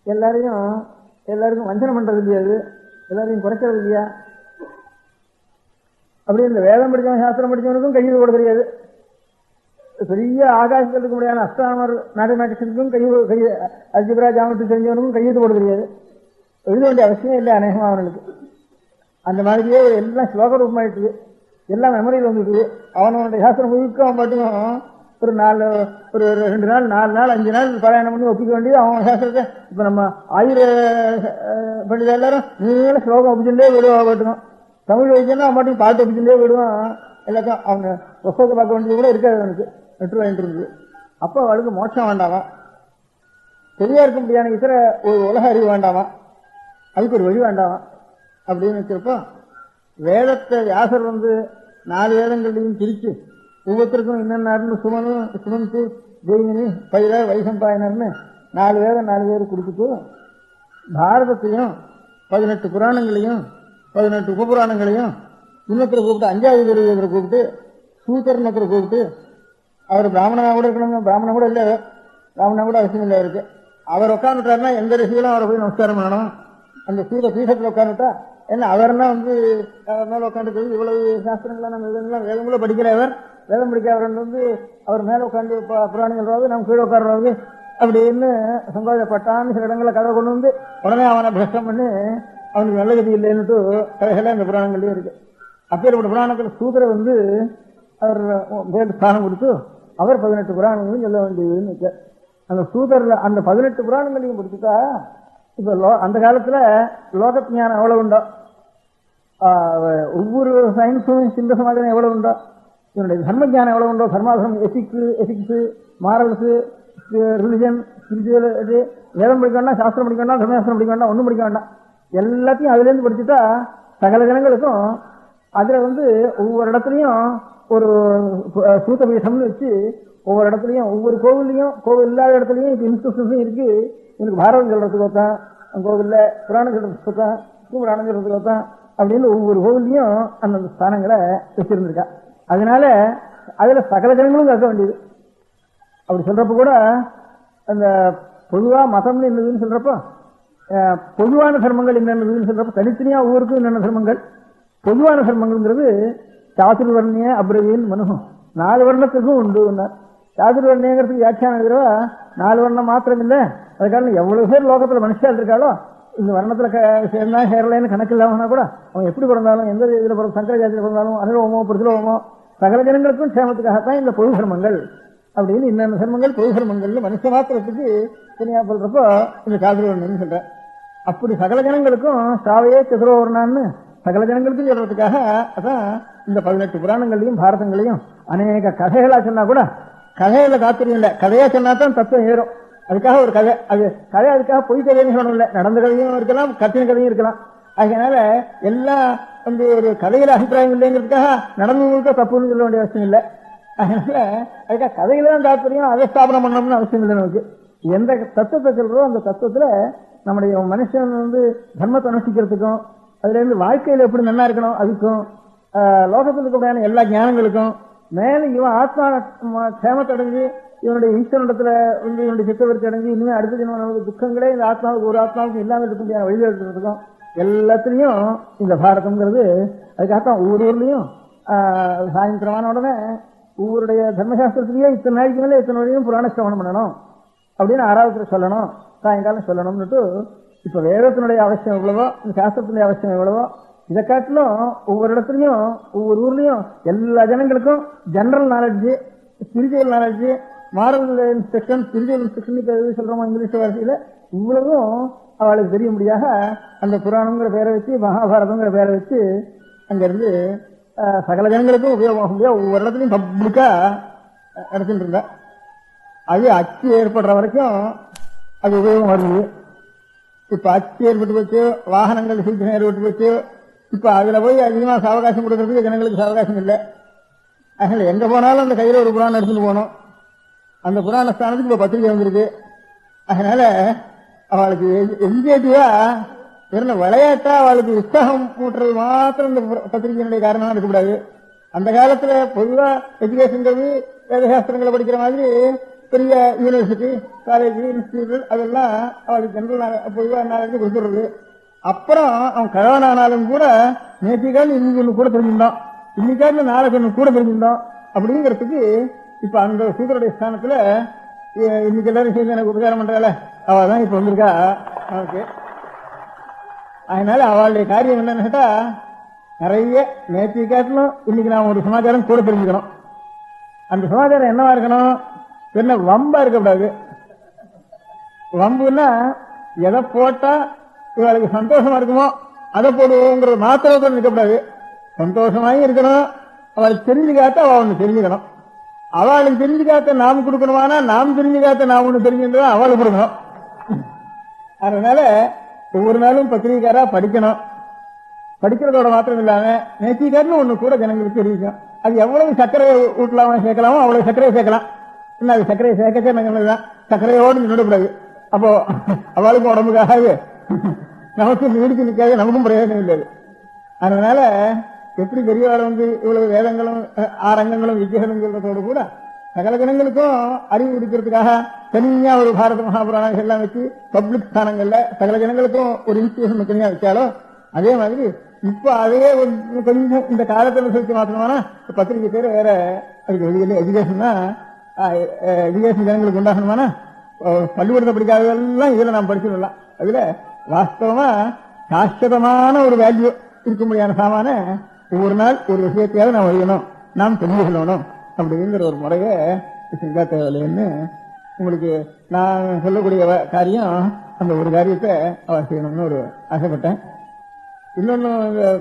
எல்லாருக்கும் வஞ்சனம் பண்றது இல்லையாது, எல்லாரையும் குறைக்கிறது இல்லையா? அப்படி இந்த வேதம் படித்தவன் சாஸ்திரம் படித்தவனுக்கும் கையில் போட தெரியாது. பெரிய ஆகாசத்துக்கு முடியாத அஸ்ட்ரானமர் மேத்தமேட்டிக்ஸுக்கும் கை அல்ஜிப்ரா ஜாமெட்ரி தெரிஞ்சவனுக்கும் கையெழுத்து போட தெரியாது. எழுத வேண்டிய அவசியம் இல்லை அநேகமாக அவனுக்கு. அந்த மாதிரியே எல்லாம் ஸ்லோக ரூபமாயிட்டு எல்லாம் மெமரியில் வந்துட்டு அவனுடைய சாஸ்திரம் முழுக்க அவன் மட்டும் ஒரு 2 நாள் 4 நாள் 5 நாள் பாராயணம் பண்ணி ஒப்பிக்க வேண்டியது அவன் சாஸ்திரத்தை. இப்ப நம்ம 1000 பண்டிதர் எல்லாரும் நீங்களும் ஸ்லோகம் ஒப்பிச்சுட்டே விடுவா போட்டுக்கோம். தமிழ் வைத்தியம்னா மட்டும் பாட்டு வச்சுட்டே விடுவான். எல்லாத்தையும் அவங்க புத்தகத்தை பார்க்க வேண்டியது கூட இருக்காது அவனுக்கு, நெட்டு வாங்கிட்டு இருந்தது. அப்போ அவளுக்கு மோட்சம் வேண்டாமா, சரியா இருக்க முடியாத இத்தர ஒரு உலக அறிவு வேண்டாமா, அதுக்கு ஒரு வழி வேண்டாமா அப்படின்னு வச்சிருப்போ வேதத்தை வியாசர் 4 வேதங்களையும் பிரித்து ஒவ்வொருத்தருக்கும் என்னென்னு சுமந்து ஜெய்மினி பைர வைசம்பாயனர்னு 4 வேதம் 4 பேர் கொடுத்துட்டு பாரதத்தையும் 18 புராணங்களையும் 18 உபபுராணங்களையும் இன்னொருத்தரை கூப்பிட்டு 5வது ஒருத்தரை கூப்பிட்டு சூத்திரனொருத்தரை கூப்பிட்டு அவர் பிராமணனா கூட இருக்கணும், பிராமணன் கூட இல்லை, பிராமணா கூட அவசியம் இல்லை இருக்கு. அவர் உட்காந்துட்டாருன்னா எந்த ரிஷிகளும் அவரை போய் நமஸ்காரம் பண்ணணும். அந்த சூத பீடத்தில் உட்காந்துட்டா என்ன அவர்னா அவர் மேல உட்காந்து இவ்வளவு சாஸ்திரங்களா நம்ம இதெல்லாம் வேதங்களும் படிக்கிறவர், வேதம் படிக்கிறவர் அவர் மேல உட்காந்து புராணம் சொல்றாரு, நம்ம கீழே உட்கார்றாரு அப்படின்னு சங்கோஜப்பட்டான்னு சில இடங்களை கதை கொண்டு உடனே அவனை பிரஷ்டம் பண்ணி அவனுக்கு நல்ல கதி இல்லைன்னுட்டு கதைகளே அந்த புராணங்கள்லயும் இருக்கு. அப்பேற்பட்ட புராணத்துல சூதரை அவர் வேறு ஸ்தானம் கொடுத்து அவர் 18 புராணங்களையும் சொல்ல வேண்டியதுன்னு இருக்க. அந்த சூதர்ல அந்த 18 புராணங்களையும் கொடுத்துட்டா இப்ப அந்த காலத்துல லோக ஞானம் எவ்வளவு உண்டோ, ஒவ்வொரு சயின்ஸும் சிந்த சமாதானம் எவ்வளவு உண்டோ, இவனுடைய தர்ம ஜானம் எவ்வளவு உண்டோ, தர்மாசனம், எசிக்ஸ், மாரல்ஸ், ரிலிஜன், ஸ்பிரிச்சுவல், வேதம் படிக்க வேண்டாம், சாஸ்திரம் படிக்க வேண்டாம், தர்மசாஸ்திரம் படிக்க வேண்டாம், ஒன்றும் படிக்க வேண்டாம், எல்லாத்தையும் அதுல இருந்து படிச்சுட்டா சகல ஜனங்களுக்கும் அதுல ஒவ்வொரு இடத்துலயும் ஒரு சூத்த பீடம்னு வச்சு ஒவ்வொரு இடத்துலயும் ஒவ்வொரு கோவில் இல்லாத இடத்துலயும் இப்ப இன்ஸ்டியூஷன்ஸும் இருக்கு. எனக்கு பாரதம் சொல்றதுக்கு தான் கோவில்ல, புராணம் சொல்றதுக்கு தான், புராணம் சொல்றதுக்கு தான் அப்படின்னு ஒவ்வொரு கோவில்லையும் அந்தந்த ஸ்தானங்களை வச்சிருந்திருக்கா. அதனால அதுல சகல ஜனங்களும் கேட்க வேண்டியது. அப்படி சொல்றப்ப கூட அந்த பொதுவா மதம்னு என்னதுன்னு சொல்றப்போ பொதுவான தர்மங்கள் என்னென்னதுன்னு சொல்றப்ப தனித்தனியா ஒவ்வொருக்கும் என்னென்ன தர்மங்கள். பொதுவான தர்மங்கள்ங்கிறது சாதுர்வர்ணிய அப்ரவீன் மனுகம் 4 வருடத்துக்கும் உண்டு. சாதுர்வர்ணியங்கிறதுக்கு வியாக்கியானம் இருக்கிறவா 4 வருடம் மாத்திரம் இல்லை, அது காரணம் எவ்வளவு பேர் லோகத்துல மனுஷால் இருக்காளோ இந்த வர்ணத்துல சேர்ந்தா சேரலைன்னு கணக்கு இல்லாமனா கூட அவன் எப்படி பிறந்தாலும் எந்த இதுல பிறந்த சங்கர ஜாதியில் பிறந்தாலும் அனுபவமோ பிரதிலோகமோ சகல ஜனங்களுக்கும் சேமத்துக்காகத்தான் இந்த பொது தர்மங்கள் அப்படின்னு இன்னென்ன தர்மங்கள் பொது தர்மங்கள்னு மனுஷ மாத்திரத்துக்கு தனியா சொல்றப்போ இந்த சாதுர்வர்ணியன்னு சொல்றேன். அப்படி சகல ஜனங்களுக்கும் சாவையே சதுரோவர்ணான்னு சகல ஜனங்களுக்கும் சொல்றதுக்காக அதான் இந்த 18 புராணங்களையும் பாரதங்களையும் அநேக கதைகளா சொன்னா கூட கதையில தாத்பரியம் இல்லை, கதையா சொன்னா தான் தத்துவம் ஏறும். அதுக்காக ஒரு கதை, அது கதை அதுக்காக பொய் கதைன்னு சொல்லணும் இல்லை, நடந்த கதையும் இருக்கலாம், கத்தின கதையும் இருக்கலாம். அதனால எல்லாம் ஒரு கதையில அபிப்பிராயம் இல்லைங்கிறதுக்காக நடந்தவங்களுக்கு தப்புன்னு சொல்ல வேண்டிய அவசியம் இல்லை. அதனால அதுக்காக கதையில தான் தாத்பரியம், அதை ஸ்தாபனம் பண்ணணும்னு அவசியம் இல்லை. நமக்கு எந்த தத்துவத்தை சொல்றோம் அந்த தத்துவத்துல நம்முடைய மனுஷன் தர்மத்தை அனுஷ்டிக்கிறதுக்கும் அதுல இருந்து வாழ்க்கையில எப்படி நல்லா இருக்கணும் அதுக்கும் லோகத்தில் இருக்கக்கூடிய எல்லா ஞானங்களுக்கும் மேல இவன் ஆத்மா சேமத்தை அடைஞ்சு இவனுடைய ஈஸ்வரத்துல இவனுடைய சித்தவர்த்தி அடைஞ்சு இனிமே அடுத்த நமக்கு துக்கங்களே இந்த ஆத்மாவுக்கு ஒரு ஆத்மாவுக்கு இல்லாமல் இருக்க முடியாத வழிகாட்டுறதுக்கும் எல்லாத்துலயும் இந்த பாரதம்ங்கிறது. அதுக்காகத்தான் ஒவ்வொரு ஊர்லயும் சாயந்திரமான உடனே ஒவ்வொருடைய தர்மசாஸ்திரத்திலேயே இத்தனை நாளைக்கு மேலே இத்தனை வரையும் புராண சிரவணம் பண்ணணும் அப்படின்னு ஆறாவதுல சொல்லணும், சாயங்காலம் சொல்லணும்னுட்டு இப்ப வேதத்தினுடைய அவசியம் எவ்வளவோ இந்த சாஸ்திரத்தினுடைய அவசியம் எவ்வளவோ இதை காட்டிலும் ஒவ்வொரு இடத்துலயும் ஒவ்வொரு ஊர்லயும் எல்லா ஜனங்களுக்கும் general knowledge, spiritual knowledge, moral instruction, spiritual instruction இப்ப எது சொல்றோமோ இங்கிலீஷ் வார்த்தையில இவ்வளவும் அவளுக்கு தெரியும்படியாக அந்த புராணங்கிற பேரை வச்சு மகாபாரதங்கிற பேரை வச்சு அங்கிருந்து சகல ஜனங்களுக்கும் உபயோகமாக முடியாது ஒவ்வொரு இடத்துலையும் பப்ளிக்கா நடத்திட்டு இருந்தா. அது அச்சு ஏற்படுற வரைக்கும் அது உபயோகம் வருது. இப்ப அச்சு ஏற்பட்டு போச்சு, வாகனங்கள் சீக்கிரம் ஏற்பட்டு போச்சு, இப்ப அதுல போய் அதிகமா சாவகாசம் கொடுக்கறதுக்கு ஜனங்களுக்கு சாவகாசம் இல்லை. அதனால எங்க போனாலும் அந்த கையில ஒரு புராணம் எடுத்துட்டு போனோம். அந்த புராண ஸ்தானத்துக்கு இப்ப பத்திரிகை வந்திருக்கு. அதனால அவளுக்கு என்கேட்டிவா வெறும் விளையாட்டா அவளுக்கு உற்சாகம் மூட்டுறது மாத்திரம் இந்த பத்திரிகையினுடைய காரணமா இருக்கக்கூடாது. அந்த காலத்துல பொதுவா எஜுகேஷன்றது வேதசாஸ்திரங்களை படிக்கிற மாதிரி பெரிய யூனிவர்சிட்டி, காலேஜ், இன்ஸ்டிடியூட் அதெல்லாம் அவளுக்கு ஜெனரல் பொதுவா நாலேஜ் கொடுத்துடுறது. அப்புறம் அவன் கழவனானாலும் கூட நேற்றுக்கால இன்னைக்கு ஒண்ணு கூட தெரிஞ்சிருந்தோம், இன்னைக்கால நாளைக்கு ஒண்ணு கூட தெரிஞ்சிருந்தோம் அப்படிங்கிறதுக்கு இப்ப அந்த சூதருடைய ஸ்தானத்துல இன்னைக்கு எல்லாரும் சேர்ந்து எனக்கு உபகாரம் பண்றாள் அவதான் இப்ப வந்திருக்கா நமக்கு. அதனால அவளுடைய காரியம் என்னன்னு கேட்டா நிறைய நேற்று காட்டிலும் இன்னைக்கு நாம் ஒரு சமாச்சாரம் கூட தெரிஞ்சுக்கணும். அந்த சமாச்சாரம் என்னவா இருக்கணும், என்ன வம்பா இருக்கக்கூடாது. வம்புன்னா எதை போட்டா இவளுக்கு சந்தோஷமா இருக்குமோ அதை போடுவோங்கிறது மாத்திரத்தோடு நிற்கக்கூடாது. சந்தோஷமாயும் இருக்கணும். அவளுக்கு தெரிஞ்சுக்காத்த அவ ஒண்ணு தெரிஞ்சுக்கணும். அவளுக்கு தெரிஞ்சுக்காத்த நாம் கொடுக்கணுமானா நாம் தெரிஞ்சுக்காத்த நாம் ஒண்ணு தெரிஞ்சுன்றதா அவளுக்கு கொடுக்கணும். அதனால ஒவ்வொரு நாளும் பத்திரிகைக்காரா படிக்கணும். படிக்கிறதோட மாத்திரம் இல்லாம நேர்த்திக்காரன்னு ஒண்ணு கூட ஜனங்களுக்கு தெரிவிக்கும். அது எவ்வளவு சர்க்கரை ஊட்டலாமா சேர்க்கலாமோ அவ்வளவு சர்க்கரையை சேர்க்கலாம். இன்னும் அது சர்க்கரையை சேர்க்கச்சேதான் சர்க்கரையோடு நின்றுடக்கூடாது. அப்போ அவளுக்கும் உடம்புக்காக நமக்கு நீடிச்சு நிற்காது, நமக்கும் பிரயோஜனம் இல்லை. அதனால எப்படி பெரியவாள் இவ்வளவு வேதங்களும் ஆரங்கங்களும் வித்தியகளும் சொல்றதோடு கூட சகல ஜனங்களுக்கும் அறிவு கொடுக்கறதுக்காக தனியா ஒரு பாரத மகாபுராணம் எல்லாம் வச்சு பப்ளிக் ஸ்தானங்கள்ல சகல ஜனங்களுக்கும் ஒரு இன்ஸ்டிடியூஷன் தனியா வச்சாலும் அதே மாதிரி இப்ப அதையே கொஞ்சம் இந்த காலத்துல சொல்லி மாத்திரமானா பத்திரிகை பேர் வேற அதுக்கு எஜுகேஷன்னா எஜுகேஷன் ஜனங்களுக்கு உண்டாகணுமானா பள்ளிக்கூடத்தை படிக்காததெல்லாம் இதுல நாம் படிச்சிடலாம். அதுல வாஸ்தவமா சாஸ்வதமான ஒரு வேல்யூ இருக்க முடியாத சாமான ஒவ்வொரு நாள் ஒரு விஷயத்தையாவது நாம் எழுதணும், நாம் தெரிஞ்சு கொள்ளணும் அப்படிங்கிற ஒரு முறையை செஞ்சா தேவையில்லைன்னு உங்களுக்கு நான் சொல்லக்கூடிய காரியம் அந்த ஒரு காரியத்தை அவர் செய்யணும்னு ஒரு ஆசைப்பட்டேன். இன்னொன்னு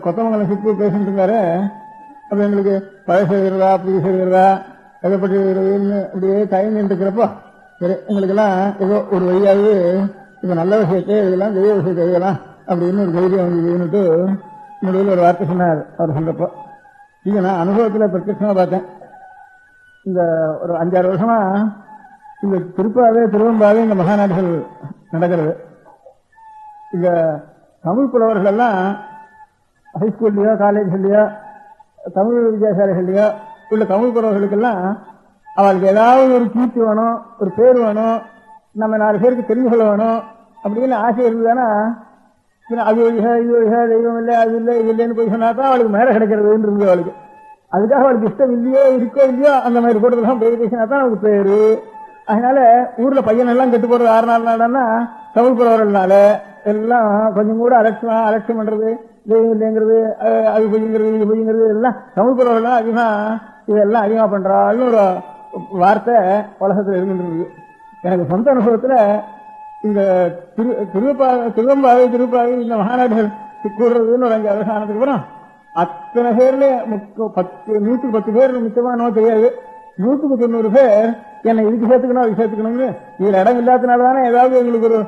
கொத்தமங்கலம் சிப்பு பேசிட்டு இருந்தாரு. அப்ப எங்களுக்கு பழசு எழுதுறதா புது எழுதுறதா எதை பற்றி எழுதுறதுன்னு அப்படியே தயங்கி இருக்கிறப்போ சரி எங்களுக்கெல்லாம் ஏதோ ஒரு வழியாவது இப்ப நல்ல விஷயத்தை எழுதலாம், தெய்வ விஷயத்தை எழுதலாம் அப்படின்னு ஒரு தைரியம் எழுதிட்டு முடிவில் ஒரு வார்த்தை சொன்னார். அவர் சொல்றப்போ இது நான் அனுபவத்தில் பிரத்யட்சமா பார்த்தேன். இந்த ஒரு 5-6 வருஷமா இந்த திருவம்பாவே இந்த மகாநாடுகள் நடக்கிறது. இந்த தமிழ் புலவர்கள் எல்லாம் ஹைஸ்கூல்லையோ காலேஜ்லயோ தமிழ் வித்யாசாலைகள்லையோ உள்ள தமிழ் புலவர்களுக்கெல்லாம் அவளுக்கு ஏதாவது ஒரு கீர்த்தி வேணும், ஒரு பேர் வேணும், நம்ம 4 பேருக்கு தெரிஞ்சு கொள்ள வேணும் அப்படின்னு ஆசை இருந்ததுன்னா அது தெய்வம் இல்லை, அது இல்லை, இது இல்லைன்னு போய் சொன்னாதான் அவளுக்கு மேல கிடைக்கிறதுன்னு இருந்து அவளுக்கு. அதுக்காக அவளுக்கு இஷ்டம் இல்லையோ இருக்கோ இல்லையோ அந்த மாதிரி கூட்டத்தான் போய் பேசினா தான் அவளுக்கு பேரு. அதனால ஊர்ல பையன் எல்லாம் கெட்டு போறது 6 நாள்னா தமிழ் புறவர்கள்னால எல்லாம் கொஞ்சம் கூட அலட்சியம் பண்றது, தெய்வம் இல்லைங்கிறது, அது பொய்ங்கிறது, இது பொய்ங்கிறது எல்லாம் தமிழ் புறவர்கள் அதிகமா இதெல்லாம் அதிகமா பண்றாள்னு ஒரு வார்த்தை உலகத்துல இருந்துருக்கு. எனக்கு சொந்த அனுபவத்துல இந்த திருவம்பாவை திருப்பாவை இந்த மகாநாடுகள் கூடுறதுன்னு ஒரு 5 வருஷம் ஆனதுக்கு அப்புறம் அத்தனை பேர்ல 110 பேர் மிச்சமா தெரியாது, 190 பேர் என்னை இதுக்கு சேர்த்துக்கணும் அதுக்கு சேர்த்துக்கணும்னு இதுல இடம் இல்லாதனாலதானே ஏதாவது எங்களுக்கு ஒரு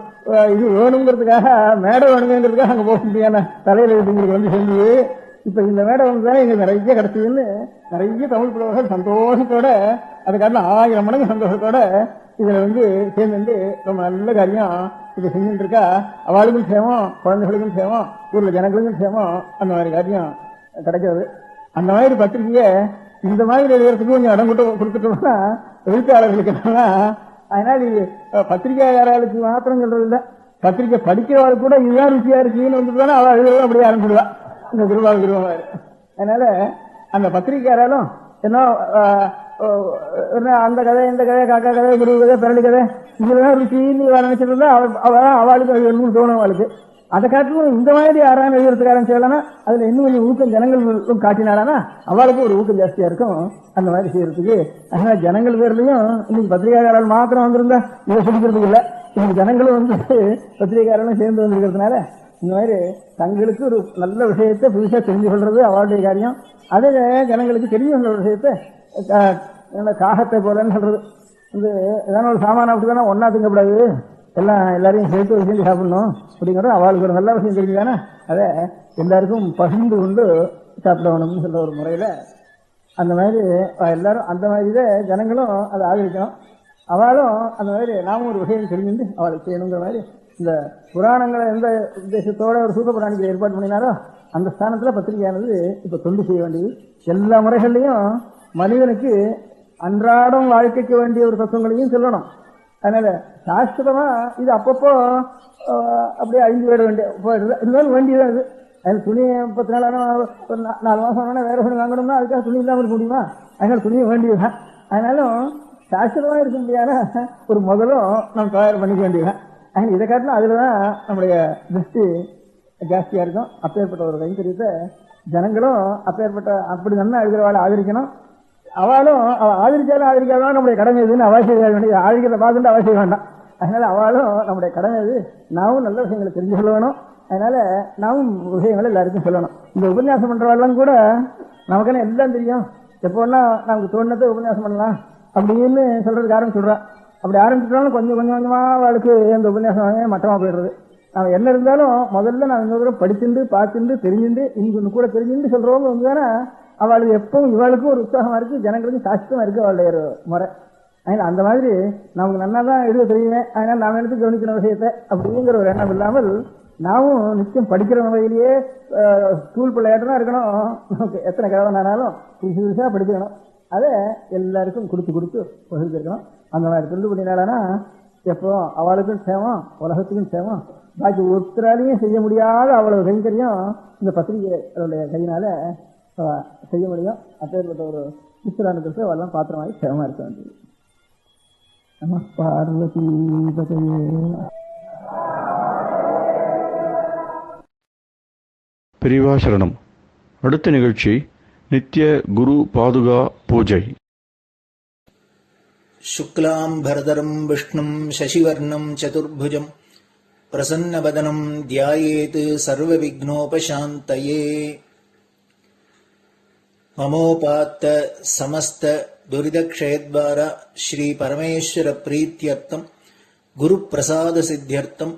இது வேணுங்கிறதுக்காக மேடை வேணுங்கிறதுக்காக அங்க போக முடியாத தலையில எங்களுக்கு சேர்ந்தது. இப்ப இந்த மேடை தானே எங்களுக்கு நிறைய கிடைச்சதுன்னு நிறைய தமிழ் புலவர்கள் சந்தோஷத்தோட அது காரணம் 1000 மடங்கு சந்தோஷத்தோட இதுல சேர்ந்து ரொம்ப நல்ல காரியம் இதை செஞ்சுட்டு இருக்கா. அவளுக்கும் சேமம், குழந்தைகளுக்கும் சேமம், ஊர்ல ஜனங்களுக்கும் சேமம், அந்த மாதிரி காரியம் கிடைக்கிறது. அந்த மாதிரி பத்திரிகைய இந்த மாதிரி எழுதுறதுக்கு கொஞ்சம் இடம் கொடுத்துட்டோம்னா எழுத்தாளர்களுக்கு என்னன்னா அதனால இது பத்திரிகையாளர்களுக்கு மாத்திரம் சொல்றது இல்லை, பத்திரிகை படிக்கிறவர்களுக்கு கூட இதுதான் ருச்சியா இருக்குன்னு வந்துட்டுதானே அவள் எழுதுறதும் அப்படியே ஆரம்பிச்சுடுவா இந்த திருவாரூர். அதனால அந்த பத்திரிகையாராலும் என்ன அந்த கதை இந்த கதை காக்கா கதை குரு கதை பிறலி கதை இதுதான் ருச்சின்னு நினைச்சிட்டு இருந்தா அவளுக்கு தோணும். அவளுக்கு அதை காட்டிலும் இந்த மாதிரி யாராவது எழுதுறதுக்காரன் செய்யலாம், அதுல இன்னும் கொஞ்சம் ஊக்கம் ஜனங்கள் காட்டினாலானா அவளுக்கும் ஒரு ஊக்கம் ஜாஸ்தியா இருக்கும் அந்த மாதிரி செய்யறதுக்கு. அதனால ஜனங்கள் பேர்லயும் இன்னைக்கு பத்திரிகையாளர்கள் மாத்திரம் வந்திருந்தா இதை சொல்லிக்கிறதுக்கு இல்லை, இன்னைக்கு ஜனங்களும் பத்திரிகையாளர்களும் சேர்ந்து வந்திருக்கிறதுனால இந்த மாதிரி தங்களுக்கு ஒரு நல்ல விஷயத்தை புதுசா தெரிஞ்சு கொள்றது அவளுடைய காரியம். அதே ஜனங்களுக்கு தெரிஞ்சு கொள்ற விஷயத்தை காகத்தை போலன்னு சொல்றது ஏதாவது ஒரு சாமான அப்படிதானே ஒன்னா திங்கப்படாது, எல்லாரையும் சேர்த்து செஞ்சு சாப்பிடணும் அப்படிங்கிறது அவளுக்கு ஒரு நல்ல விஷயம் தெரிஞ்சுதானே அதை எல்லாருக்கும் பகிர்ந்து கொண்டு சாப்பிடணும்னு சொல்ற ஒரு முறையில அந்த மாதிரி எல்லாரும் அந்த மாதிரி ஜனங்களும் அதை ஆதரிக்கணும். அவளும் அந்த மாதிரி நாமும் ஒரு விஷயம் தெரிஞ்சுட்டு அவளுக்கு செய்யணுங்கிற மாதிரி இந்த புராணங்களை எந்த உத்தேசத்தோட ஒரு சூப்பர் புராணிக்கு ஏற்பாடு பண்ணினாரோ அந்த ஸ்தானத்துல பத்திரிகையானது இப்ப தொண்டு செய்ய வேண்டியது. எல்லா முறைகள்லையும் மனிதனுக்கு அன்றாடம் வாழ்க்கைக்கு வேண்டிய ஒரு தத்துவங்களையும் சொல்லணும். அதனால சாஸ்திரமா இது அப்பப்போ அப்படியே அழிஞ்சு விட இருந்தாலும் வேண்டியதான் இது. அது துணி 10 நாள் 4 மாசம் ஆனா வேற துணி வாங்கணும்னா அதுக்காக துணி இல்லாமல் இருக்க முடியுமா? அதனால துணியை வேண்டியதுதான். அதனாலும் சாஸ்திரமா இருக்க முடியாத ஒரு முதலும் நம்ம தயார் பண்ணிக்க வேண்டியதுதான். இதை காட்டிலும் அதுலதான் நம்முடைய திருஷ்டி ஜாஸ்தியா இருக்கும். அப்பேற்பட்ட ஒரு கைங்கரியத்தை ஜனங்களும் அப்பேற்பட்ட அப்படி நன்னா எழுதுறவாளை ஆதரிக்கணும். அவளும் அவ ஆதரிச்சாலும் ஆதரிக்காதான் நம்முடைய கடமை எதுன்னு அவசியம் வேண்டியது. ஆதரிக்கிறத பார்த்துட்டு அவசியம் வேண்டாம், அதனால அவளும் நம்முடைய கடமை அது. நாமும் நல்ல விஷயங்களை தெரிஞ்சு சொல்லணும். அதனால நாமும் விஷயங்களை எல்லாருக்கும் சொல்லணும். இந்த உபன்யாசம் பண்றவெல்லாம் கூட நமக்கான எல்லாம் தெரியும், எப்போன்னா நமக்கு தோணுனதை உபன்யாசம் பண்ணலாம் அப்படின்னு சொல்றதுக்கு ஆரம்பிச்சுடுறான். அப்படி ஆரம்பிச்சுட்டாலும் கொஞ்சம் கொஞ்சமா அவளுக்கு இந்த உபன்யாசம் மட்டமா போயிடுறது. நம்ம என்ன இருந்தாலும் முதல்ல நான் இன்னொரு படிச்சுட்டு பார்த்துட்டு தெரிஞ்சுட்டு இன்னும் கூட தெரிஞ்சுட்டு சொல்றவங்க வந்து தானே அவளுக்கு எப்பவும் இவளுக்கும் ஒரு உற்சாகமா இருக்கு, ஜனங்களுக்கும் சாட்சியமா இருக்கு அவளுடைய ஒரு முறை. அதனால அந்த மாதிரி நமக்கு நல்லா தான் எழுத தெரியுமே, அதனால நாம எடுத்து கவனிக்கிற விஷயத்தை அப்படிங்கிற ஒரு எண்ணம் இல்லாமல் நாமும் நிச்சயம் படிக்கிற வகையிலேயே ஸ்கூல் பிள்ளையாட்டம் தான் இருக்கணும். நமக்கு எத்தனை கிழவனாலும் புதுசு புதுசாக படிக்கணும். அதை எல்லாருக்கும் கொடுத்து பகிர்ந்துருக்கணும். அந்த மாதிரி தொண்டு பண்ணினாலனா எப்போ அவளுக்கும் சேமம், உலகத்துக்கும் சேமம். பாக்கி ஒருத்தராலையும் செய்ய முடியாத அவ்வளவு கைங்கரியம் இந்த பத்திரிகைகளுடைய கையினால செய்ய முடியும். அப்பேற்பட்ட ஒரு சித்திரானுக்கு அவெல்லாம் பாத்திரமாகி சேமமா இருக்க வேண்டியது. நம பார்வதி பதையே. பெரியவா சரணம். அடுத்த நிகழ்ச்சி நித்திய குரு பாதுகா பூஜை. शुक्लां भरदरं विष्णुं शशिवर्णं चतुर्भुजं प्रसन्नवदनं ध्यायेत् सर्वविघ्नोपशान्तये. ममोपात्त समस्त दुरितक्षयद्वारा श्री परमेश्वर प्रीत्यर्थं गुरुप्रसाद सिद्ध्यर्थं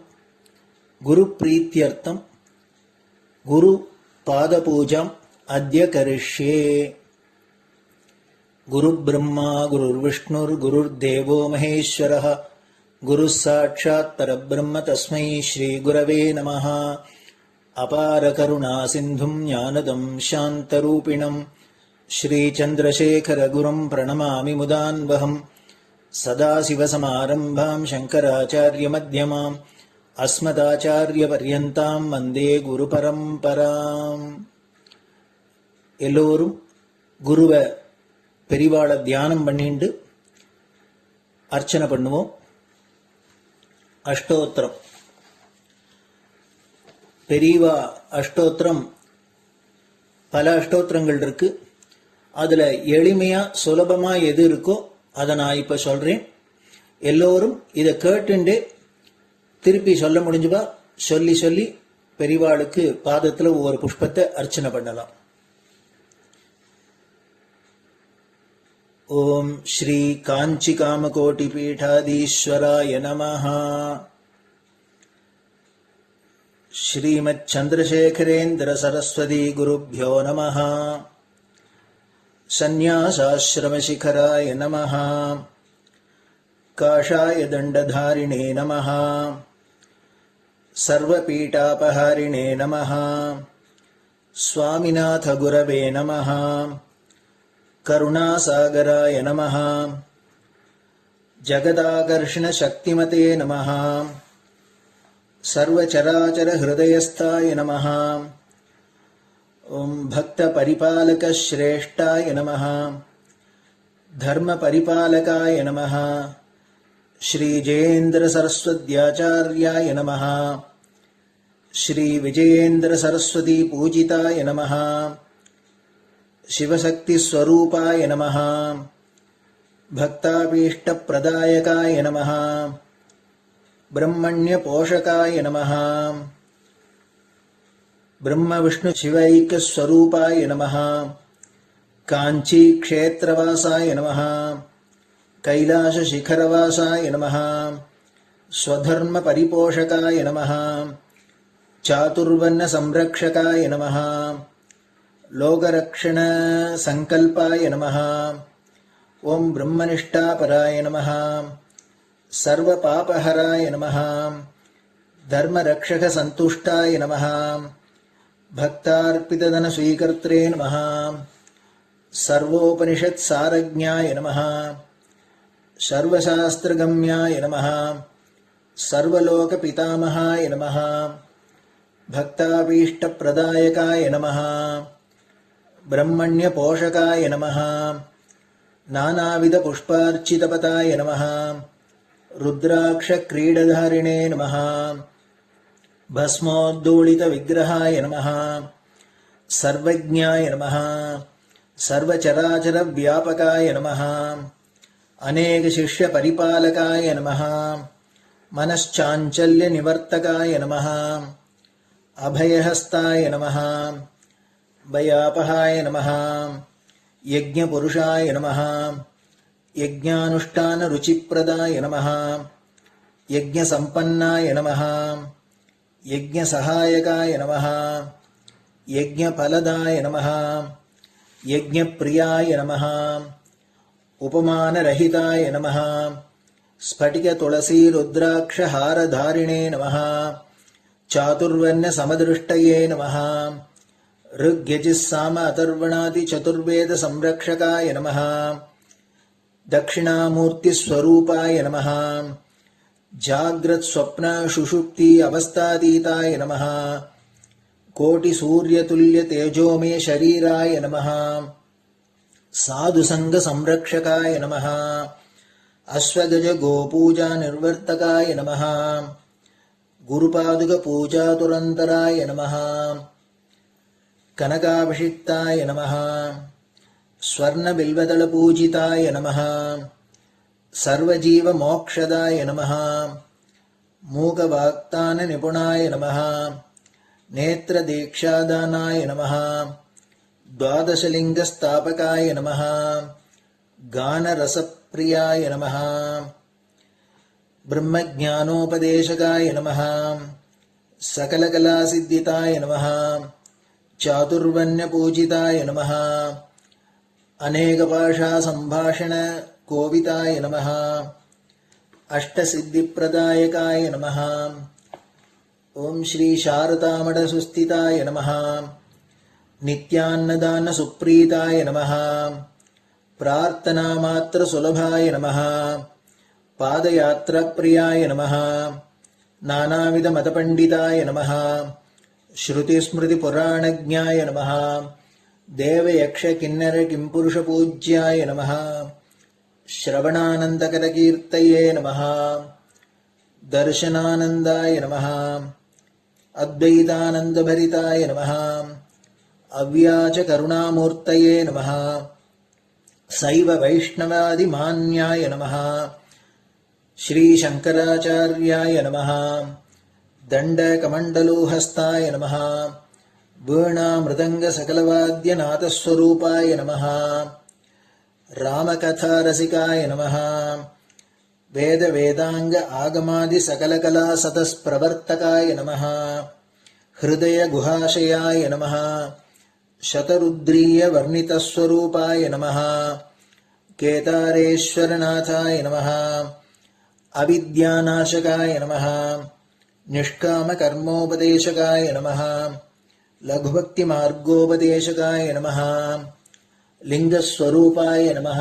गुरुप्रीत्यर्थं गुरुपादपूजाम् अद्य करिष्ये. गुरुब्रह्मा गुरुर्विष्णुर्गुरुर्देवो महेश्वरः गुरुः साक्षात् परब्रह्म तस्मै श्रीगुरवे नमः. अपारकरुणा सिन्धुं ज्ञानदं शान्तरूपिणं श्रीचन्द्रशेखरगुरुं प्रणमामि मुदान्वहम्. सदाशिवसमारम्भां शङ्कराचार्यमध्यमाम् अस्मदाचार्यपर्यन्तां वन्दे गुरुपरम्पराम्. எல்லோரும் குருவை பெரிவாளை தியானம் பண்ணிண்டு அர்ச்சனை பண்ணுவோம். அஷ்டோத்திரம். பெரியவா அஷ்டோத்திரம் பல அஷ்டோத்திரங்கள் இருக்கு. அதுல எளிமையா சுலபமா எது இருக்கோ அதை நான் இப்ப சொல்றேன். எல்லோரும் இதை கேட்டுண்டு திருப்பி சொல்ல முடிஞ்சுபா சொல்லி சொல்லி பெரிவாளுக்கு பாதத்துல ஒவ்வொரு புஷ்பத்தை அர்ச்சனை பண்ணலாம். ओम श्री कांची कामकोटि पीठाधीश्वराय नमः. श्रीमच्चंद्रशेखरेन्द्र सरस्वती गुरुभ्यो नमः. संन्यासाश्रम शिखराय नमः. काषाय दंडधारिणे नमः. सर्वपीठापहारिणे नमः. स्वामिनाथ गुरवे नमः. करुणासागराय नमः. जगदाकर्षण शक्तिमते नमः. सर्वचराचर हृदयस्थाय नमः. ओम भक्त परिपालक श्रेष्ठाय नमः. धर्म परिपालकाय नमः. श्री जयेन्द्र सरस्वत्याचार्याय नमः. श्री विजयेन्द्र सरस्वती पूजिताय नमः. शिवशक्ति स्वरूपाय नमः. भक्ताभीष्ट प्रदायकाय नमः. ब्रह्मण्य पोषकाय नमः. ब्रह्म विष्णु शिवैक्य स्वरूपाय नमः. कांची क्षेत्रवासाय नमः. कैलाश शिखरवासाय नमः. स्वधर्म परिपोषकाय नमः. चातुर्वर्ण संरक्षकाय नमः. लोकरक्षण संकल्पाय नमः. ओम ब्रह्मनिष्ठापराय नमः. सर्वपापहराय नमः. धर्मरक्षक संतुष्टाय नमः. भक्तार्पितधन स्वीकर्त्रे नमः. सर्वोपनिषत् सारज्ञाय नमः. सर्वशास्त्रगम्याय नमः. सर्वलोक पितामहाय नमः. भक्ताभीष्ट प्रदायकाय नमः. ब्रह्मण्य पोषकाय नमः. नानाविध पुष्पार्चितपताय नमः. रुद्राक्ष क्रीडधारिणे नमः. भस्मोद्धूलित विग्रहाय नमः. सर्वज्ञाय नमः. सर्वचराचर व्यापकाय नमः. अनेक शिष्य परिपालकाय नमः. मनश्चाञ्चल्य निवर्तकाय नमः अभयहस्ताय नमः भयापहाय नमः यज्ञपुरुषाय नमः यज्ञानुष्ठानरुचिप्रदाय नमः यज्ञसम्पन्नाय नमः यज्ञसहायकाय नमः यज्ञफलदाय नमः यज्ञप्रियाय नमः उपमानरहिताय नमः स्फटिकतुलसीरुद्राक्षहारधारिणे नमः चातुर्वर्ण्यसमदृष्टये नमः ऋग्यजुस्साम अथर्वणादिचतुर्वेदसंरक्षकाय नमः दक्षिणामूर्तिस्वरूपाय नमः जाग्रत्स्वप्नसुषुप्ति अवस्थातीताय नमः कोटिसूर्यतुल्यतेजोमे शरीराय नमः साधुसङ्गसंरक्षकाय नमः अश्वगजगोपूजानिर्वर्तकाय नमः गुरुपादुकपूजातुरन्तराय नमः कनकाभिषिक्ताय नमः स्वर्णबिल्वदलपूजिताय नमः सर्वजीवमोक्षदाय नमः मूकवाक्ताननिपुणाय नमः नेत्रदीक्षादानाय नमः द्वादशलिङ्गस्थापकाय नमः गानरसप्रियाय नमः ब्रह्मज्ञानोपदेशकाय नमः सकलकलासिद्धिताय नमः चातुर्वर्ण्यपूजिताय नमः अनेकभाषासम्भाषणकोविताय नमः अष्टसिद्धिप्रदायकाय नमः ओम श्री शारदामठसुस्थिताय नमः नित्यान्नदानसुप्रीताय नमः प्रार्थनामात्रसुलभाय नमः पादयात्राप्रियाय नमः नानाविधमतपण्डिताय नमः श्रुतिस्मृतिपुराणज्ञाय नमः देवयक्षकिन्नरकिंपुरुषपूज्याय नमः श्रवणानन्दकरकीर्तये नमः दर्शनानन्दाय नमः अद्वैतानन्दभरिताय नमः अव्याजकरुणामूर्तये नमः शैव वैष्णवादिमान्याय नमः श्रीशङ्कराचार्याय नमः दण्डकमण्डलोहस्ताय नमः वीणामृदङ्गसकलवाद्यनाथस्वरूपाय नमः रामकथारसिकाय नमः वेदवेदांग आगमादिसकलकलासतस्प्रवर्तकाय नमः हृदयगुहाशयाय नमः शतरुद्रीयवर्णितस्वरूपाय नमः केदारेश्वरनाथाय नमः अविद्यानाशकाय नमः निष्कामकर्मोपदेशकाय नमः लघुभक्तिमार्गोपदेशकाय नमः लिंगस्वरूपाय नमः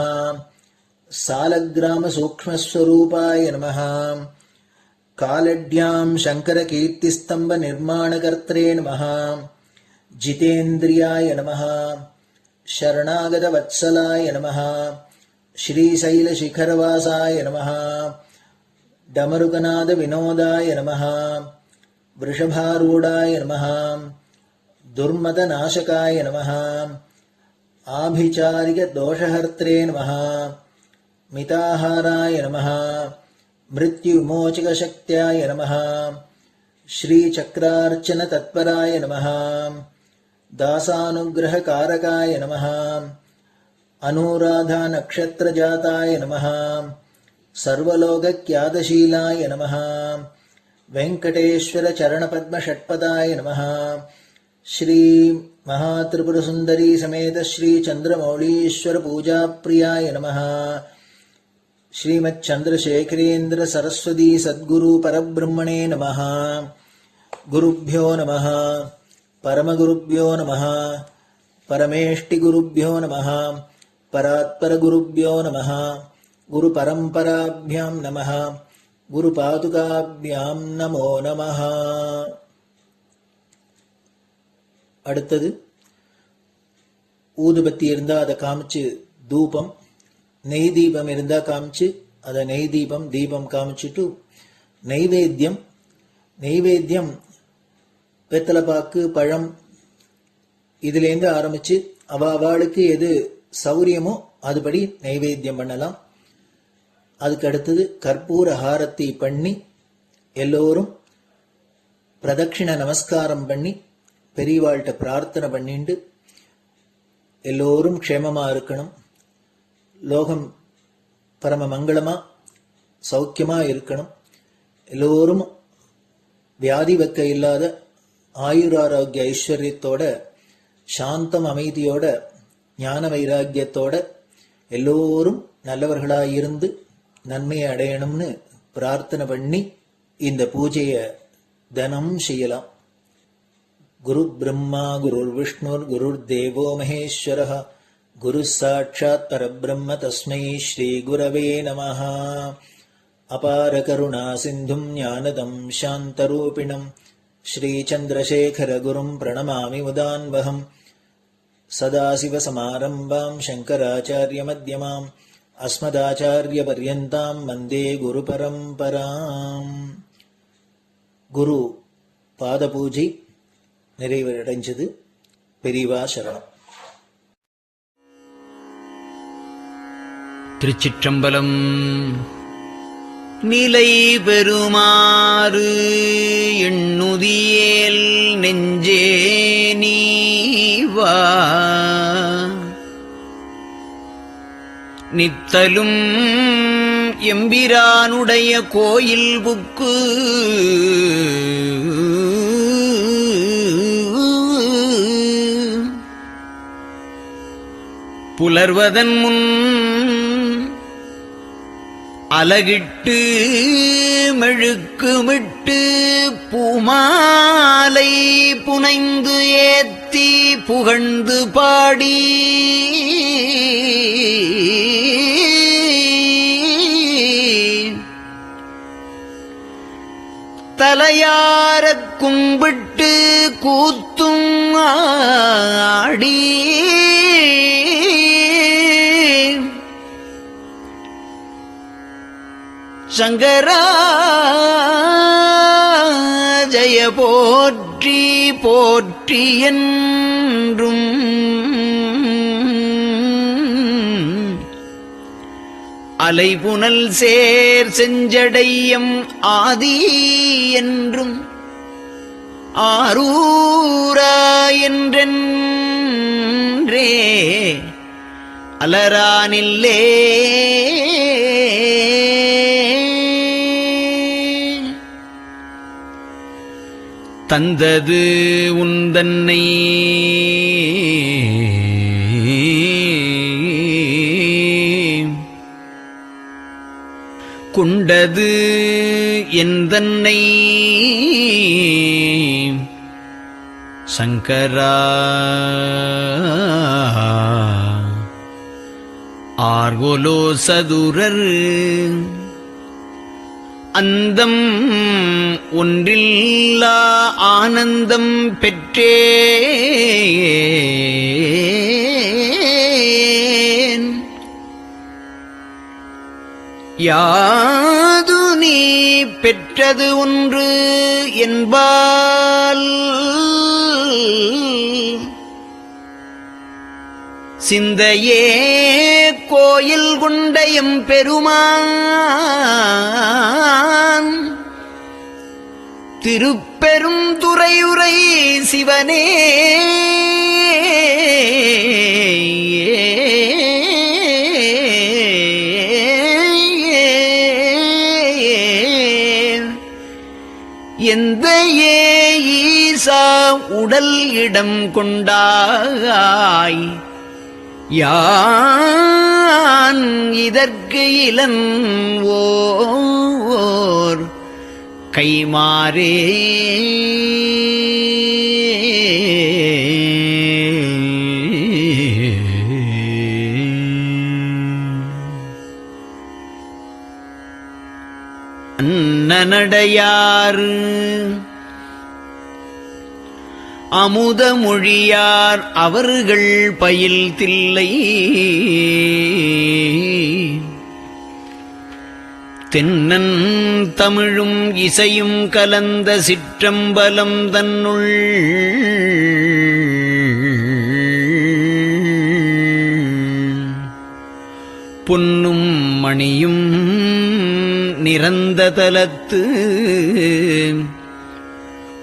सालग्रामसूक्ष्मस्वरूपाय नमः कालड्यां शङ्करकीर्तिस्तम्भनिर्माणकर्त्रे नमः जितेन्द्रियाय नमः शरणागतवत्सलाय नमः श्रीशैलशिखरवासाय नमः डमरुकनादविनोदाय नमः वृषभारूढाय नमः दुर्मदनाशकाय नमः आभिचारिकदोषहर्त्रे नमः मिताहाराय नमः मृत्युविमोचकशक्त्याय नमः श्रीचक्रार्चनतत्पराय नमः दासानुग्रहकारकाय नमः अनुराधानक्षत्रजाताय नमः सर्वलोकख्यातशीलाय नमः वेङ्कटेश्वरचरणपद्मषट्पदाय नमः श्री महात्रिपुरसुन्दरी समेत श्री चन्द्रमौलीश्वर पूजाप्रियाय नमः श्रीमच्चन्द्रशेखरेन्द्र सरस्वती सद्गुरु परब्रह्मणे नमः गुरुभ्यो नमः परमगुरुभ्यो नमः परमेष्टिगुरुभ्यो नमः परात्परगुरुभ्यो नमः गुरुपरम्पराभ्यां नमः गुरुपादुकाभ्यां नमो नमः. அடுத்தது ஊதுபத்தி இருந்தா அதை காமிச்சு தூபம், நெய் தீபம் இருந்தா காமிச்சு அதை நெய் தீபம் தீபம் காமிச்சுட்டு நெய்வேத்தியம் வெத்தலைப்பாக்கு பழம் இதுலேருந்து ஆரம்பிச்சு அவளுக்கு எது சௌரியமோ அதுபடி நைவேத்தியம் பண்ணலாம். அதுக்கு அடுத்தது கற்பூர ஹாரத்தி பண்ணி எல்லோரும் பிரதட்சிண நமஸ்காரம் பண்ணி பெரியவாள்கிட்ட பிரார்த்தனை பண்ணிண்டு எல்லோரும் க்ஷேமமா இருக்கணும், லோகம் பரம மங்களமா சௌக்கியமா இருக்கணும், எல்லோரும் வியாதி வெக்க இல்லாத ஆயுராரோக்கிய ஐஸ்வர்யத்தோட சாந்தம் அமைதியோட ஞான வைராக்கியத்தோட எல்லோரும் நல்லவர்களாயிருந்து நன்மையை அடையணும்னு பிரார்த்தனை பண்ணி இந்த பூஜையை தினம் செய்யலாம். குரு பிரம்மா குருர் விஷ்ணுர் குருர் தேவோ மகேஸ்வரः குரு சாட்சாத் பரபிரம்ம தஸ்மை ஸ்ரீ குரவே நமः. அபார கருணா சிந்தும் ஞானதம் சாந்தரூபிணம் ஸ்ரீ சந்திரசேகர குரும் பிரணமாமி முதான்வகம். சதாசிவசமாரம்பாம் சங்கராச்சார்ய மத்யமாம் அஸ்மதாச்சார்ய பர்யந்தாம் வந்தே குரு பரம்பராம். குரு பாத பூஜை நிறைவடைஞ்சது. பெரியவா சரணம். திருச்சிற்றம்பலம். நிலை பெறுமாறு எண்ணுதியேல் நெஞ்சே நீவா, நித்தலும் எம்பிரானுடைய கோயில் புக்கு புலர்வதன் முன் அலகிட்டு மெழுக்குமிட்டு பூமாலை புனைந்து ஏத்தி புகழ்ந்து பாடி தலையாரக் கும்பிட்டு கூத்தும் ஆடி சங்கரா ஜய போற்றி போற்றி என்றும் அலைபுனல் சேர் செஞ்சடையம் ஆதி என்றும் ஆரூரா என்றென்றே அலரானில்லே தந்தது உந்தன்னை கொண்டது எந்தன்னை சங்கரா ஆர்கோலோ சதுரர் அந்தம் ஒன்றில்லா ஆனந்தம் பெற்றேன். யாது நீ பெற்றது ஒன்று என்பால் சிந்தையே கோயில் கொண்டயம் பெருமான் திருப்பெரும் துறையுரை சிவனே எந்த ஈசா உடல் இடம் கொண்டாய் யான் இதற்கு இளன்வோர் கைமாறே அன்னநடையார் அமுத மொழியார் அவர்கள் பயில் தில்லை தென்னன் தமிழும் இசையும் கலந்த சிற்றம்பலம் தன்னுள் பொன்னும் மணியும் நிரந்த தலத்து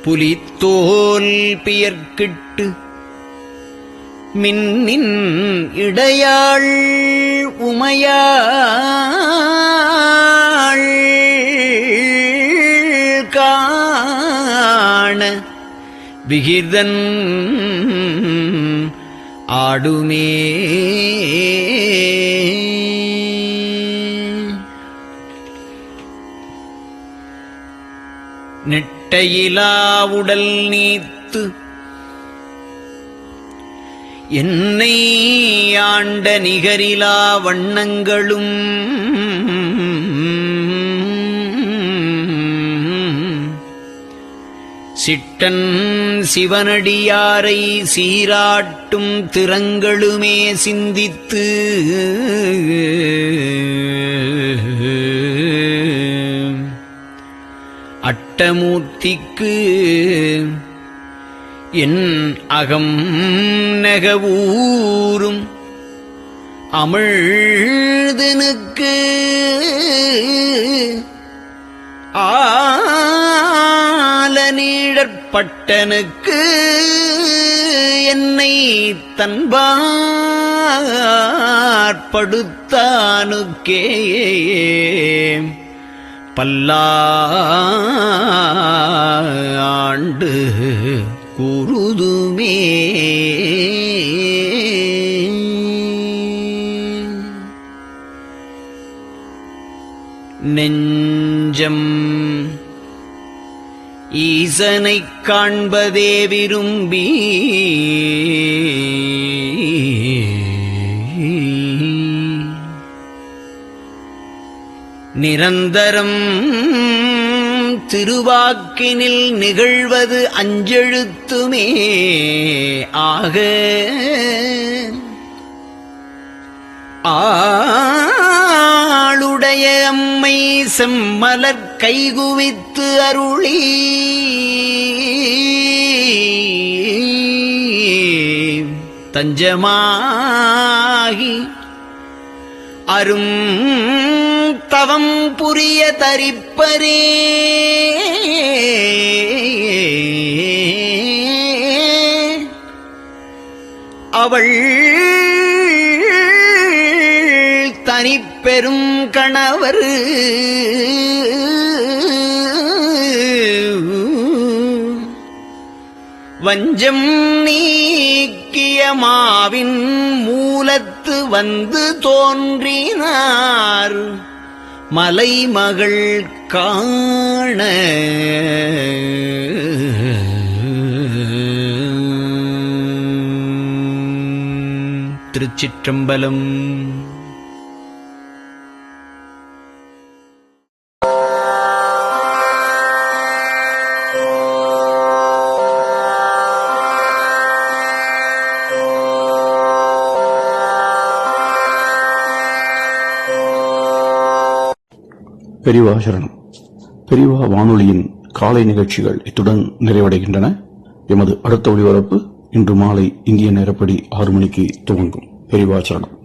புலித்தோல் பியர்க்கிட்டு மின்னின் இடையாள் உமையாள் காண விகிர்தன் ஆடுமே. நெட்டையிலா உடல் நீத்து என்னை ஆண்ட நிகரிலா வண்ணங்களும் சிட்டன் சிவனடியாரை சீராட்டும் திறங்களுமே சிந்தித்து அட்டமூர்த்திக்கு என் அகம் நெகவூரும் அமிழ்தனுக்கு ஆலநீழற்பட்டனுக்கு என்னை தன்பாற்படுத்தானுக்கே பல்லாண்டு குருதுமே. நெஞ்சம் ஈசனைக் காண்பதே விரும்பி நிரந்தரம் திருவாக்கினில் நிகழ்வது அஞ்செழுத்துமே ஆக ஆளுடைய அம்மை செம்மலர் கைகுவித்து அருளி தஞ்சமாகி அரும் தவம் புரிய தரிப்பரே. அவள் தனிப்பெரும் கணவர் வஞ்சம் நீக்கிய மாவின் மூலத்து வந்து தோன்றினார் மலைமகள் காண. திருச்சிற்றம்பலம். பெரியவா சரணம். பெரியவா வானொலியின் காலை நிகழ்ச்சிகள் இத்துடன் நிறைவடைகின்றன. எமது அடுத்த ஒளிபரப்பு இன்று மாலை இந்திய நேரப்படி 6 மணிக்கு துவங்கும். பெரியவா சரணம்.